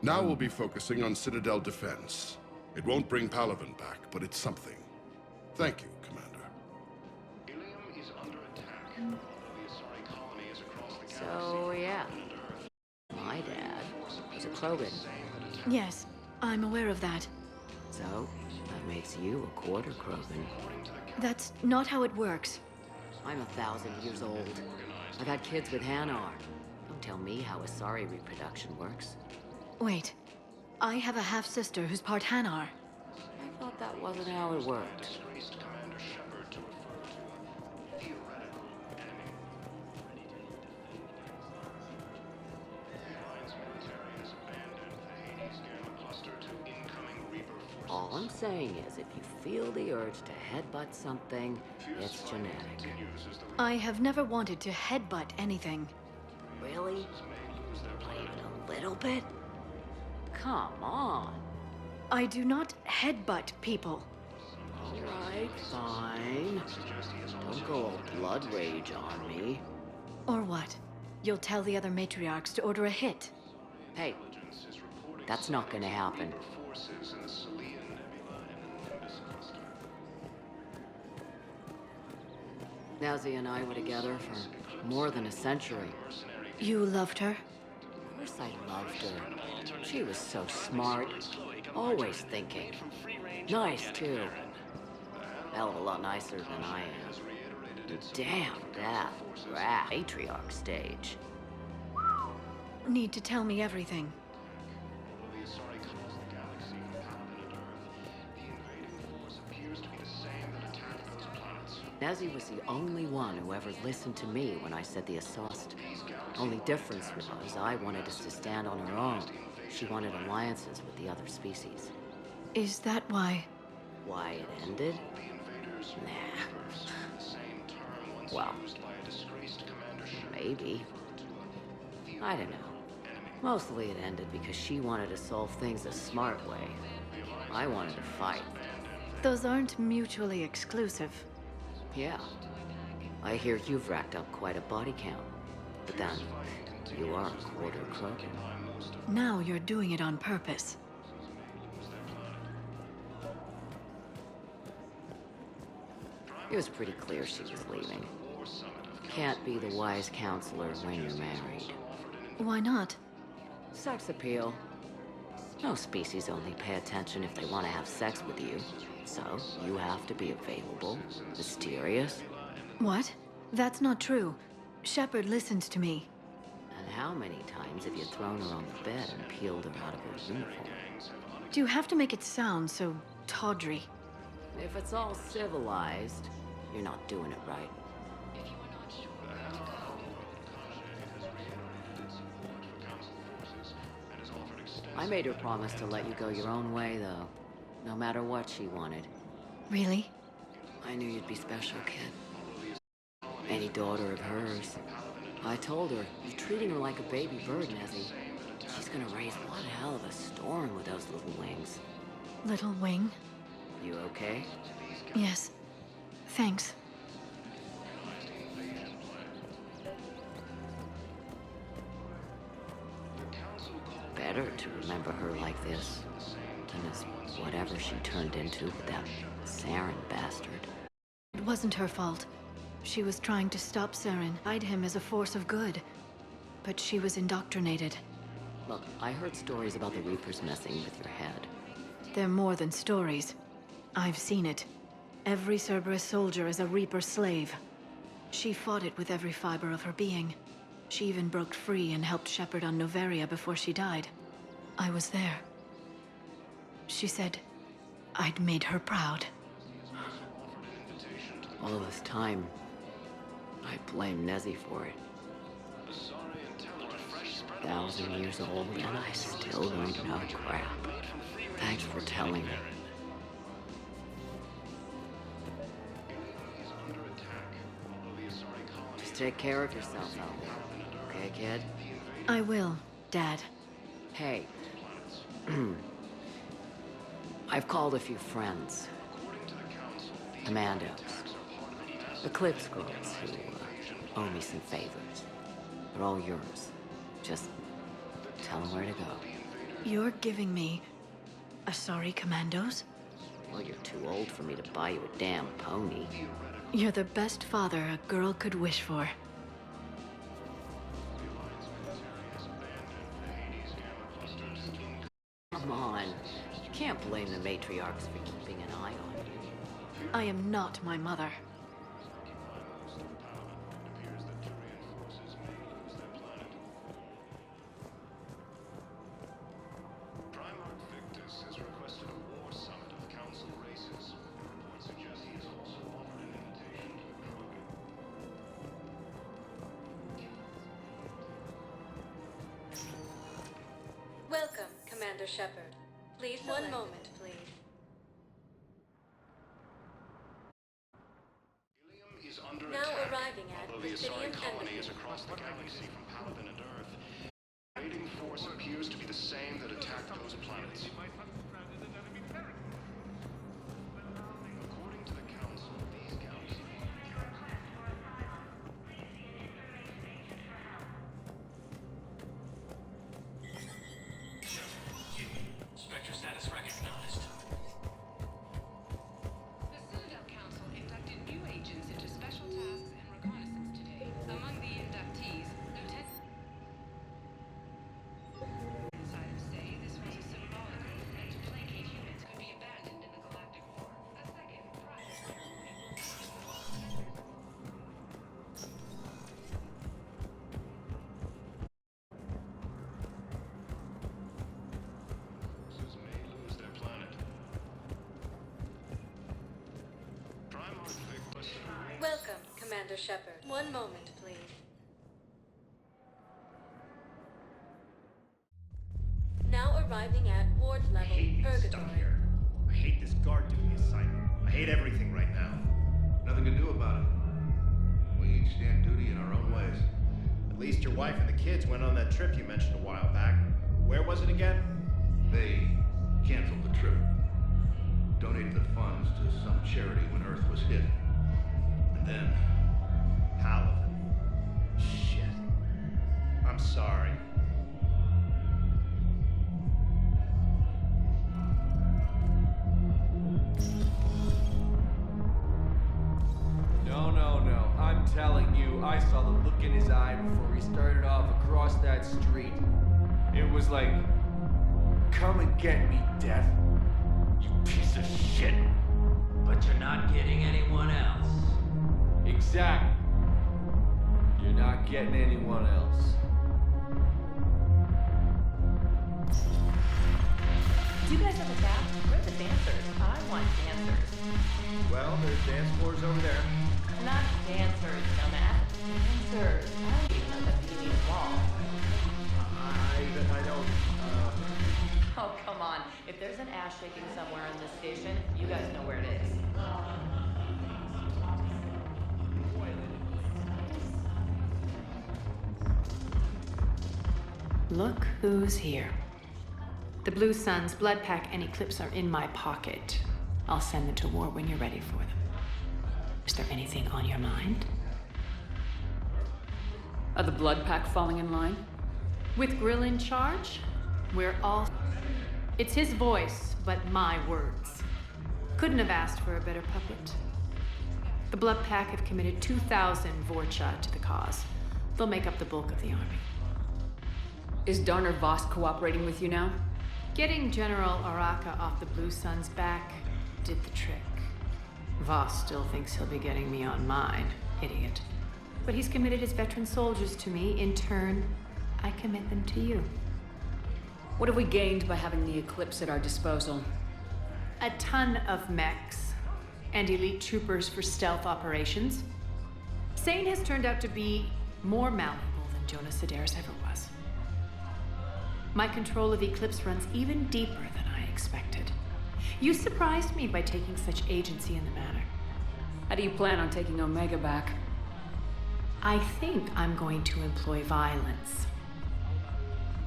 Now we'll be focusing on Citadel defense. It won't bring Palaven back, but it's something. Thank you, Commander. Ilium is under attack. The Asari colony is across the So, yeah. My dad was a Krogan. Yes, I'm aware of that. So, that makes you a quarter Krogan. That's not how it works. I'm 1,000 years old. I've had kids with Hanar. Don't tell me how Asari reproduction works. Wait, I have a half-sister who's part Hanar. I thought that wasn't how it worked. All I'm saying is, if you feel the urge to headbutt something, it's genetic. I have never wanted to headbutt anything. Really? Not even a little bit? Come on. I do not headbutt people. Alright, fine. Don't go all blood rage on me. Or what? You'll tell the other matriarchs to order a hit. Hey, that's not gonna happen. Nazi and I were together for more than a century. You loved her? Of course I loved her. She was so smart. Always thinking. Nice, too. Hell of a lot nicer than I am. Damn, that rat matriarch stage. Need to tell me everything. Nazi was the only one who ever listened to me when I said the Assault. Only difference was I wanted us to stand on our own. She wanted alliances with the other species. Is that why? Why it ended? Nah. Well, maybe. I don't know. Mostly it ended because she wanted to solve things a smart way. I wanted to fight. Those aren't mutually exclusive. Yeah. I hear you've racked up quite a body count. But then, you are a quarter Krogan. Now you're doing it on purpose. It was pretty clear she was leaving. Can't be the wise counselor when you're married. Why not? Sex appeal. No species only pay attention if they want to have sex with you. So, you have to be available, mysterious. What? That's not true. Shepard listens to me. And how many times have you thrown her on the bed and peeled her out of her uniform? Do you have to make it sound so tawdry? If it's all civilized, you're not doing it right. I made her promise to let you go your own way, though. No matter what she wanted. Really? I knew you'd be special, kid. Any daughter of hers. I told her, you're treating her like a baby bird, Nezzy. She's gonna raise one hell of a storm with those little wings. Little wing? You okay? Yes. Thanks. Better to remember her like this than as whatever she turned into with that Saren bastard. It wasn't her fault. She was trying to stop Saren, guide him as a force of good. But she was indoctrinated. Look, I heard stories about the Reapers messing with your head. They're more than stories. I've seen it. Every Cerberus soldier is a Reaper slave. She fought it with every fiber of her being. She even broke free and helped Shepard on Noveria before she died. I was there. She said I'd made her proud. All this time, I blame Nezzy for it. 1,000 years old and I still don't know crap. Thanks for telling me. Just take care of yourself out there. Okay, kid? I will, Dad. Hey. I've called a few friends. Commandos. Eclipse girls who owe me some favors. They're all yours. Just tell them where to go. You're giving me Sorry, Commandos? Well, you're too old for me to buy you a damn pony. You're the best father a girl could wish for. Come on. You can't blame the matriarchs for keeping an eye on you. I am not my mother. Primarch Victus has requested a war summit of council races. Reports suggest he has also offered an invitation to the Krogan. Welcome, Commander Shepard. Please, one moment, please. Ilium is under Now attack. arriving at Although the Basidian Asari colony Embassy. is across the galaxy from Paladin and Earth, the invading force appears to be the same that attacked those planets. According to the Council, these galaxies... Spectre status recognized. The Citadel Council inducted new agents into special tasks and reconnaissance today. Among the inductees, Lieutenant... Insiders say this was a symbolic movement to placate humans could be abandoned in the galactic war. A second private... may lose their planet. Primarch Victus... Welcome, Commander Shepard. One moment, please. Now arriving at ward level Purgatory. I hate this guard duty assignment. I hate everything right now. Nothing to do about it. We each stand duty in our own ways. At least your wife and the kids went on that trip you mentioned a while back. Where was it again? They canceled the trip. Donated the funds to some charity when Earth was hit. And then... Paladin. Shit. I'm sorry. No. I'm telling you, I saw the look in his eye before he started off across that street. It was like, come and get me, Death. You piece of shit. But you're not getting anyone else. Exactly. You're not getting anyone else. Do you guys have a bath? Where are the dancers? I want dancers. Well, there's dance floors over there. Not dancers, dumbass. Dancers. I don't even know that's even a wall. I don't, Oh, come on. If there's an ass shaking somewhere in this station, you guys know where it is. Look who's here. The Blue Suns, Blood Pack, and Eclipse are in my pocket. I'll send them to war when you're ready for them. Is there anything on your mind? Are the Blood Pack falling in line? With Grill in charge, we're all... It's his voice, but my words. Couldn't have asked for a better puppet. The Blood Pack have committed 2,000 Vorcha to the cause. They'll make up the bulk of the army. Is Darner Voss cooperating with you now? Getting General Araka off the Blue Suns' back did the trick. Voss still thinks he'll be getting me on mine, idiot. But he's committed his veteran soldiers to me. In turn, I commit them to you. What have we gained by having the Eclipse at our disposal? A ton of mechs and elite troopers for stealth operations. Sane has turned out to be more malleable than Jonas Sedaris ever was. My control of Eclipse runs even deeper than I expected. You surprised me by taking such agency in the matter. How do you plan on taking Omega back? I think I'm going to employ violence.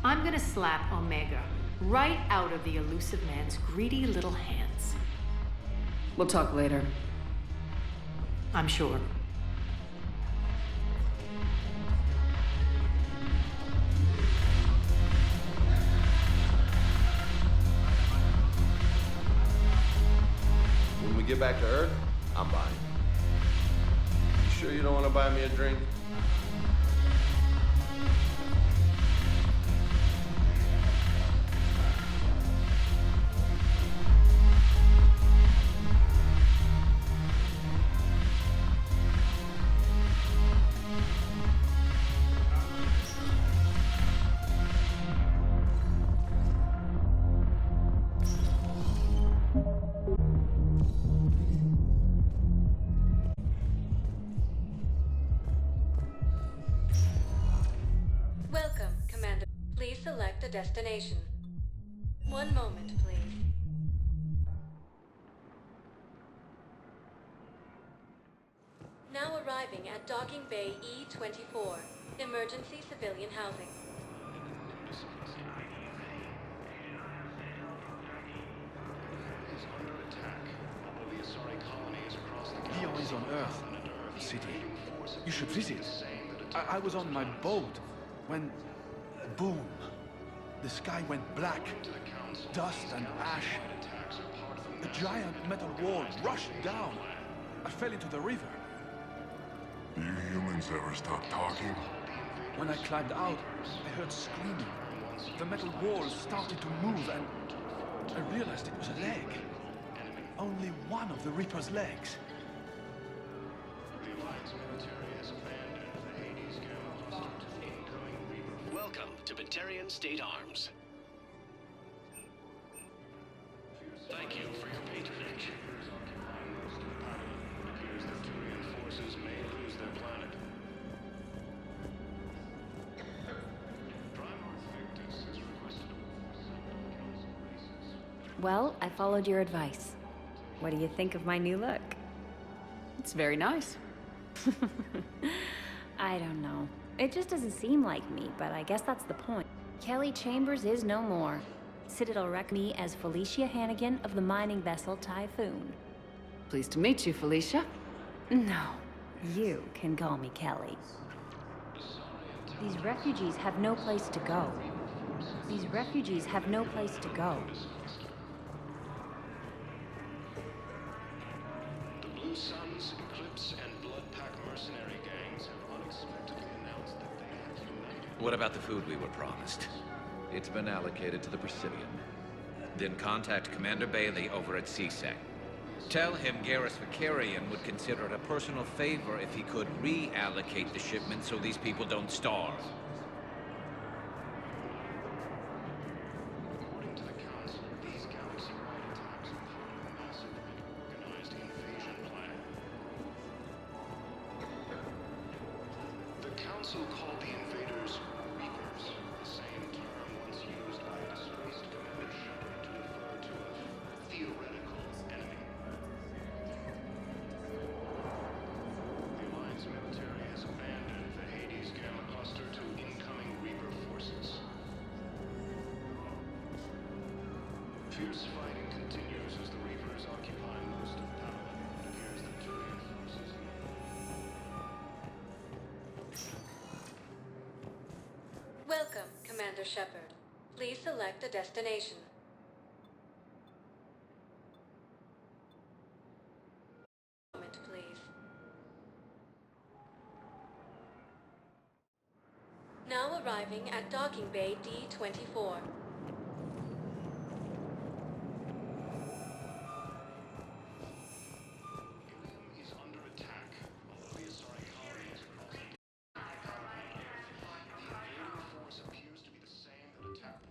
I'm gonna slap Omega right out of the elusive man's greedy little hands. We'll talk later. I'm sure. get back to Earth, I'm buying. You sure you don't want to buy me a drink? Welcome, Commander. Please select a destination. One moment, please. Now arriving at Docking Bay E-24, emergency civilian housing. Leo is on Earth, city. You should visit. I was on my boat when, boom, the sky went black. Dust and ash. A giant metal wall rushed down. I fell into the river. Do you humans ever stop talking? When I climbed out, I heard screaming. The metal wall started to move and I realized it was a leg. Only one of the Reaper's legs. Welcome to Batarian State Arms. Thank you for your patronage. Appears that Turian forces may lose their planet. Primarch Victus has requested Well, I followed your advice. What do you think of my new look? It's very nice. I don't know. It just doesn't seem like me, but I guess that's the point. Kelly Chambers is no more. Citadel rec me as Felicia Hannigan of the mining vessel Typhoon. Pleased to meet you, Felicia. No, you can call me Kelly. These refugees have no place to go. These refugees have no place to go. The Blue Suns, Eclipse, and Bloodpack mercenary gangs have unexpectedly announced that they have united. What about the food we were promised? It's been allocated to the Presidium. Then contact Commander Bailey over at CSEC. Tell him Garrus Vakarian would consider it a personal favor if he could reallocate the shipment so these people don't starve. According to the Council, these galaxy-wide attacks are part of a massive organized invasion plan. The Council called the invaders Reapers, the same term once used by disgraced Commander Shepard to refer to a theoretical enemy. The Alliance military has abandoned the Hades Gamma Cluster to incoming Reaper forces. Fierce fighting continues as the Reapers occupy most of Palawan. It appears that Turian forces... Welcome, Commander Shepard. Please select a destination. Moment, please. Now arriving at Docking Bay D-24. Ilium is under attack, although the Asari colony is across the invading force appears to be the same that attacked.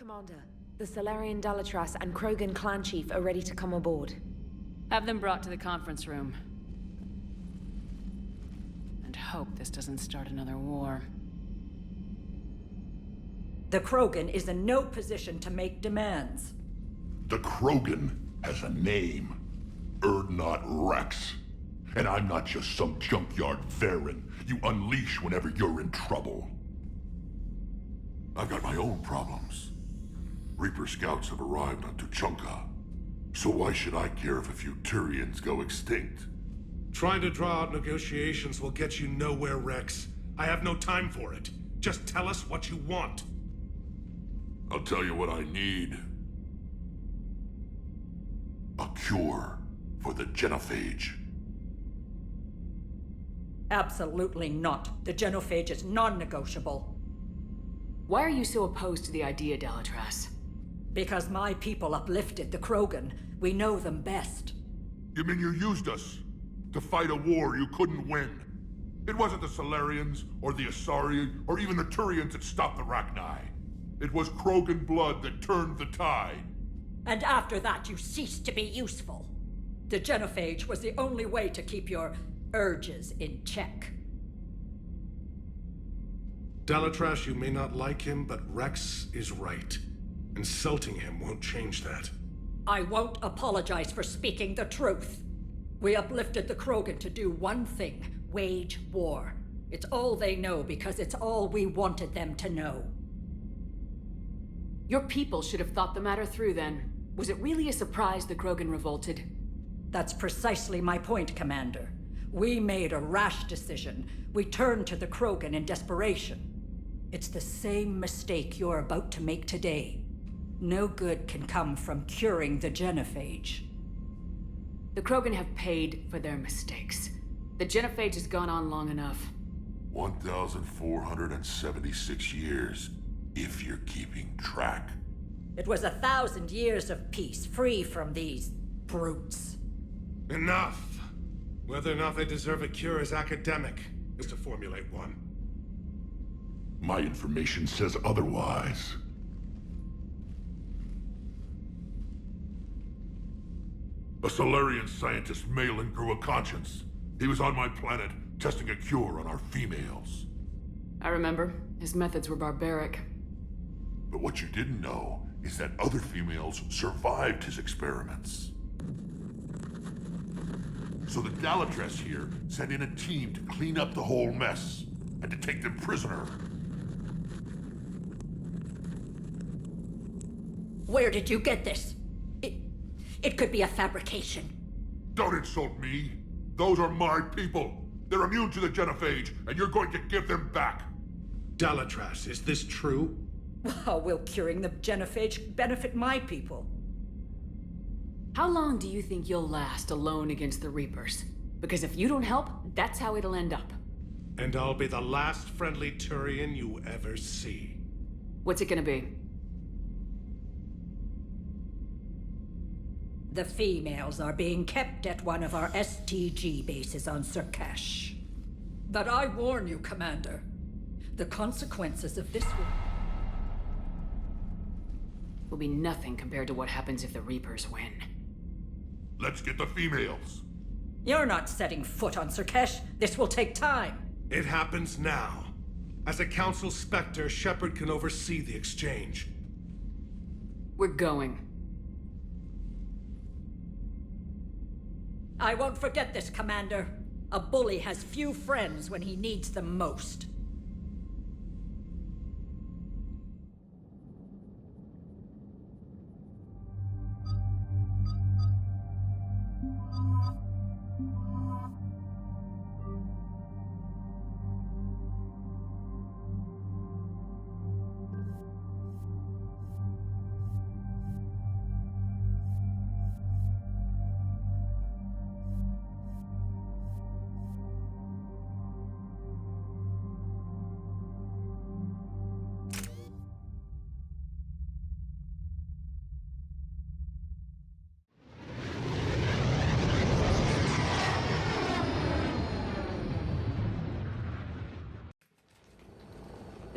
Commander. The Salarian Dalatras and Krogan clan chief are ready to come aboard. Have them brought to the conference room. And hope this doesn't start another war. The Krogan is in no position to make demands. The Krogan has a name. Urdnot Rex. And I'm not just some junkyard Varen you unleash whenever you're in trouble. I've got my own problems. Reaper scouts have arrived on Tuchanka. So why should I care if a few Turians go extinct? Trying to draw out negotiations will get you nowhere, Rex. I have no time for it. Just tell us what you want. I'll tell you what I need. A cure for the genophage. Absolutely not. The genophage is non-negotiable. Why are you so opposed to the idea, Dalatras? Because my people uplifted the Krogan. We know them best. You mean you used us to fight a war you couldn't win? It wasn't the Salarians, or the Asari, or even the Turians that stopped the Rachni. It was Krogan blood that turned the tide. And after that, you ceased to be useful. The genophage was the only way to keep your urges in check. Dalatras, you may not like him, but Rex is right. Insulting him won't change that. I won't apologize for speaking the truth. We uplifted the Krogan to do one thing: wage war. It's all they know because it's all we wanted them to know. Your people should have thought the matter through then. Was it really a surprise the Krogan revolted? That's precisely my point, Commander. We made a rash decision. We turned to the Krogan in desperation. It's the same mistake you're about to make today. No good can come from curing the genophage. The Krogan have paid for their mistakes. The genophage has gone on long enough. 1,476 years, if you're keeping track. It was 1,000 years of peace, free from these brutes. Enough! Whether or not they deserve a cure is academic, is to formulate one. My information says otherwise. A Salarian scientist, Malin, grew a conscience. He was on my planet, testing a cure on our females. I remember. His methods were barbaric. But what you didn't know is that other females survived his experiments. So the Dalatras here sent in a team to clean up the whole mess, and to take them prisoner. Where did you get this? It could be a fabrication. Don't insult me. Those are my people. They're immune to the genophage, and you're going to give them back. Dalatras, is this true? How will curing the genophage benefit my people? How long do you think you'll last alone against the Reapers? Because if you don't help, that's how it'll end up. And I'll be the last friendly Turian you ever see. What's it gonna be? The females are being kept at one of our STG bases on Surkash. But I warn you, Commander, the consequences of this will be nothing compared to what happens if the Reapers win. Let's get the females. You're not setting foot on Surkash. This will take time. It happens now. As a Council Spectre, Shepard can oversee the exchange. We're going. I won't forget this, Commander. A bully has few friends when he needs them most.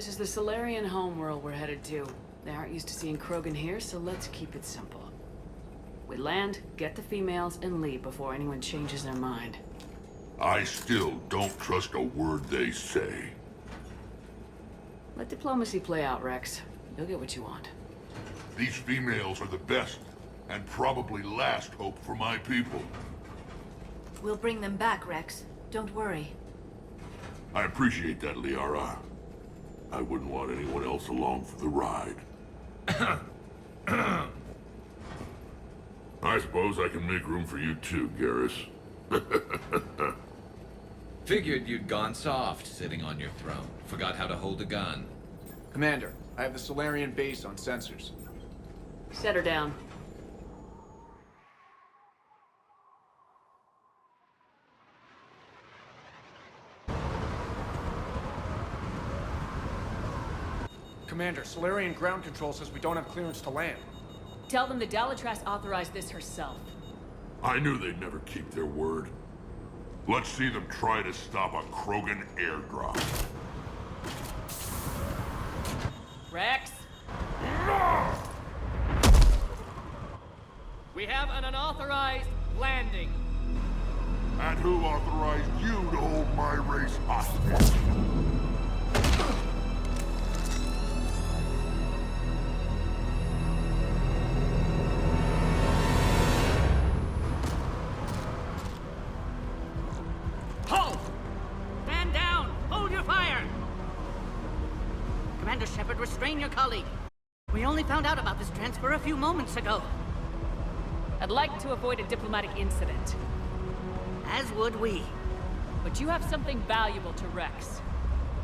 This is the Salarian homeworld we're headed to. They aren't used to seeing Krogan here, so let's keep it simple. We land, get the females, and leave before anyone changes their mind. I still don't trust a word they say. Let diplomacy play out, Rex. You'll get what you want. These females are the best, and probably last hope for my people. We'll bring them back, Rex. Don't worry. I appreciate that, Liara. I wouldn't want anyone else along for the ride. I suppose I can make room for you too, Garrus. Figured you'd gone soft sitting on your throne. Forgot how to hold a gun. Commander, I have the Solarian base on sensors. Set her down. Commander, Solarian ground control says we don't have clearance to land. Tell them the Dalatrass authorized this herself. I knew they'd never keep their word. Let's see them try to stop a Krogan airdrop. Rex? We have an unauthorized landing. And who authorized you to hold my race hostage? Halt! Stand down! Hold your fire! Commander Shepard, restrain your colleague. We only found out about this transfer a few moments ago. I'd like to avoid a diplomatic incident. As would we. But you have something valuable to Rex.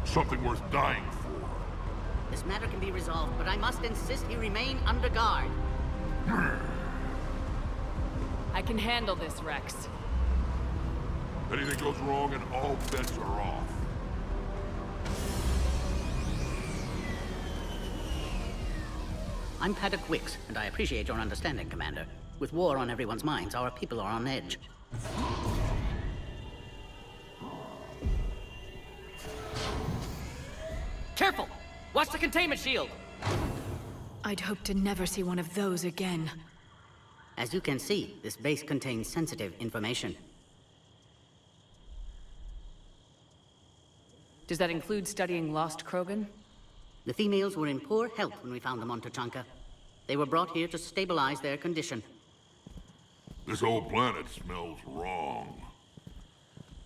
Something worth dying for. This matter can be resolved, but I must insist he remain under guard. I can handle this, Rex. Anything goes wrong and all bets are off. I'm Paddock Wicks, and I appreciate your understanding, Commander. With war on everyone's minds, our people are on edge. Careful! Watch the containment shield! I'd hope to never see one of those again. As you can see, this base contains sensitive information. Does that include studying lost Krogan? The females were in poor health when we found them on Tuchanka. They were brought here to stabilize their condition. This whole planet smells wrong.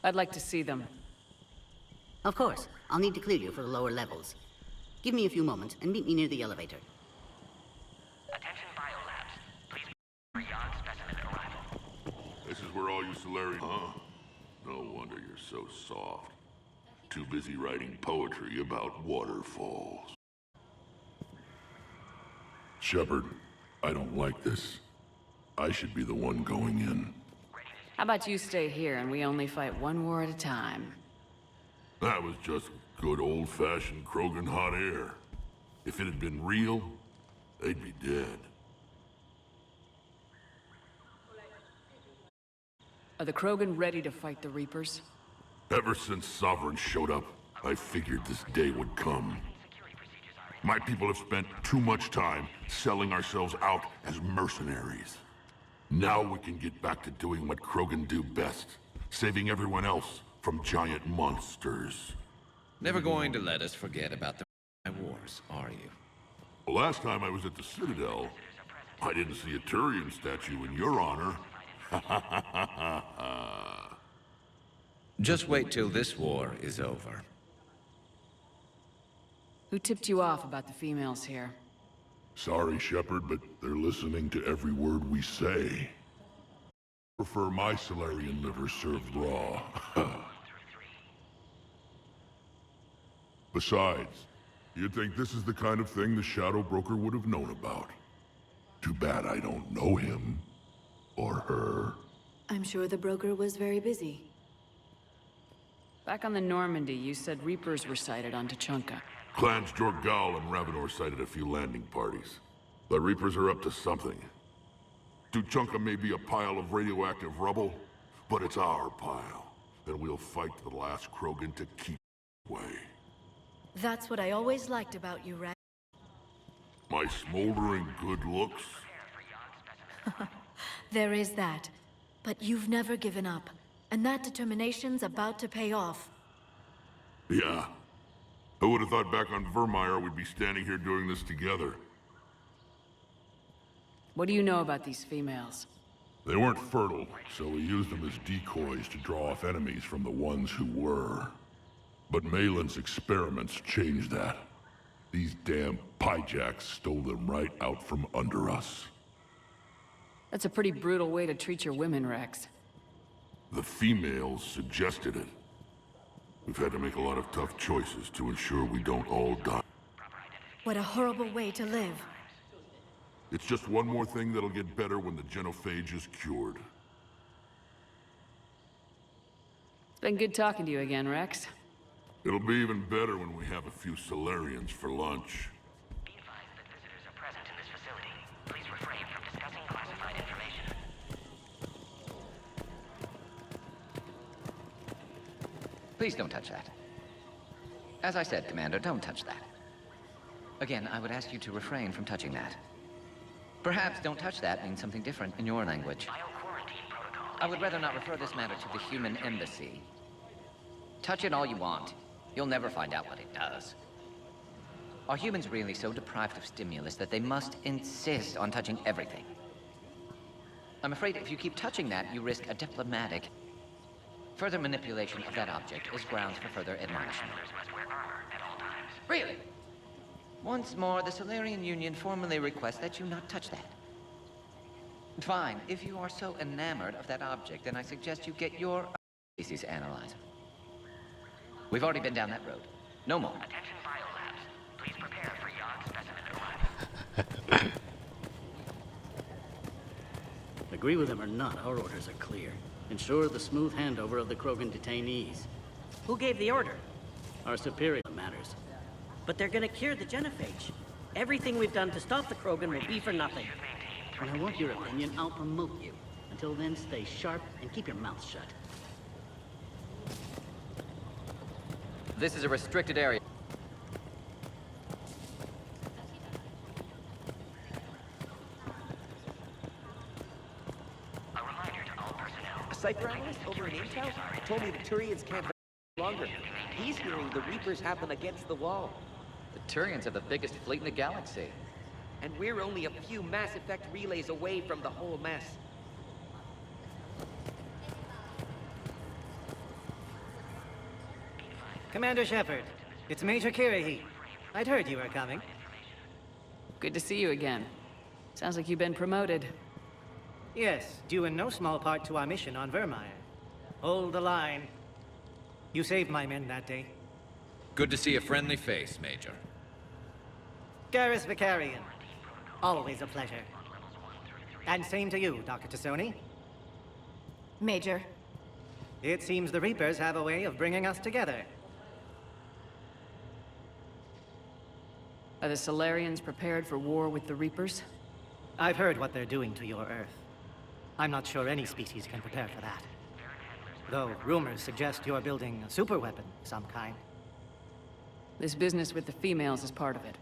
I'd like to see them. Of course. I'll need to clear you for the lower levels. Give me a few moments and meet me near the elevator. Attention biolabs. Please be beyond specimen arrival. This is where all you Solarian, huh? No wonder you're so soft. Too busy writing poetry about waterfalls. Shepard, I don't like this. I should be the one going in. How about you stay here and we only fight one war at a time? That was just good old-fashioned Krogan hot air. If it had been real, they'd be dead. Are the Krogan ready to fight the Reapers? Ever since Sovereign showed up, I figured this day would come. My people have spent too much time selling ourselves out as mercenaries. Now we can get back to doing what Krogan do best, saving everyone else from giant monsters. Never going to let us forget about the wars, are you? The last time I was at the Citadel, I didn't see a Turian statue in your honor. Just wait till this war is over. Who tipped you off about the females here? Sorry, Shepard, but they're listening to every word we say. Prefer my Solarian liver served raw. Besides, you'd think this is the kind of thing the Shadow Broker would have known about. Too bad I don't know him. Or her. I'm sure the broker was very busy. Back on the Normandy, you said Reapers were sighted on Tuchanka. Clans Jorgal and Ravenor sighted a few landing parties. The Reapers are up to something. Tuchanka may be a pile of radioactive rubble, but it's our pile. And we'll fight to the last Krogan to keep it away. That's what I always liked about you, Rex. My smoldering good looks? There is that. But you've never given up. And that determination's about to pay off. Yeah. I would have thought back on Vermeer we'd be standing here doing this together. What do you know about these females? They weren't fertile, so we used them as decoys to draw off enemies from the ones who were. But Malin's experiments changed that. These damn Pyjaks stole them right out from under us. That's a pretty brutal way to treat your women, Rex. The females suggested it. We've had to make a lot of tough choices to ensure we don't all die. What a horrible way to live. It's just one more thing that'll get better when the genophage is cured. It's been good talking to you again, Rex. It'll be even better when we have a few Solarians for lunch. Please don't touch that. As I said, Commander, don't touch that. Again, I would ask you to refrain from touching that. Perhaps don't touch that means something different in your language. I would rather not refer this matter to the human embassy. Touch it all you want. You'll never find out what it does. Are humans really so deprived of stimulus that they must insist on touching everything? I'm afraid if you keep touching that, you risk a diplomatic. Further manipulation of that object is grounds for further admonishment. Really? Once more, the Solarian Union formally requests that you not touch that. Fine. If you are so enamored of that object, then I suggest you get your species analyzer. We've already been down that road. No more. Attention biolabs. Please prepare for yon specimen arrival. Agree with him or not, our orders are clear. Ensure the smooth handover of the Krogan detainees. Who gave the order? Our superior matters. But they're gonna cure the genophage. Everything we've done to stop the Krogan will be for nothing. When I want your opinion, I'll promote you. Until then, stay sharp and keep your mouth shut. This is a restricted area. A Cypher analyst over in Intel told me the Turians can't longer. He's hearing the Reapers have them against the wall. The Turians have the biggest fleet in the galaxy. And we're only a few Mass Effect relays away from the whole mess. Commander Shepard, it's Major Kirahi. I'd heard you were coming. Good to see you again. Sounds like you've been promoted. Yes, due in no small part to our mission on Vermeer. Hold the line. You saved my men that day. Good to see a friendly face, Major. Garrus Vakarian. Always a pleasure. And same to you, Dr. T'Soni. Major. It seems the Reapers have a way of bringing us together. Are the Solarians prepared for war with the Reapers? I've heard what they're doing to your Earth. I'm not sure any species can prepare for that. Though rumors suggest you're building a superweapon of some kind. This business with the females is part of it.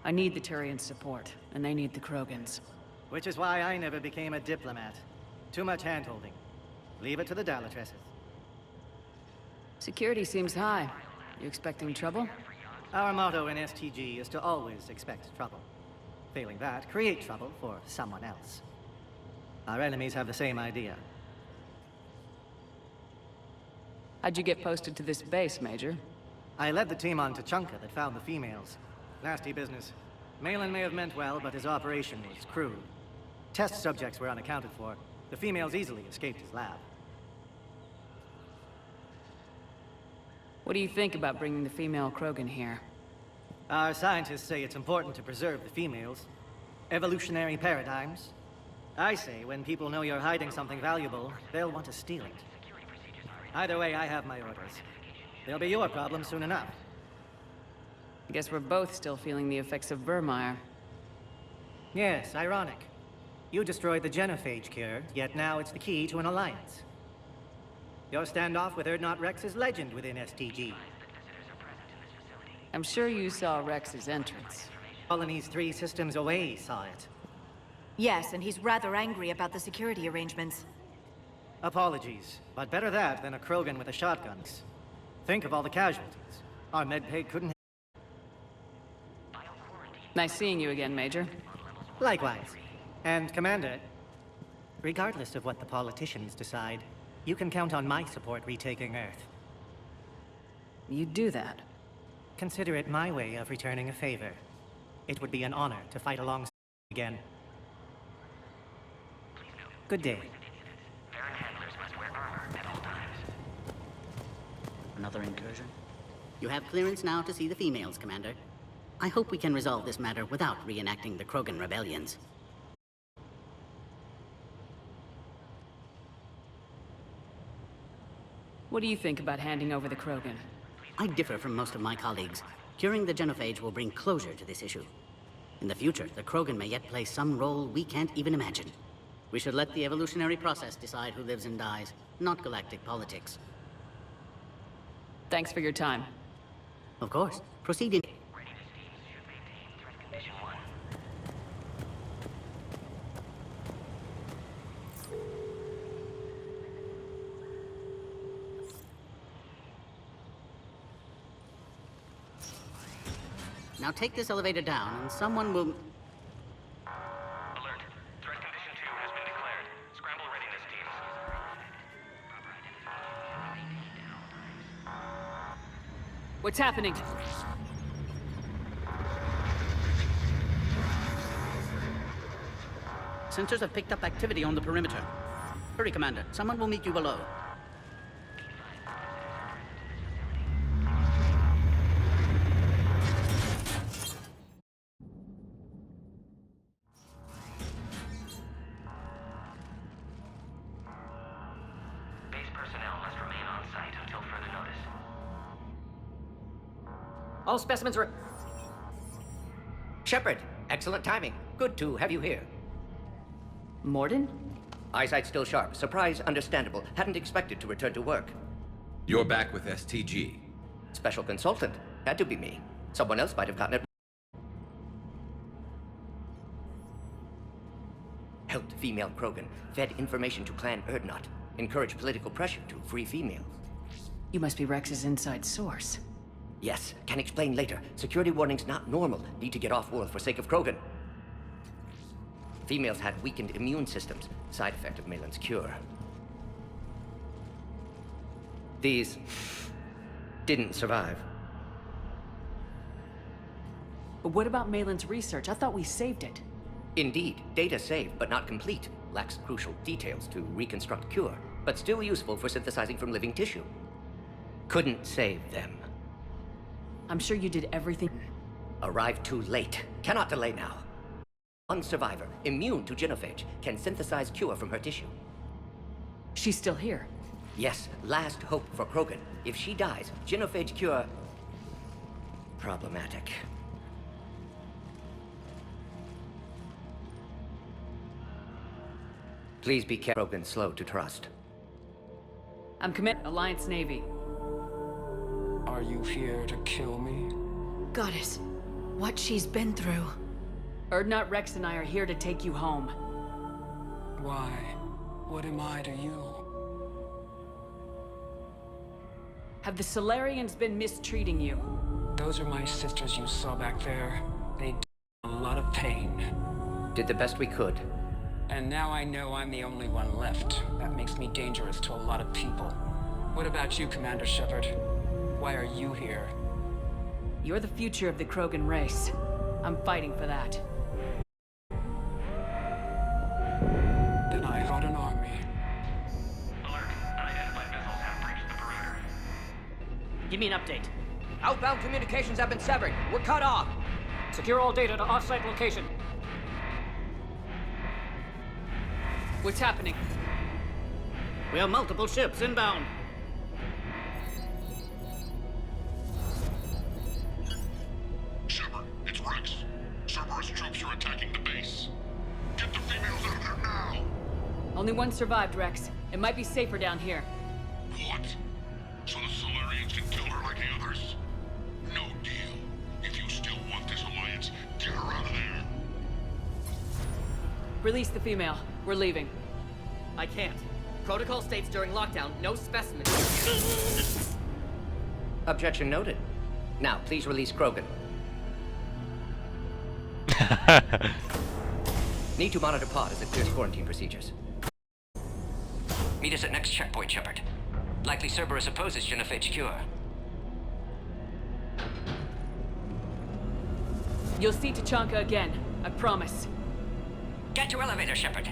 I need the Turians' support, and they need the Krogans. Which is why I never became a diplomat. Too much hand-holding. Leave it to the Dalatresses. Security seems high. You expecting trouble? Our motto in STG is to always expect trouble. Failing that, create trouble for someone else. Our enemies have the same idea. How'd you get posted to this base, Major? I led the team on Tuchanka that found the females. Nasty business. Malin may have meant well, but his operation was crude. Test subjects were unaccounted for. The females easily escaped his lab. What do you think about bringing the female Krogan here? Our scientists say it's important to preserve the females. Evolutionary paradigms. I say when people know you're hiding something valuable, they'll want to steal it. Either way, I have my orders. They'll be your problem soon enough. I guess we're both still feeling the effects of Vermeer. Yes, ironic. You destroyed the genophage cure, yet now it's the key to an alliance. Your standoff with Urdnot Rex is legend within STG. I'm sure you saw Rex's entrance. Colonies 3 systems away saw it. Yes, and he's rather angry about the security arrangements. Apologies, but better that than a Krogan with a shotgun. Think of all the casualties. Our medbay couldn't... Nice seeing you again, Major. Likewise. And Commander, regardless of what the politicians decide, you can count on my support retaking Earth. You'd do that? Consider it my way of returning a favor. It would be an honor to fight alongside again. Good day. Another incursion? You have clearance now to see the females, Commander. I hope we can resolve this matter without reenacting the Krogan rebellions. What do you think about handing over the Krogan? I differ from most of my colleagues. Curing the genophage will bring closure to this issue. In the future, the Krogan may yet play some role we can't even imagine. We should let the evolutionary process decide who lives and dies, not galactic politics. Thanks for your time. Of course. Proceed in... Now take this elevator down, and someone will... Alert. Threat condition 2 has been declared. Scramble readiness teams. What's happening? Sensors have picked up activity on the perimeter. Hurry, Commander. Someone will meet you below. Base personnel must remain on site until further notice. All specimens are... Shepard, excellent timing. Good to have you here. Mordin? Eyesight still sharp. Surprise understandable. Hadn't expected to return to work. You're back with STG. Special consultant. Had to be me. Someone else might have gotten it. Helped female Krogan. Fed information to Clan Erdnot. Encouraged political pressure to free females. You must be Rex's inside source. Yes, can explain later. Security warnings not normal. Need to get off-world for sake of Krogan. Females had weakened immune systems. Side effect of Malin's cure. These... didn't survive. But what about Malin's research? I thought we saved it. Indeed, data saved, but not complete. Lacks crucial details to reconstruct cure, but still useful for synthesizing from living tissue. Couldn't save them. I'm sure you did everything. Arrived too late. Cannot delay now. One survivor, immune to genophage, can synthesize cure from her tissue. She's still here. Yes, last hope for Krogan. If she dies, genophage cure... problematic. Please be careful. Krogan slow to trust. I'm Alliance Navy. Are you here to kill me? Goddess, what she's been through. Erdnot, Rex, and I are here to take you home. Why? What am I to you? Have the Solarians been mistreating you? Those are my sisters you saw back there. They died a lot of pain. Did the best we could. And now I know I'm the only one left. That makes me dangerous to a lot of people. What about you, Commander Shepard? Why are you here? You're the future of the Krogan race. I'm fighting for that. Then I fought an army. Alert. Unidentified vessels have breached the perimeter. Give me an update. Outbound communications have been severed. We're cut off. Secure all data to off-site location. What's happening? We have multiple ships inbound. Shepard, it's Rex. Cerberus troops are attacking the base. Get the females out of there now! Only one survived, Rex. It might be safer down here. What? So the Solarians can kill her like the others? No deal. If you still want this alliance, get her Release the female. We're leaving. I can't. Protocol states during lockdown, no specimen. Objection noted. Now, please release Krogan. Need to monitor pod as it clears quarantine procedures. Meet us at next checkpoint, Shepard. Likely Cerberus opposes genophage cure. You'll see Tachanka again. I promise. Get to elevator, Shepard.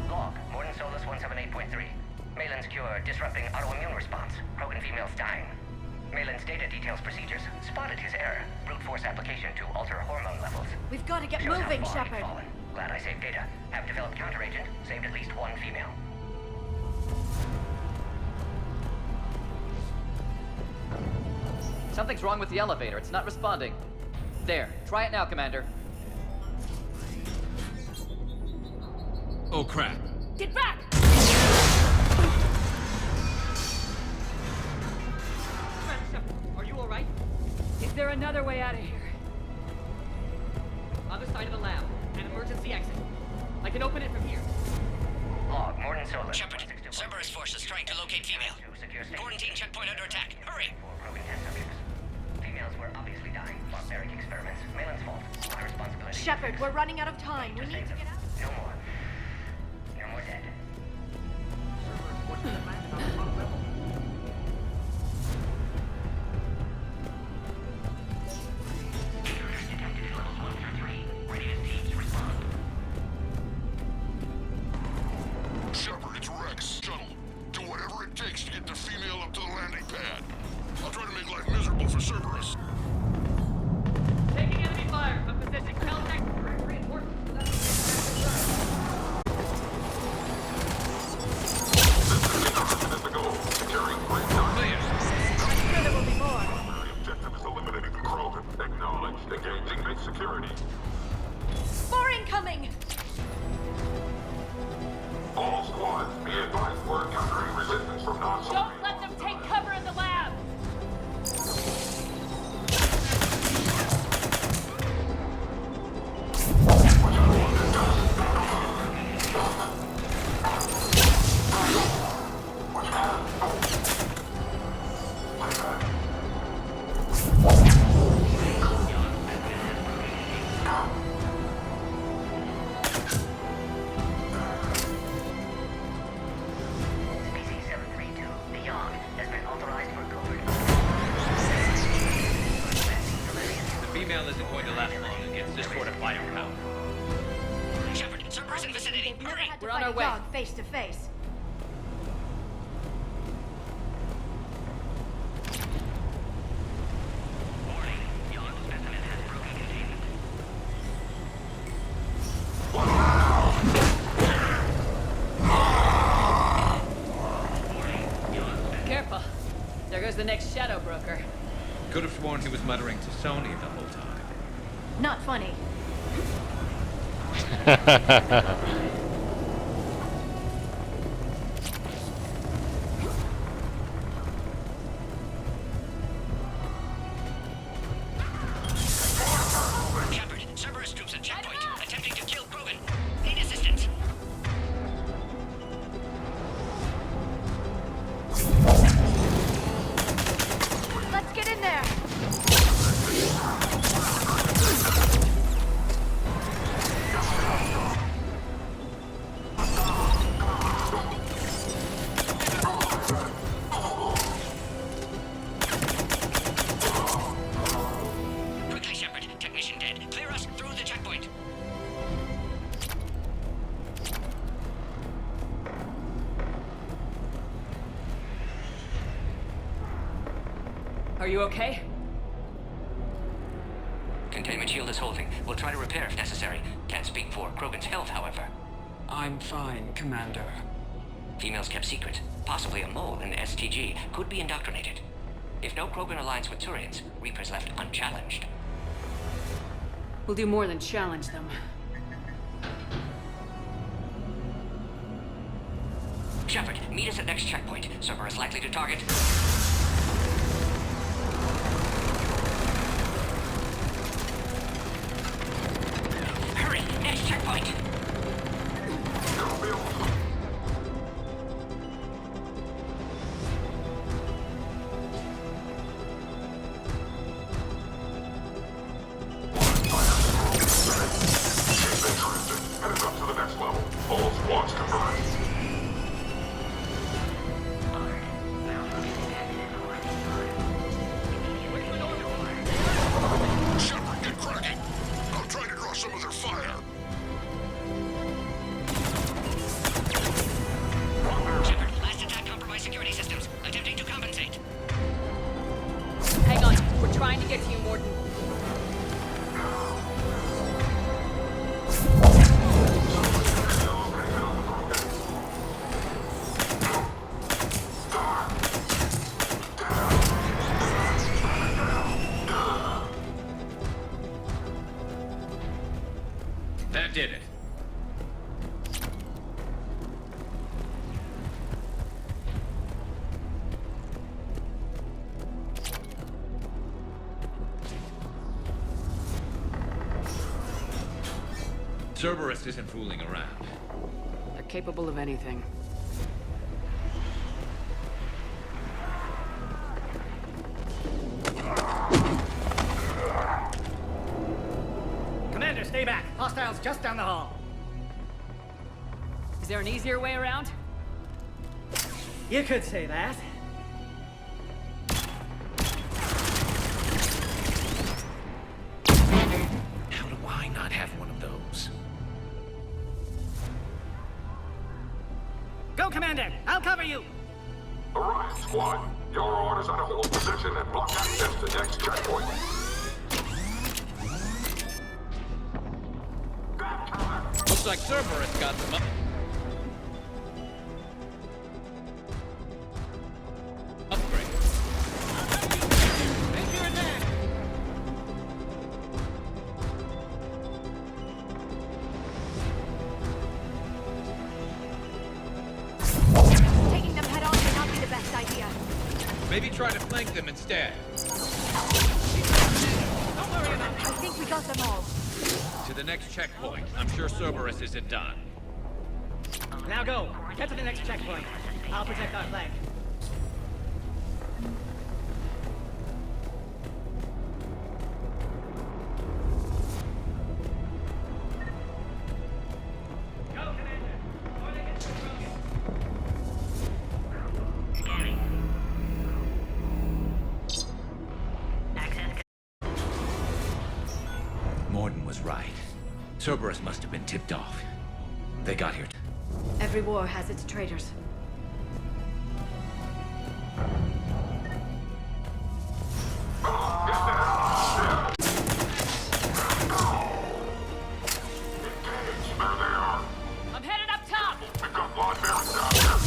Log, Morden Solus 178.3. Malin's cure, disrupting autoimmune response. Krogan females dying. Malin's data details procedures. Spotted his error. Brute force application to alter hormone levels. We've got to get Shows how moving, far he'd Shepard. fallen. Glad I saved data. Have developed counteragent. Saved at least one female. Something's wrong with the elevator. It's not responding. There. Try it now, Commander. Oh, crap. Get back! Are you alright? Is there another way out of here? Other side of the lab. An emergency exit. I can open it from here. Log, Morden Solus. Shepard, Cerberus forces trying to locate female. Quarantine checkpoint under attack. Hurry! Krogan test subjects. Females were obviously dying. Barbaric experiments. Malin's fault. My responsibility. Shepard, we're running out of time. We need to get out. No more. No more dead. Shepard, it's Rex. Shuttle. Do whatever it takes to get the female up to the landing pad. I'll try to make life miserable for Cerberus. Taking enemy fire from position. Caltech. Sure there will be more. The objective is eliminating the Krogan. Acknowledged. Engaging base security. More incoming! All squads, be advised we're encountering resistance from non-soldiers. Don't let them take cover in the lab! Species 732, the Yogg, has been authorized for covert. The female isn't going to last long against this sort of firepower. Shepard, Cerberus in vicinity. Hurry! We're on our way. Face to face. Careful. There goes the next shadow broker. Could have sworn he was muttering to Sony the whole time. Not funny. Shepard, Cerberus troops at checkpoint, attempting to kill Krogan. Need assistance. Let's get in there! Quickly, Shepard. Technician dead. Clear us through the checkpoint. Are you okay? Containment shield is holding. We'll try to repair if necessary. Can't speak for Krogan's health, however. I'm fine, Commander. Females kept secret. Possibly a mole in STG. Could be indoctrinated. If no Krogan aligns with Turians, Reaper's left unchallenged. We'll do more than challenge them. Shepard, Meet us at next checkpoint. Cerberus likely to target. Hurry! Next checkpoint! That did it. Cerberus isn't fooling around. They're capable of anything. Commander, stay back. Hostiles just down the hall. Is there an easier way around? You could say that. How do I not have one of those? Go, Commander! I'll cover you! Alright, squad. Your orders are to hold position and block access to next checkpoint. Looks like Cerberus got some up. Upgrade. Make your attack! Taking them head on may not be the best idea. Maybe try to flank them instead. Don't worry about it. I think we got them all. To the next checkpoint. I'm sure Cerberus isn't done. Now go. Get to the next checkpoint. I'll protect our flank. Go, Commander. Before they get to the Scanning. Mordin was right. Cerberus must have been tipped off. They got here. Every war has its traitors. I'm headed up top! We've got Lord Baron down here.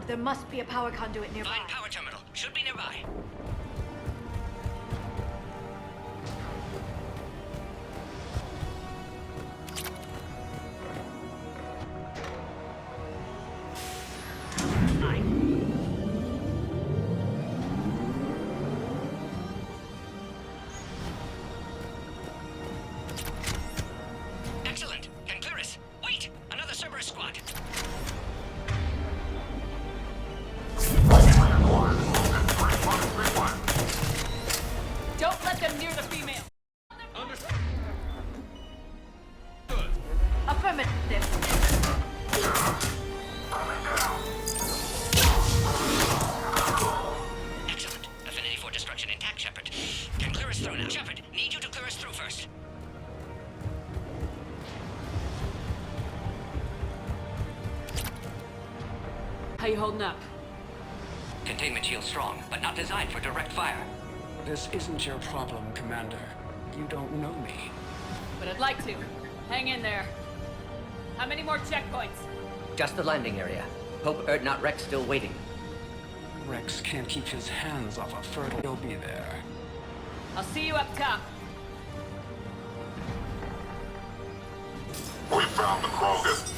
underground. There must be a power conduit nearby. Find power terminal. Should be nearby. Excellent. Concurus. Wait! Another Cerberus squad. Don't let them near the female. Affirmative. Excellent. Affinity for destruction intact, Shepard. Can clear us through now. Shepard, need you to clear us through first. How you holding up? Containment shield strong, but not designed for direct fire. This isn't your problem, Commander. You don't know me. But I'd like to. Hang in there. How many more checkpoints? Just the landing area. Hope Erdnot Rex still waiting. Rex can't keep his hands off a fertile. He'll be there. I'll see you up top. We found the Krogan.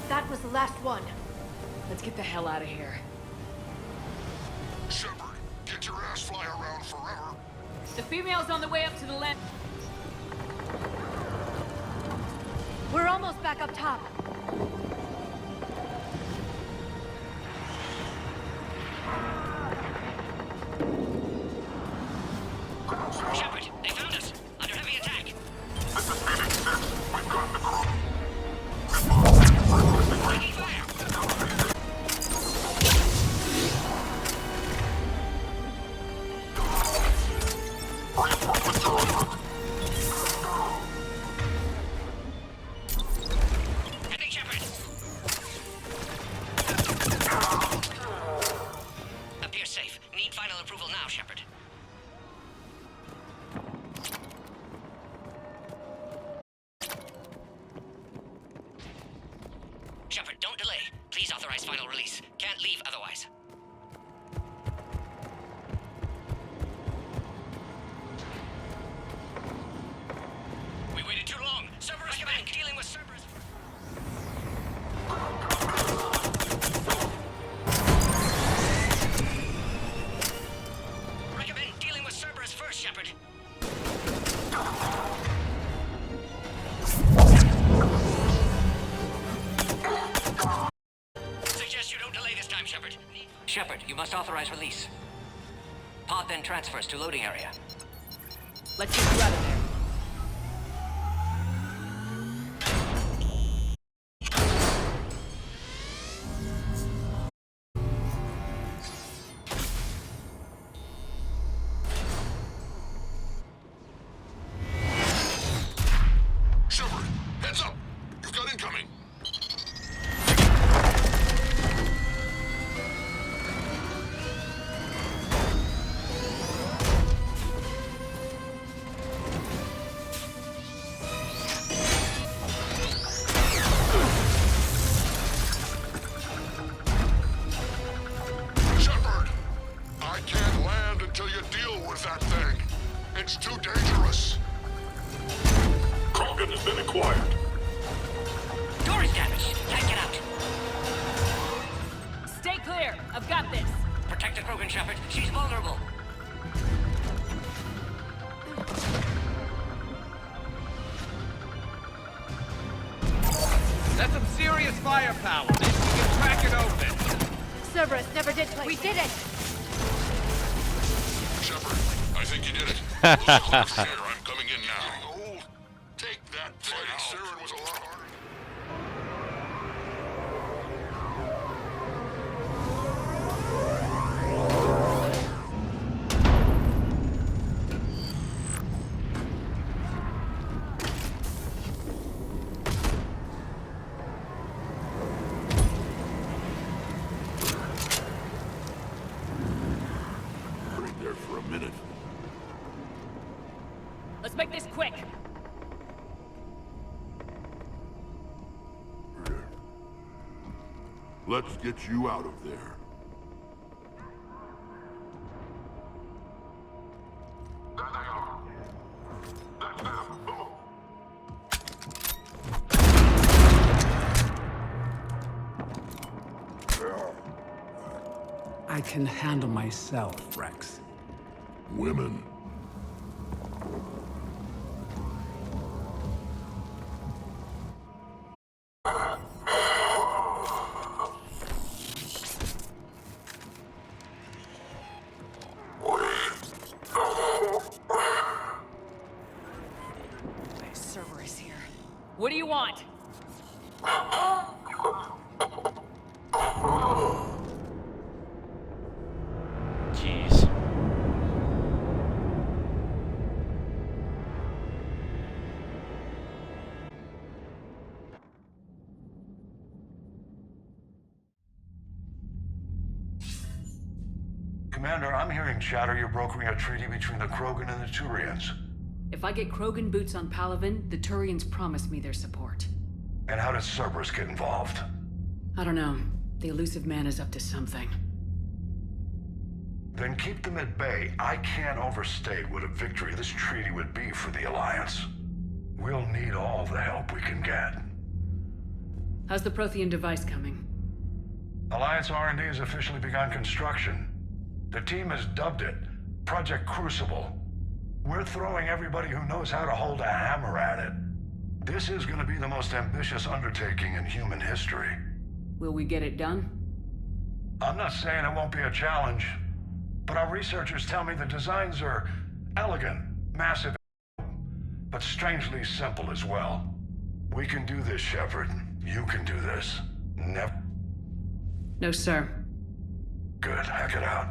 That was the last one. Let's get the hell out of here. Shepard, get your ass fly around forever. The female's on the way up to the land. We're almost back up top. Shepard, they found us. Under heavy attack. This is Phoenix 6. We've got the crew. Taking fire. Reinforcements are en route. Heading Shepard. Appears safe. Need final approval now, Shepard. Shepard, don't delay. Please authorize final release. Can't leave otherwise. We waited too long. Cerberus back. Dealing with Cerberus. Recommend dealing with Cerberus first, Shepard. Suggest you don't delay this time, Shepard. Shepard, you must authorize release. Pod then transfers to loading area. Let's get you out of there. Shepard, heads up. You've got incoming. Shepard, I can't land until you deal with that thing. It's too dangerous. Krogan has been acquired. Door is damaged. Can't get out. Stay clear. I've got this. Protect the Krogan, Shepard. She's vulnerable. That's some serious firepower. Maybe we can crack it open. Cerberus never did play. We did it! Shepard, I think you did it. Here, I'm coming in now. Old. Take that thing. Fighting Saren was a lot harder. for a minute. Let's make this quick. Let's get you out of there. I can handle myself, Rex. Women. Cerberus here. What do you want? Jeez. Commander, I'm hearing chatter you're brokering a treaty between the Krogan and the Turians. If I get Krogan boots on Palaven, the Turians promise me their support. And how does Cerberus get involved? I don't know. The elusive man is up to something. Then keep them at bay. I can't overstate what a victory this treaty would be for the Alliance. We'll need all the help we can get. How's the Prothean device coming? Alliance R&D has officially begun construction. The team has dubbed it Project Crucible. We're throwing everybody who knows how to hold a hammer at it. This is going to be the most ambitious undertaking in human history. Will we get it done? I'm not saying it won't be a challenge, but our researchers tell me the designs are elegant, massive, but strangely simple as well. We can do this, Shepard. You can do this. No, sir. Good. Hack it out.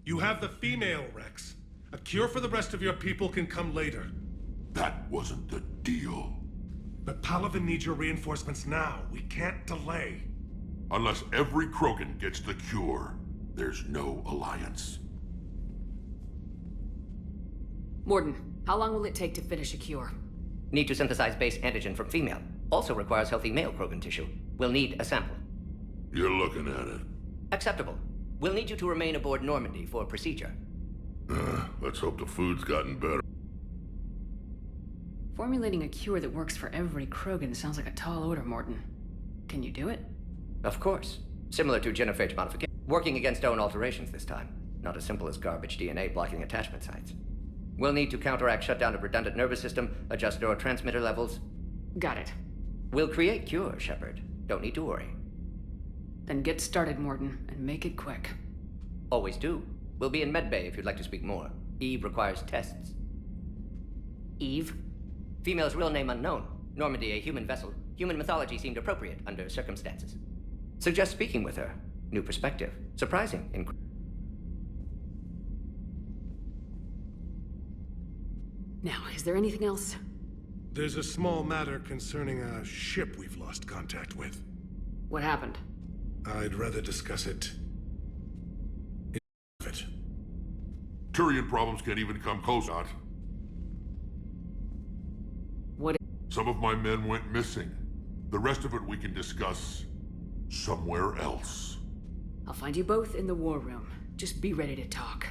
You have the female, Rex. A cure for the rest of your people can come later. That wasn't the deal. But Palaven needs your reinforcements now. We can't delay. Unless every Krogan gets the cure, there's no alliance. Mordin, how long will it take to finish a cure? Need to synthesize base antigen from female. Also requires healthy male Krogan tissue. We'll need a sample. You're looking at it. Acceptable. We'll need you to remain aboard Normandy for procedure. Let's hope the food's gotten better. Formulating a cure that works for every Krogan sounds like a tall order, Mordin. Can you do it? Of course. Similar to genophage modification. Working against own alterations this time. Not as simple as garbage DNA blocking attachment sites. We'll need to counteract shutdown of redundant nervous system, adjust neurotransmitter levels. Got it. We'll create cure, Shepard. Don't need to worry. Then get started, Mordin, and make it quick. Always do. We'll be in medbay if you'd like to speak more. Eve requires tests. Eve? Female's real name unknown. Normandy, a human vessel. Human mythology seemed appropriate under circumstances. Suggest speaking with her. New perspective. Surprising. Now, is there anything else? There's a small matter concerning a ship we've lost contact with. What happened? I'd rather discuss it in private. Turian problems can't even come close, not. What? Some of my men went missing. The rest of it we can discuss somewhere else. I'll find you both in the war room. Just be ready to talk.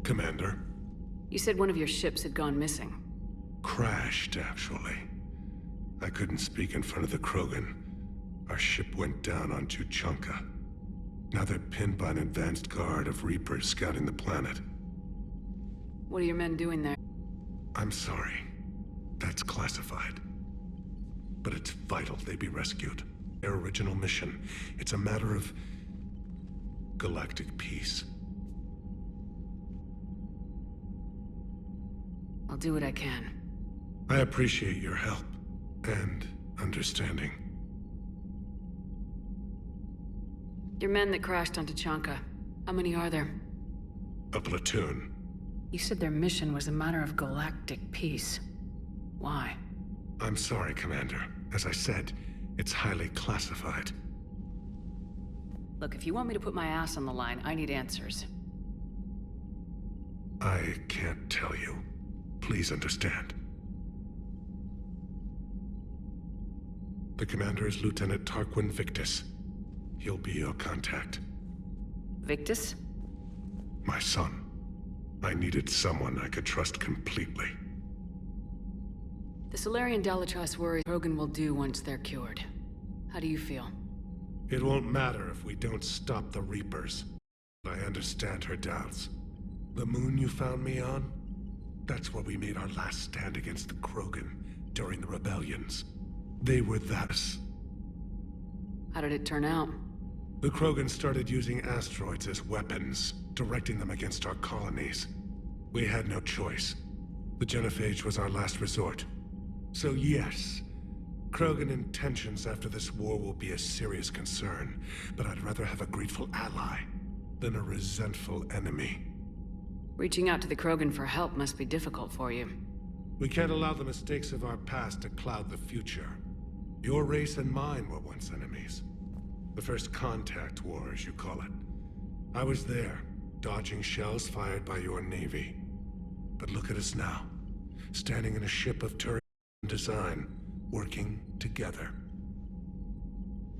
Commander. You said one of your ships had gone missing. Crashed, actually. I couldn't speak in front of the Krogan. Our ship went down on Tuchanka. Now they're pinned by an advanced guard of Reapers scouting the planet. What are your men doing there? I'm sorry. That's classified. But it's vital they be rescued. Their original mission. It's a matter of galactic peace. I'll do what I can. I appreciate your help and understanding. Your men that crashed on Tuchanka, how many are there? A platoon. You said their mission was a matter of galactic peace. Why? I'm sorry, Commander. As I said, it's highly classified. Look, if you want me to put my ass on the line, I need answers. I can't tell you. Please understand. The commander is Lieutenant Tarquin Victus. He'll be your contact. Victus? My son. I needed someone I could trust completely. The Solarian Dalatrass worry Krogan will do once they're cured. How do you feel? It won't matter if we don't stop the Reapers. I understand her doubts. The moon you found me on? That's where we made our last stand against the Krogan during the rebellions. They were that. How did it turn out? The Krogan started using asteroids as weapons, directing them against our colonies. We had no choice. The Genophage was our last resort. So yes, Krogan intentions after this war will be a serious concern, but I'd rather have a grateful ally than a resentful enemy. Reaching out to the Krogan for help must be difficult for you. We can't allow the mistakes of our past to cloud the future. Your race and mine were once enemies. The First Contact War, as you call it. I was there, dodging shells fired by your navy. But look at us now, standing in a ship of Turian design, working together.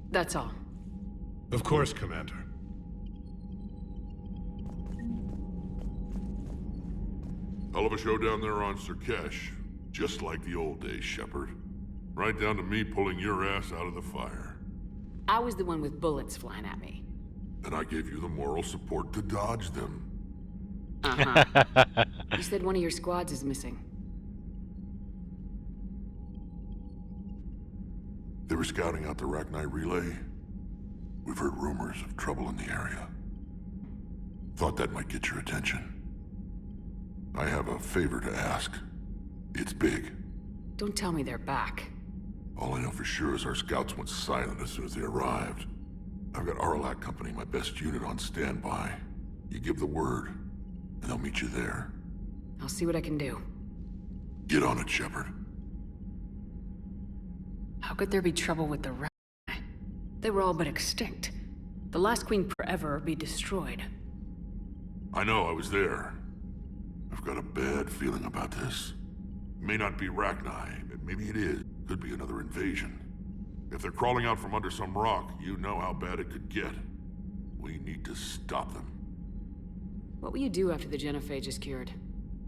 That's all. Of course, Commander. Hell of a show down there on Surkesh. Just like the old days, Shepard. Right down to me pulling your ass out of the fire. I was the one with bullets flying at me. And I gave you the moral support to dodge them. Uh-huh. You said one of your squads is missing. They were scouting out the Rachni relay. We've heard rumors of trouble in the area. Thought that might get your attention. I have a favor to ask. It's big. Don't tell me they're back. All I know for sure is our scouts went silent as soon as they arrived. I've got Aralak Company, my best unit, on standby. You give the word, and they'll meet you there. I'll see what I can do. Get on it, Shepard. How could there be trouble with the Rachni? They were all but extinct. The last queen forever be destroyed. I know, I was there. I've got a bad feeling about this. May not be Rachni, but maybe it is. Could be another invasion. If they're crawling out from under some rock, you know how bad it could get. We need to stop them. What will you do after the Genophage is cured?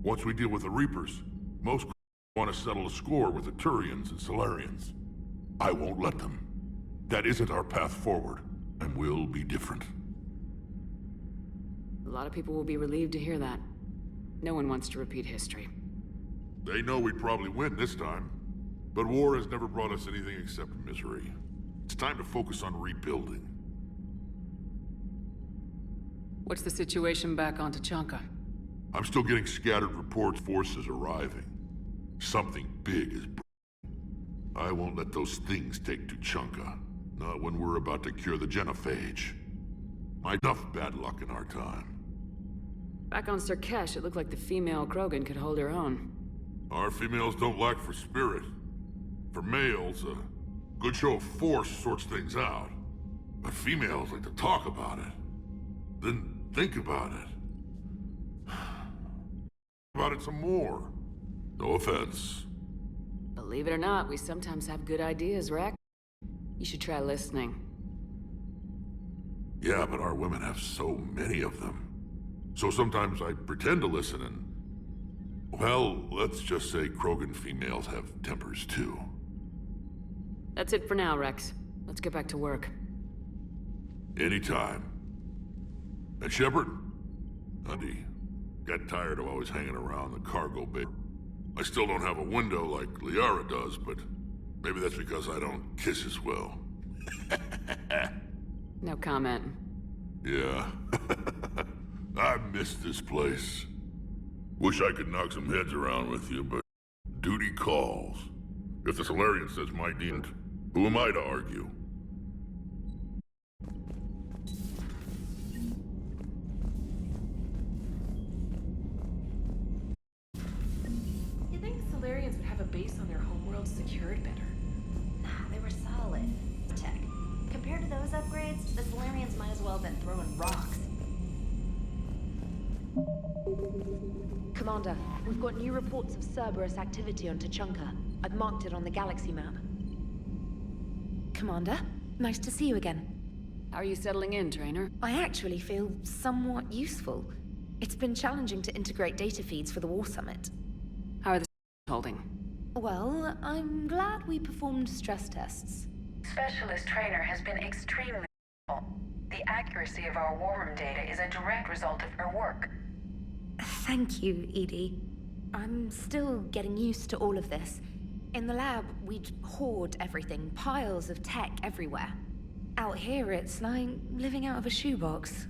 Once we deal with the Reapers, most want to settle a score with the Turians and Solarians. I won't let them. That isn't our path forward, and we'll be different. A lot of people will be relieved to hear that. No one wants to repeat history. They know we'd probably win this time. But war has never brought us anything except misery. It's time to focus on rebuilding. What's the situation back on Tuchanka? I'm still getting scattered reports of forces arriving. Something big is brewing. I won't let those things take Tuchanka. Not when we're about to cure the Genophage. Enough bad luck in our time. Back on Surkesh, it looked like the female Krogan could hold her own. Our females don't lack for spirit. For males, a good show of force sorts things out. But females like to talk about it. Then think about it. About it some more. No offense. Believe it or not, we sometimes have good ideas, Rack. You should try listening. Yeah, but our women have so many of them. So sometimes I pretend to listen and... Well, let's just say Krogan females have tempers too. That's it for now, Rex. Let's get back to work. Anytime. And Shepard? Hunty, got tired of always hanging around the cargo bay. I still don't have a window like Liara does, but maybe that's because I don't kiss as well. No comment. Yeah. I miss this place. Wish I could knock some heads around with you, but duty calls. If the Solarian says my deed, who am I to argue? You think Solarians would have a base on their homeworld secured better? Nah, they were solid. Tech. Compared to those upgrades, the Solarians might as well have been throwing rocks. Commander, we've got new reports of Cerberus activity on Tuchanka. I've marked it on the galaxy map. Commander, nice to see you again. How are you settling in, Trainer? I actually feel somewhat useful. It's been challenging to integrate data feeds for the War Summit. How are the holding? Well, I'm glad we performed stress tests. Specialist Trainer has been extremely helpful. The accuracy of our war room data is a direct result of her work. Thank you, Edie. I'm still getting used to all of this. In the lab, we'd hoard everything, piles of tech everywhere. Out here, it's like living out of a shoebox.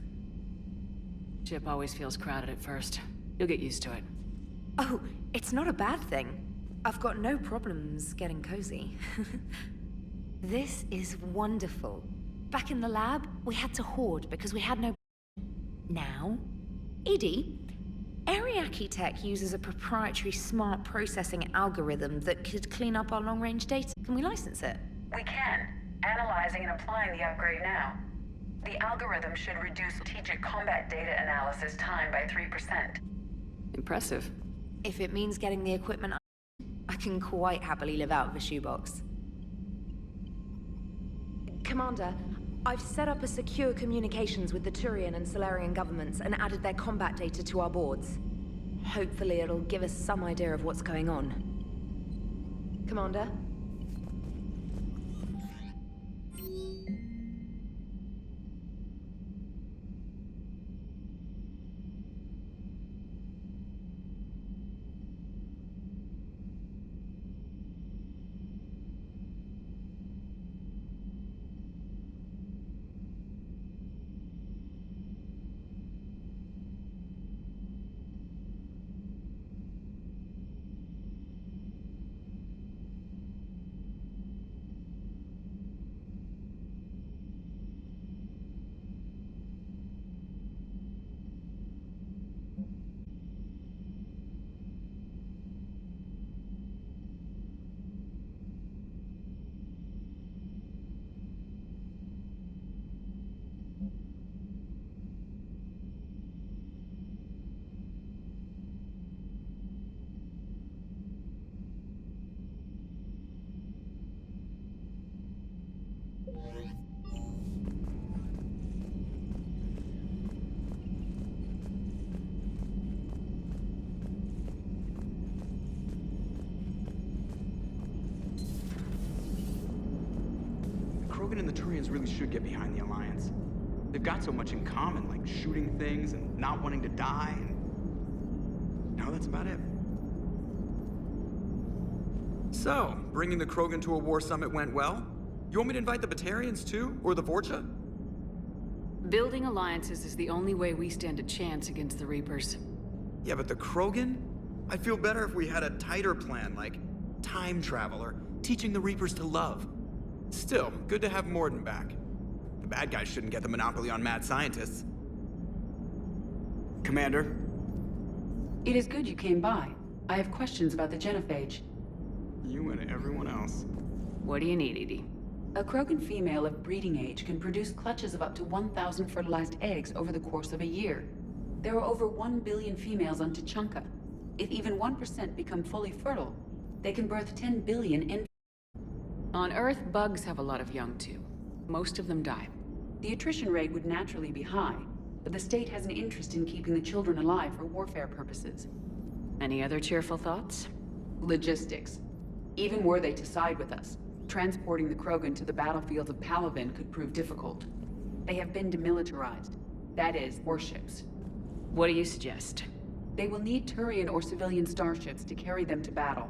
Ship always feels crowded at first. You'll get used to it. Oh, it's not a bad thing. I've got no problems getting cozy. This is wonderful. Back in the lab, we had to hoard because we had no... Now? Edie? Ariake Tech uses a proprietary smart processing algorithm that could clean up our long-range data. Can we license it? We can. Analyzing and applying the upgrade now. The algorithm should reduce strategic combat data analysis time by 3%. Impressive. If it means getting the equipment, I can quite happily live out of a shoebox. Commander, I've set up a secure communications with the Turian and Solarian governments and added their combat data to our boards. Hopefully it'll give us some idea of what's going on. Commander? Krogan and the Turians really should get behind the Alliance. They've got so much in common, like shooting things and not wanting to die, and... no, that's about it. So, bringing the Krogan to a war summit went well? You want me to invite the Batarians too? Or the Vorcha? Building alliances is the only way we stand a chance against the Reapers. Yeah, but the Krogan? I'd feel better if we had a tighter plan, like time travel or teaching the Reapers to love. Still, good to have Mordin back. The bad guys shouldn't get the monopoly on mad scientists. Commander? It is good you came by. I have questions about the genophage. You and everyone else. What do you need, Edie? A Krogan female of breeding age can produce clutches of up to 1,000 fertilized eggs over the course of a year. There are over 1 billion females on Tuchanka. If even 1% become fully fertile, they can birth 10 billion infants. On Earth, bugs have a lot of young too. Most of them die. The attrition rate would naturally be high, but the state has an interest in keeping the children alive for warfare purposes. Any other cheerful thoughts? Logistics. Even were they to side with us, transporting the Krogan to the battlefields of Palaven could prove difficult. They have been demilitarized. That is, warships. What do you suggest? They will need Turian or civilian starships to carry them to battle.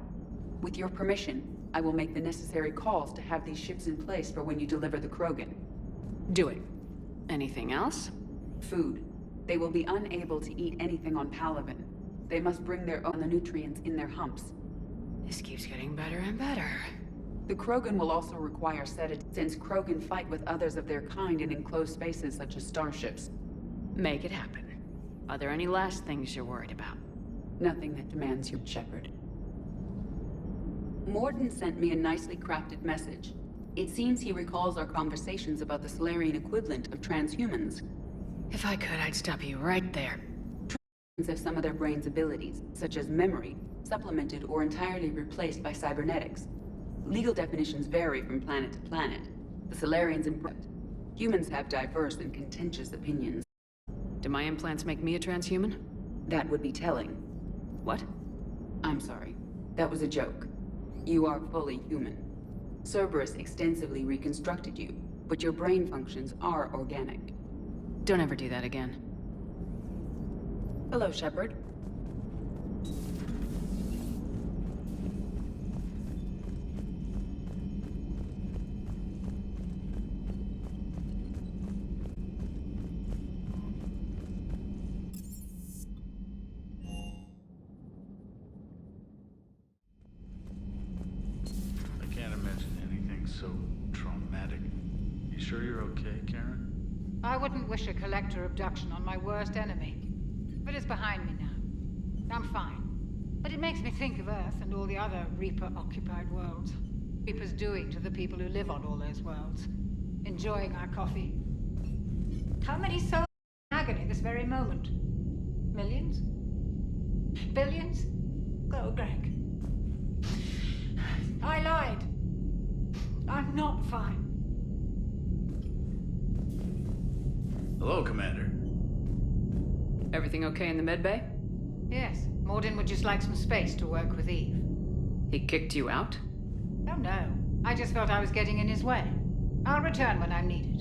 With your permission, I will make the necessary calls to have these ships in place for when you deliver the Krogan. Do it. Anything else? Food. They will be unable to eat anything on Palaven. They must bring their own nutrients in their humps. This keeps getting better and better. The Krogan will also require sedatives, since Krogan fight with others of their kind in enclosed spaces such as starships. Make it happen. Are there any last things you're worried about? Nothing that demands your Shepard. Morden sent me a nicely crafted message. It seems he recalls our conversations about the Solarian equivalent of transhumans. If I could, I'd stop you right there. Transhumans have some of their brain's abilities, such as memory, supplemented or entirely replaced by cybernetics. Legal definitions vary from planet to planet. The Solarians and humans have diverse and contentious opinions. Do my implants make me a transhuman? That would be telling. What? I'm sorry. That was a joke. You are fully human. Cerberus extensively reconstructed you, but your brain functions are organic. Don't ever do that again. Hello, Shepard. I can't imagine anything so traumatic. You sure you're okay, Karen? I wouldn't wish a collector abduction on my worst enemy. But it's behind me now. I'm fine. But it makes me think of Earth and all the other Reaper-occupied worlds. Reaper's doing to the people who live on all those worlds. Enjoying our coffee. How many souls are in agony this very moment? Millions? Billions? Go, Greg. I lied. I'm not fine. Hello, Commander. Everything okay in the medbay? Yes. Morden would just like some space to work with Eve. He kicked you out? Oh no. I just felt I was getting in his way. I'll return when I'm needed.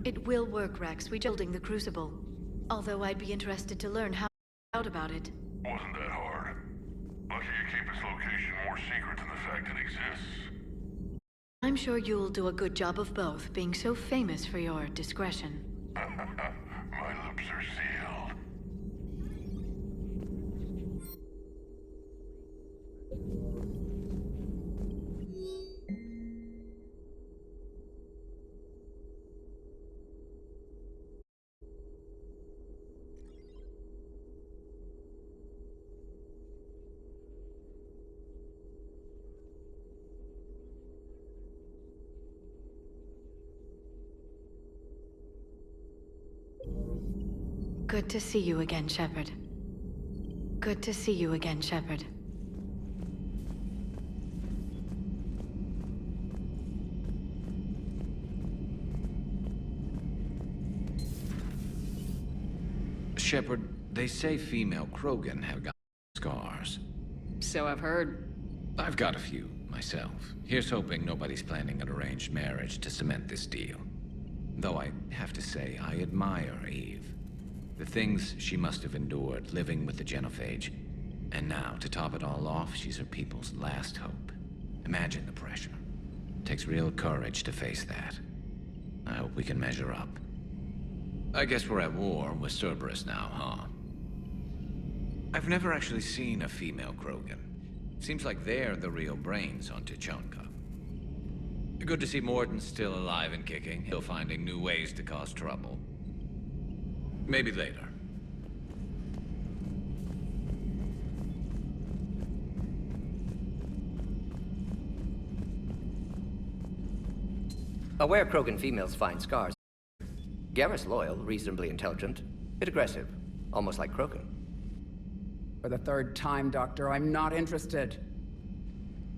It will work, Rex. We're building the Crucible. Although I'd be interested to learn how out about it. Wasn't that hard. Lucky you keep its location more secret than the fact it exists. I'm sure you'll do a good job of both, being so famous for your discretion. My lips are sealed. Good to see you again, Shepard. Good to see you again, Shepard. Shepard, they say female Krogan have got scars. So I've heard. I've got a few, myself. Here's hoping nobody's planning an arranged marriage to cement this deal. Though I have to say, I admire Eve. The things she must have endured living with the Genophage. And now, to top it all off, she's her people's last hope. Imagine the pressure. It takes real courage to face that. I hope we can measure up. I guess we're at war with Cerberus now, huh? I've never actually seen a female Krogan. Seems like they're the real brains on Tuchanka. Good to see Morden still alive and kicking. Still finding new ways to cause trouble. Maybe later. Aware Krogan females find scars. Garrus loyal, reasonably intelligent, bit aggressive, almost like Krogan. For the third time, Doctor, I'm not interested.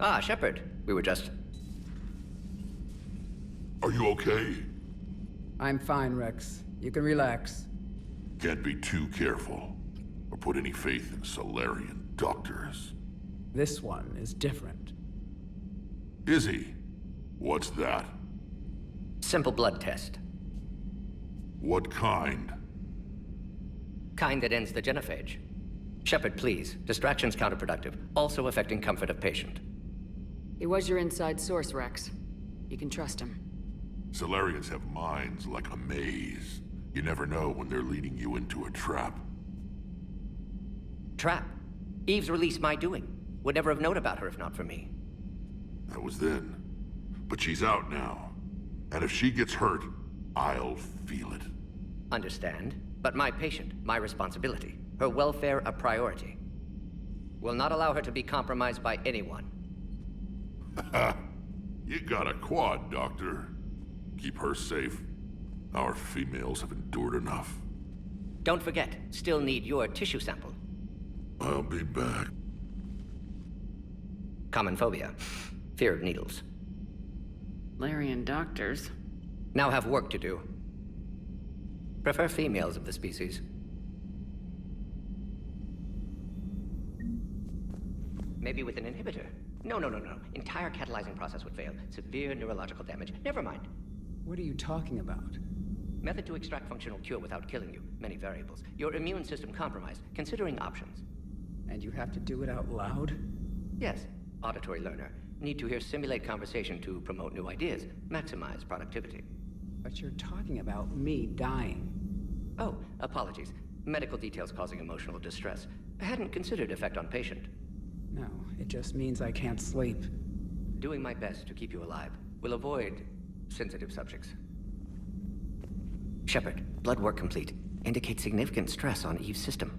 Ah, Shepard. We were just... Are you okay? I'm fine, Rex. You can relax. Can't be too careful, or put any faith in Solarian doctors. This one is different. Is he? What's that? Simple blood test. What kind? Kind that ends the genophage. Shepard, please. Distraction's counterproductive, also affecting comfort of patient. He was your inside source, Rex. You can trust him. Solarians have minds like a maze. You never know when they're leading you into a trap. Trap? Eve's release my doing. Would never have known about her if not for me. That was then. But she's out now. And if she gets hurt, I'll feel it. Understand. But my patient, my responsibility. Her welfare a priority. Will not allow her to be compromised by anyone. You got a quad, Doctor. Keep her safe. Our females have endured enough. Don't forget, still need your tissue sample. I'll be back. Common phobia. Fear of needles. Larian doctors. Now have work to do. Prefer females of the species. Maybe with an inhibitor. No. Entire catalyzing process would fail. Severe neurological damage. Never mind. What are you talking about? Method to extract functional cure without killing you. Many variables. Your immune system compromised. Considering options. And you have to do it out loud? Yes. Auditory learner. Need to hear simulate conversation to promote new ideas. Maximize productivity. But you're talking about me dying. Oh, apologies. Medical details causing emotional distress. I hadn't considered effect on patient. No, it just means I can't sleep. Doing my best to keep you alive. Will avoid sensitive subjects. Shepard, blood work complete. Indicates significant stress on Eve's system.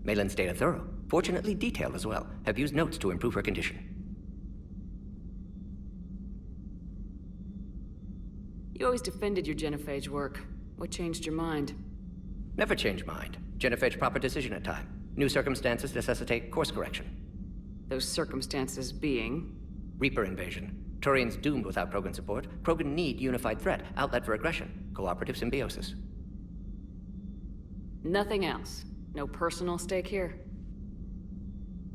Malin's data thorough. Fortunately detailed as well. Have used notes to improve her condition. You always defended your genophage work. What changed your mind? Never change mind. Genophage proper decision at time. New circumstances necessitate course correction. Those circumstances being? Reaper invasion. Turians doomed without Krogan support. Krogan need unified threat, outlet for aggression, cooperative symbiosis. Nothing else? No personal stake here?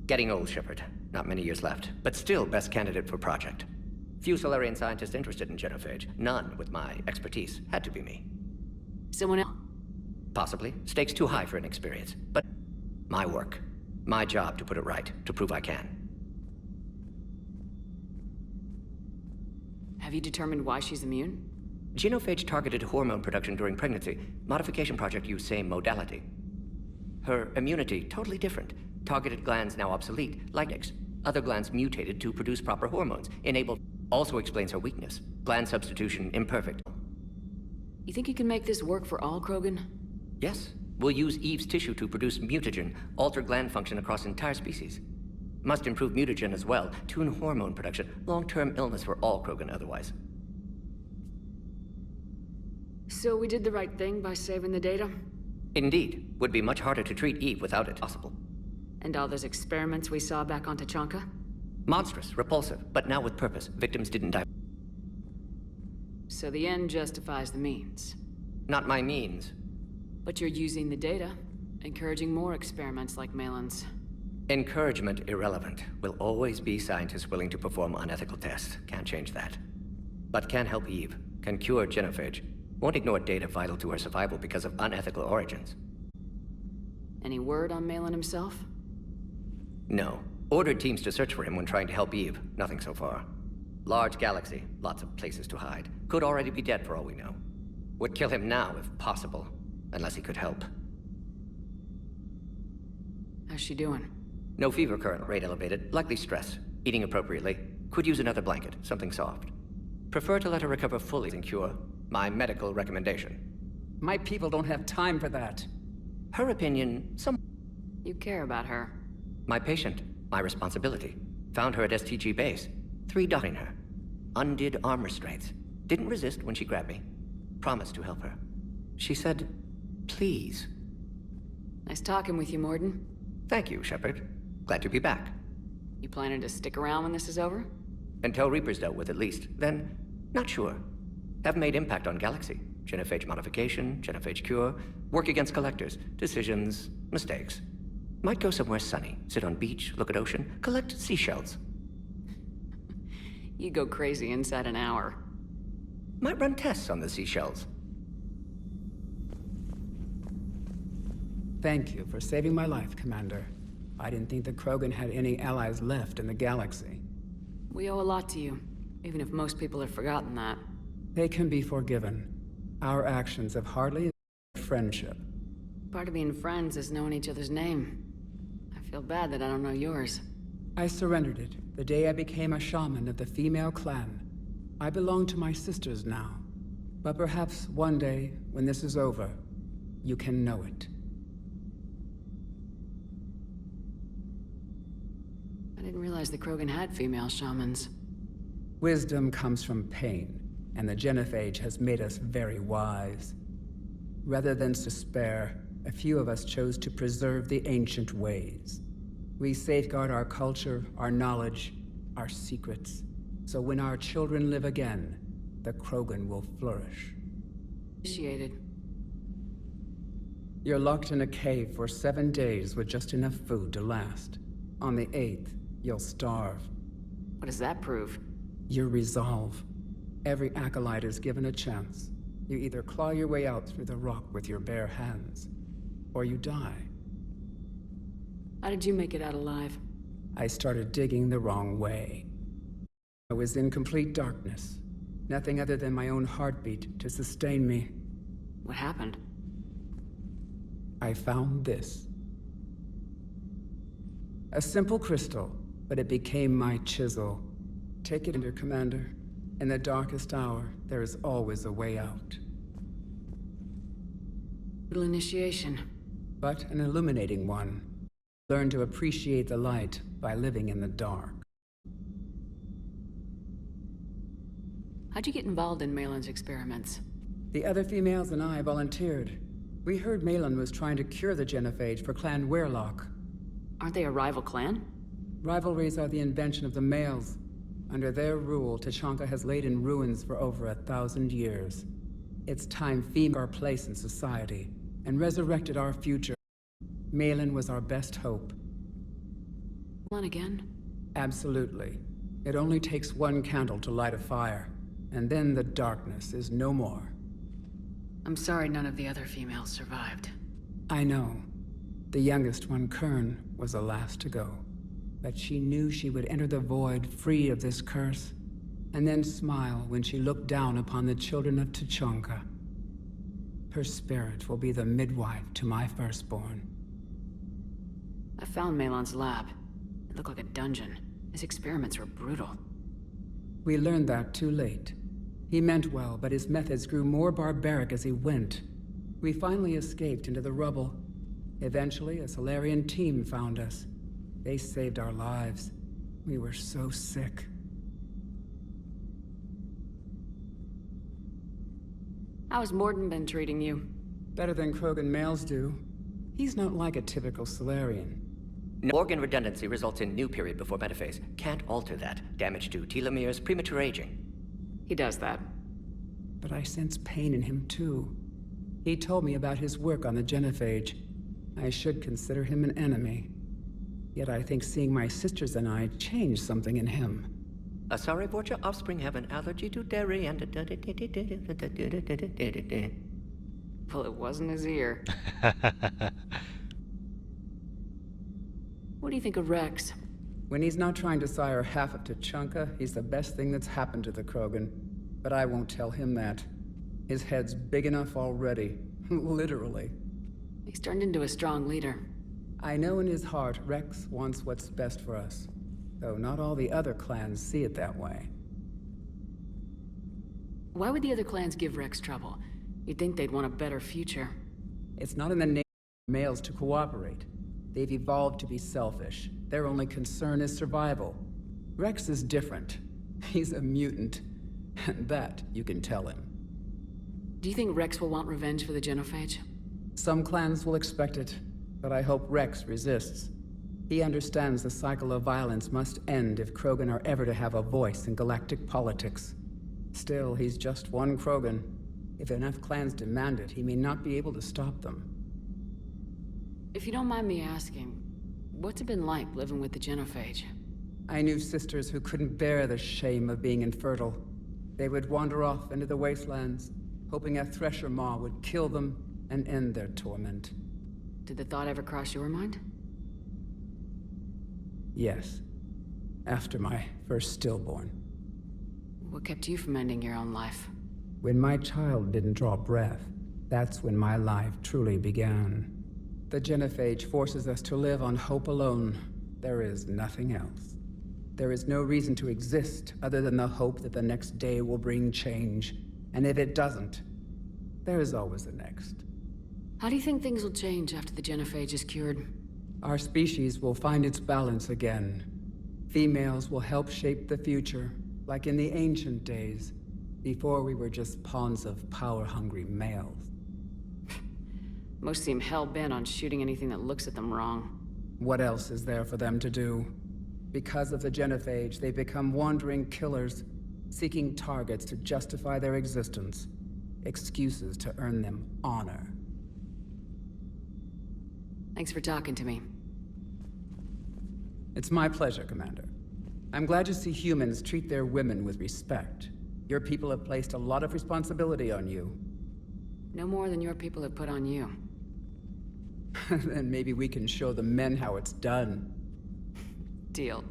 Getting old, Shepard. Not many years left, but still best candidate for project. Few Solarian scientists interested in genophage. None with my expertise. Had to be me. Someone else? Possibly. Stakes too high for inexperience. But my work. My job to put it right, to prove I can. Have you determined why she's immune? Genophage targeted hormone production during pregnancy. Modification project used same modality. Her immunity, totally different. Targeted glands now obsolete, like X. Other glands mutated to produce proper hormones. Enabled also explains her weakness. Gland substitution imperfect. You think you can make this work for all Krogan? Yes. We'll use Eve's tissue to produce mutagen, alter gland function across entire species. Must improve mutagen as well, tune hormone production, long-term illness for all Krogan otherwise. So we did the right thing by saving the data? Indeed. Would be much harder to treat Eve without it possible. And all those experiments we saw back on Tachanka? Monstrous, repulsive, but now with purpose. Victims didn't die. So the end justifies the means? Not my means. But you're using the data, encouraging more experiments like Malin's. Encouragement irrelevant. Will always be scientists willing to perform unethical tests. Can't change that. But can help Eve. Can cure genophage. Won't ignore data vital to her survival because of unethical origins. Any word on Malin himself? No. Ordered teams to search for him when trying to help Eve. Nothing so far. Large galaxy. Lots of places to hide. Could already be dead for all we know. Would kill him now if possible. Unless he could help. How's she doing? No fever current, rate elevated, likely stress. Eating appropriately. Could use another blanket, something soft. Prefer to let her recover fully and cure. My medical recommendation. My people don't have time for that. Her opinion, some... You care about her. My patient, my responsibility. Found her at STG base. 3 dotting her. Undid arm restraints. Didn't resist when she grabbed me. Promised to help her. She said, please. Nice talking with you, Morden. Thank you, Shepard. Glad to be back. You planning to stick around when this is over? Until Reaper's dealt with, at least. Then, not sure. Have made impact on Galaxy. Genophage modification, genophage cure, work against collectors, decisions, mistakes. Might go somewhere sunny, sit on beach, look at ocean, collect seashells. You go crazy inside an hour. Might run tests on the seashells. Thank you for saving my life, Commander. I didn't think the Krogan had any allies left in the galaxy. We owe a lot to you, even if most people have forgotten that. They can be forgiven. Our actions have hardly friendship. Part of being friends is knowing each other's name. I feel bad that I don't know yours. I surrendered it the day I became a shaman of the female clan. I belong to my sisters now. But perhaps one day, when this is over, you can know it. I didn't realize the Krogan had female shamans. Wisdom comes from pain, and the genophage has made us very wise. Rather than despair, a few of us chose to preserve the ancient ways. We safeguard our culture, our knowledge, our secrets, so when our children live again, the Krogan will flourish. Initiated. You're locked in a cave for 7 days with just enough food to last. On the 8th, you'll starve. What does that prove? Your resolve. Every acolyte is given a chance. You either claw your way out through the rock with your bare hands, or you die. How did you make it out alive? I started digging the wrong way. I was in complete darkness. Nothing other than my own heartbeat to sustain me. What happened? I found this. A simple crystal, but it became my chisel. Take it, Commander. In the darkest hour, there is always a way out. Little initiation. But an illuminating one. Learn to appreciate the light by living in the dark. How'd you get involved in Malin's experiments? The other females and I volunteered. We heard Malin was trying to cure the genophage for Clan Weirlock. Aren't they a rival clan? Rivalries are the invention of the males. Under their rule, Tuchanka has laid in ruins for over 1,000 years. It's time female our place in society and resurrected our future. Malin was our best hope. On again? Absolutely. It only takes one candle to light a fire, and then the darkness is no more. I'm sorry none of the other females survived. I know. The youngest one, Kern, was the last to go. But she knew she would enter the void free of this curse, and then smile when she looked down upon the children of Tuchanka. Her spirit will be the midwife to my firstborn. I found Malin's lab. It looked like a dungeon. His experiments were brutal. We learned that too late. He meant well, but his methods grew more barbaric as he went. We finally escaped into the rubble. Eventually, a Solarian team found us. They saved our lives. We were so sick. How's Morden been treating you? Better than Krogan males do. He's not like a typical Solarian. Organ redundancy results in new period before metaphase. Can't alter that. Damage to telomeres, premature aging. He does that. But I sense pain in him too. He told me about his work on the genophage. I should consider him an enemy. Yet I think seeing my sisters and I changed something in him. Asari Vorcha offspring have an allergy to dairy and... Well, it wasn't his ear. What do you think of Rex? When he's not trying to sire half of Tuchanka, he's the best thing that's happened to the Krogan. But I won't tell him that. His head's big enough already. Literally. He's turned into a strong leader. I know in his heart Rex wants what's best for us. Though not all the other clans see it that way. Why would the other clans give Rex trouble? You'd think they'd want a better future. It's not in the name males to cooperate. They've evolved to be selfish. Their only concern is survival. Rex is different. He's a mutant. And that you can tell him. Do you think Rex will want revenge for the Genophage? Some clans will expect it, but I hope Rex resists. He understands the cycle of violence must end if Krogan are ever to have a voice in galactic politics. Still, he's just one Krogan. If enough clans demand it, he may not be able to stop them. If you don't mind me asking, what's it been like living with the Genophage? I knew sisters who couldn't bear the shame of being infertile. They would wander off into the wastelands, hoping a Thresher Maw would kill them and end their torment. Did the thought ever cross your mind? Yes. After my first stillborn. What kept you from ending your own life? When my child didn't draw breath, that's when my life truly began. The Genophage forces us to live on hope alone. There is nothing else. There is no reason to exist other than the hope that the next day will bring change. And if it doesn't, there is always the next. How do you think things will change after the Genophage is cured? Our species will find its balance again. Females will help shape the future, like in the ancient days, before we were just pawns of power-hungry males. Most seem hell-bent on shooting anything that looks at them wrong. What else is there for them to do? Because of the Genophage, they become wandering killers, seeking targets to justify their existence, excuses to earn them honor. Thanks for talking to me. It's my pleasure, Commander. I'm glad to see humans treat their women with respect. Your people have placed a lot of responsibility on you. No more than your people have put on you. Then maybe we can show the men how it's done. Deal.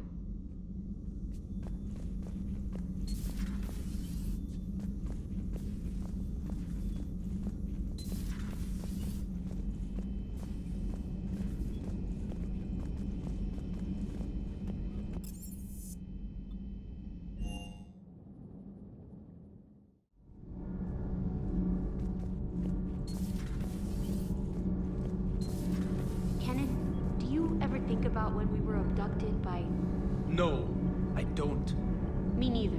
About when we were abducted by... No, I don't. Me neither.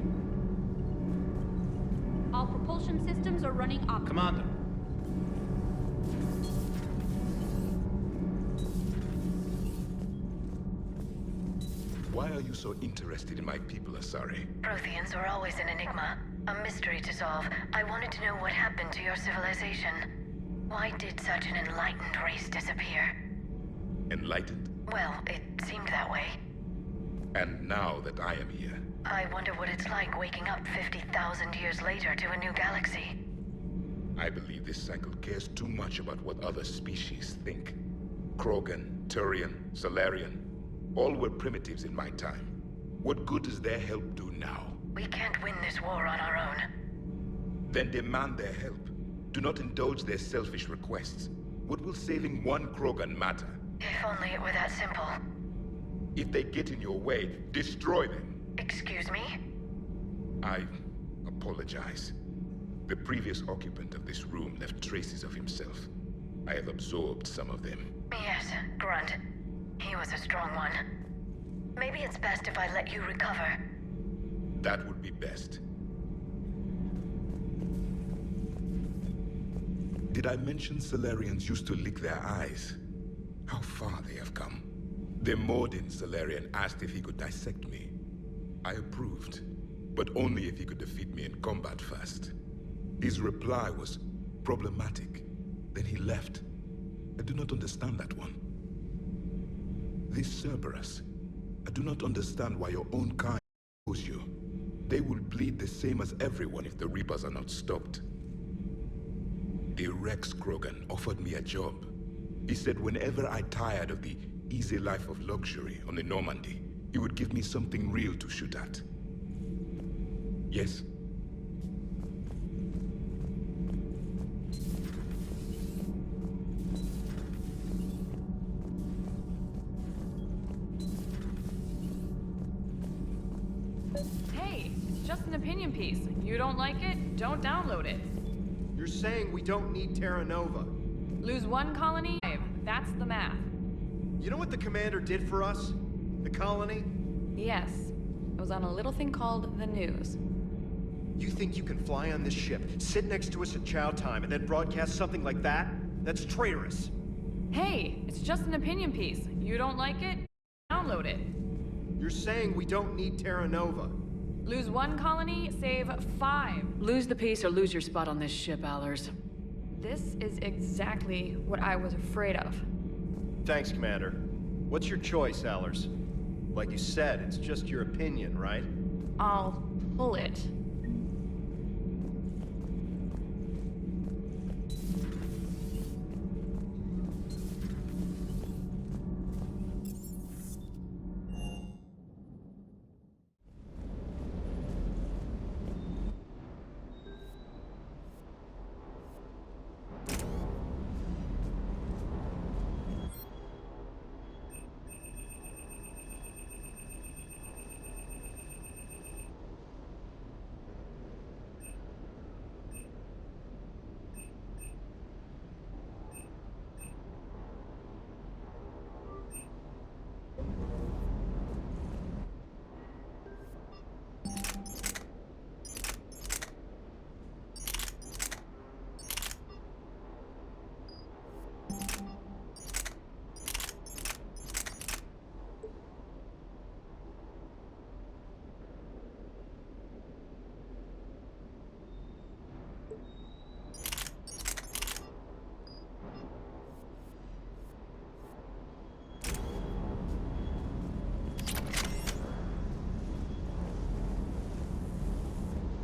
All propulsion systems are running optimally. Commander. Why are you so interested in my people, Asari? Protheans are always an enigma, a mystery to solve. I wanted to know what happened to your civilization. Why did such an enlightened race disappear? Enlightened? Well, it seemed that way. And now that I am here... I wonder what it's like waking up 50,000 years later to a new galaxy. I believe this cycle cares too much about what other species think. Krogan, Turian, Salarian, all were primitives in my time. What good does their help do now? We can't win this war on our own. Then demand their help. Do not indulge their selfish requests. What will saving one Krogan matter? If only it were that simple. If they get in your way, destroy them. Excuse me? I apologize. The previous occupant of this room left traces of himself. I have absorbed some of them. Yes, Grunt. He was a strong one. Maybe it's best if I let you recover. That would be best. Did I mention Salarians used to lick their eyes? How far they have come. The Mordin Salarian asked if he could dissect me. I approved, but only if he could defeat me in combat first. His reply was problematic. Then he left. I do not understand that one. This Cerberus, I do not understand why your own kind oppose you. They will bleed the same as everyone if the Reapers are not stopped. The Rex Krogan offered me a job. He said whenever I tired of the easy life of luxury on the Normandy, he would give me something real to shoot at. Yes? Hey, it's just an opinion piece. You don't like it, don't download it. You're saying we don't need Terra Nova. Lose one colony, That's the math. You know what the commander did for us? The colony? Yes. It was on a little thing called the news. You think you can fly on this ship, sit next to us at chow time, and then broadcast something like that? That's traitorous. Hey, it's just an opinion piece. You don't like it? Download it. You're saying we don't need Terra Nova. Lose one colony, save 5. Lose the piece or lose your spot on this ship, Allers. This is exactly what I was afraid of. Thanks, Commander. What's your choice, Allers? Like you said, it's just your opinion, right? I'll pull it.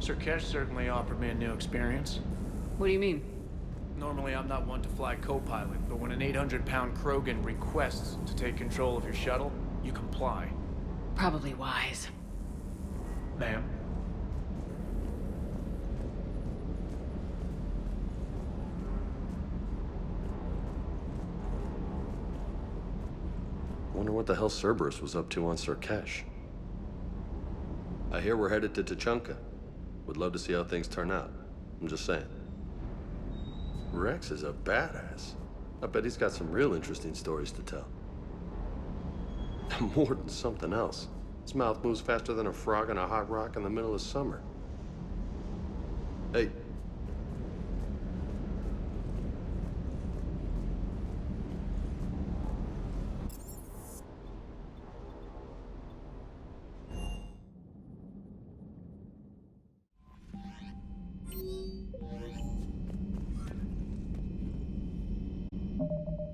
Surkesh certainly offered me a new experience. What do you mean? Normally, I'm not one to fly co-pilot, but when an 800-pound Krogan requests to take control of your shuttle, you comply. Probably wise. Ma'am? Wonder what the hell Cerberus was up to on Surkesh. I hear we're headed to Tuchanka. Would love to see how things turn out. I'm just saying. Rex is a badass. I bet he's got some real interesting stories to tell. And more than something else. His mouth moves faster than a frog on a hot rock in the middle of summer. Hey,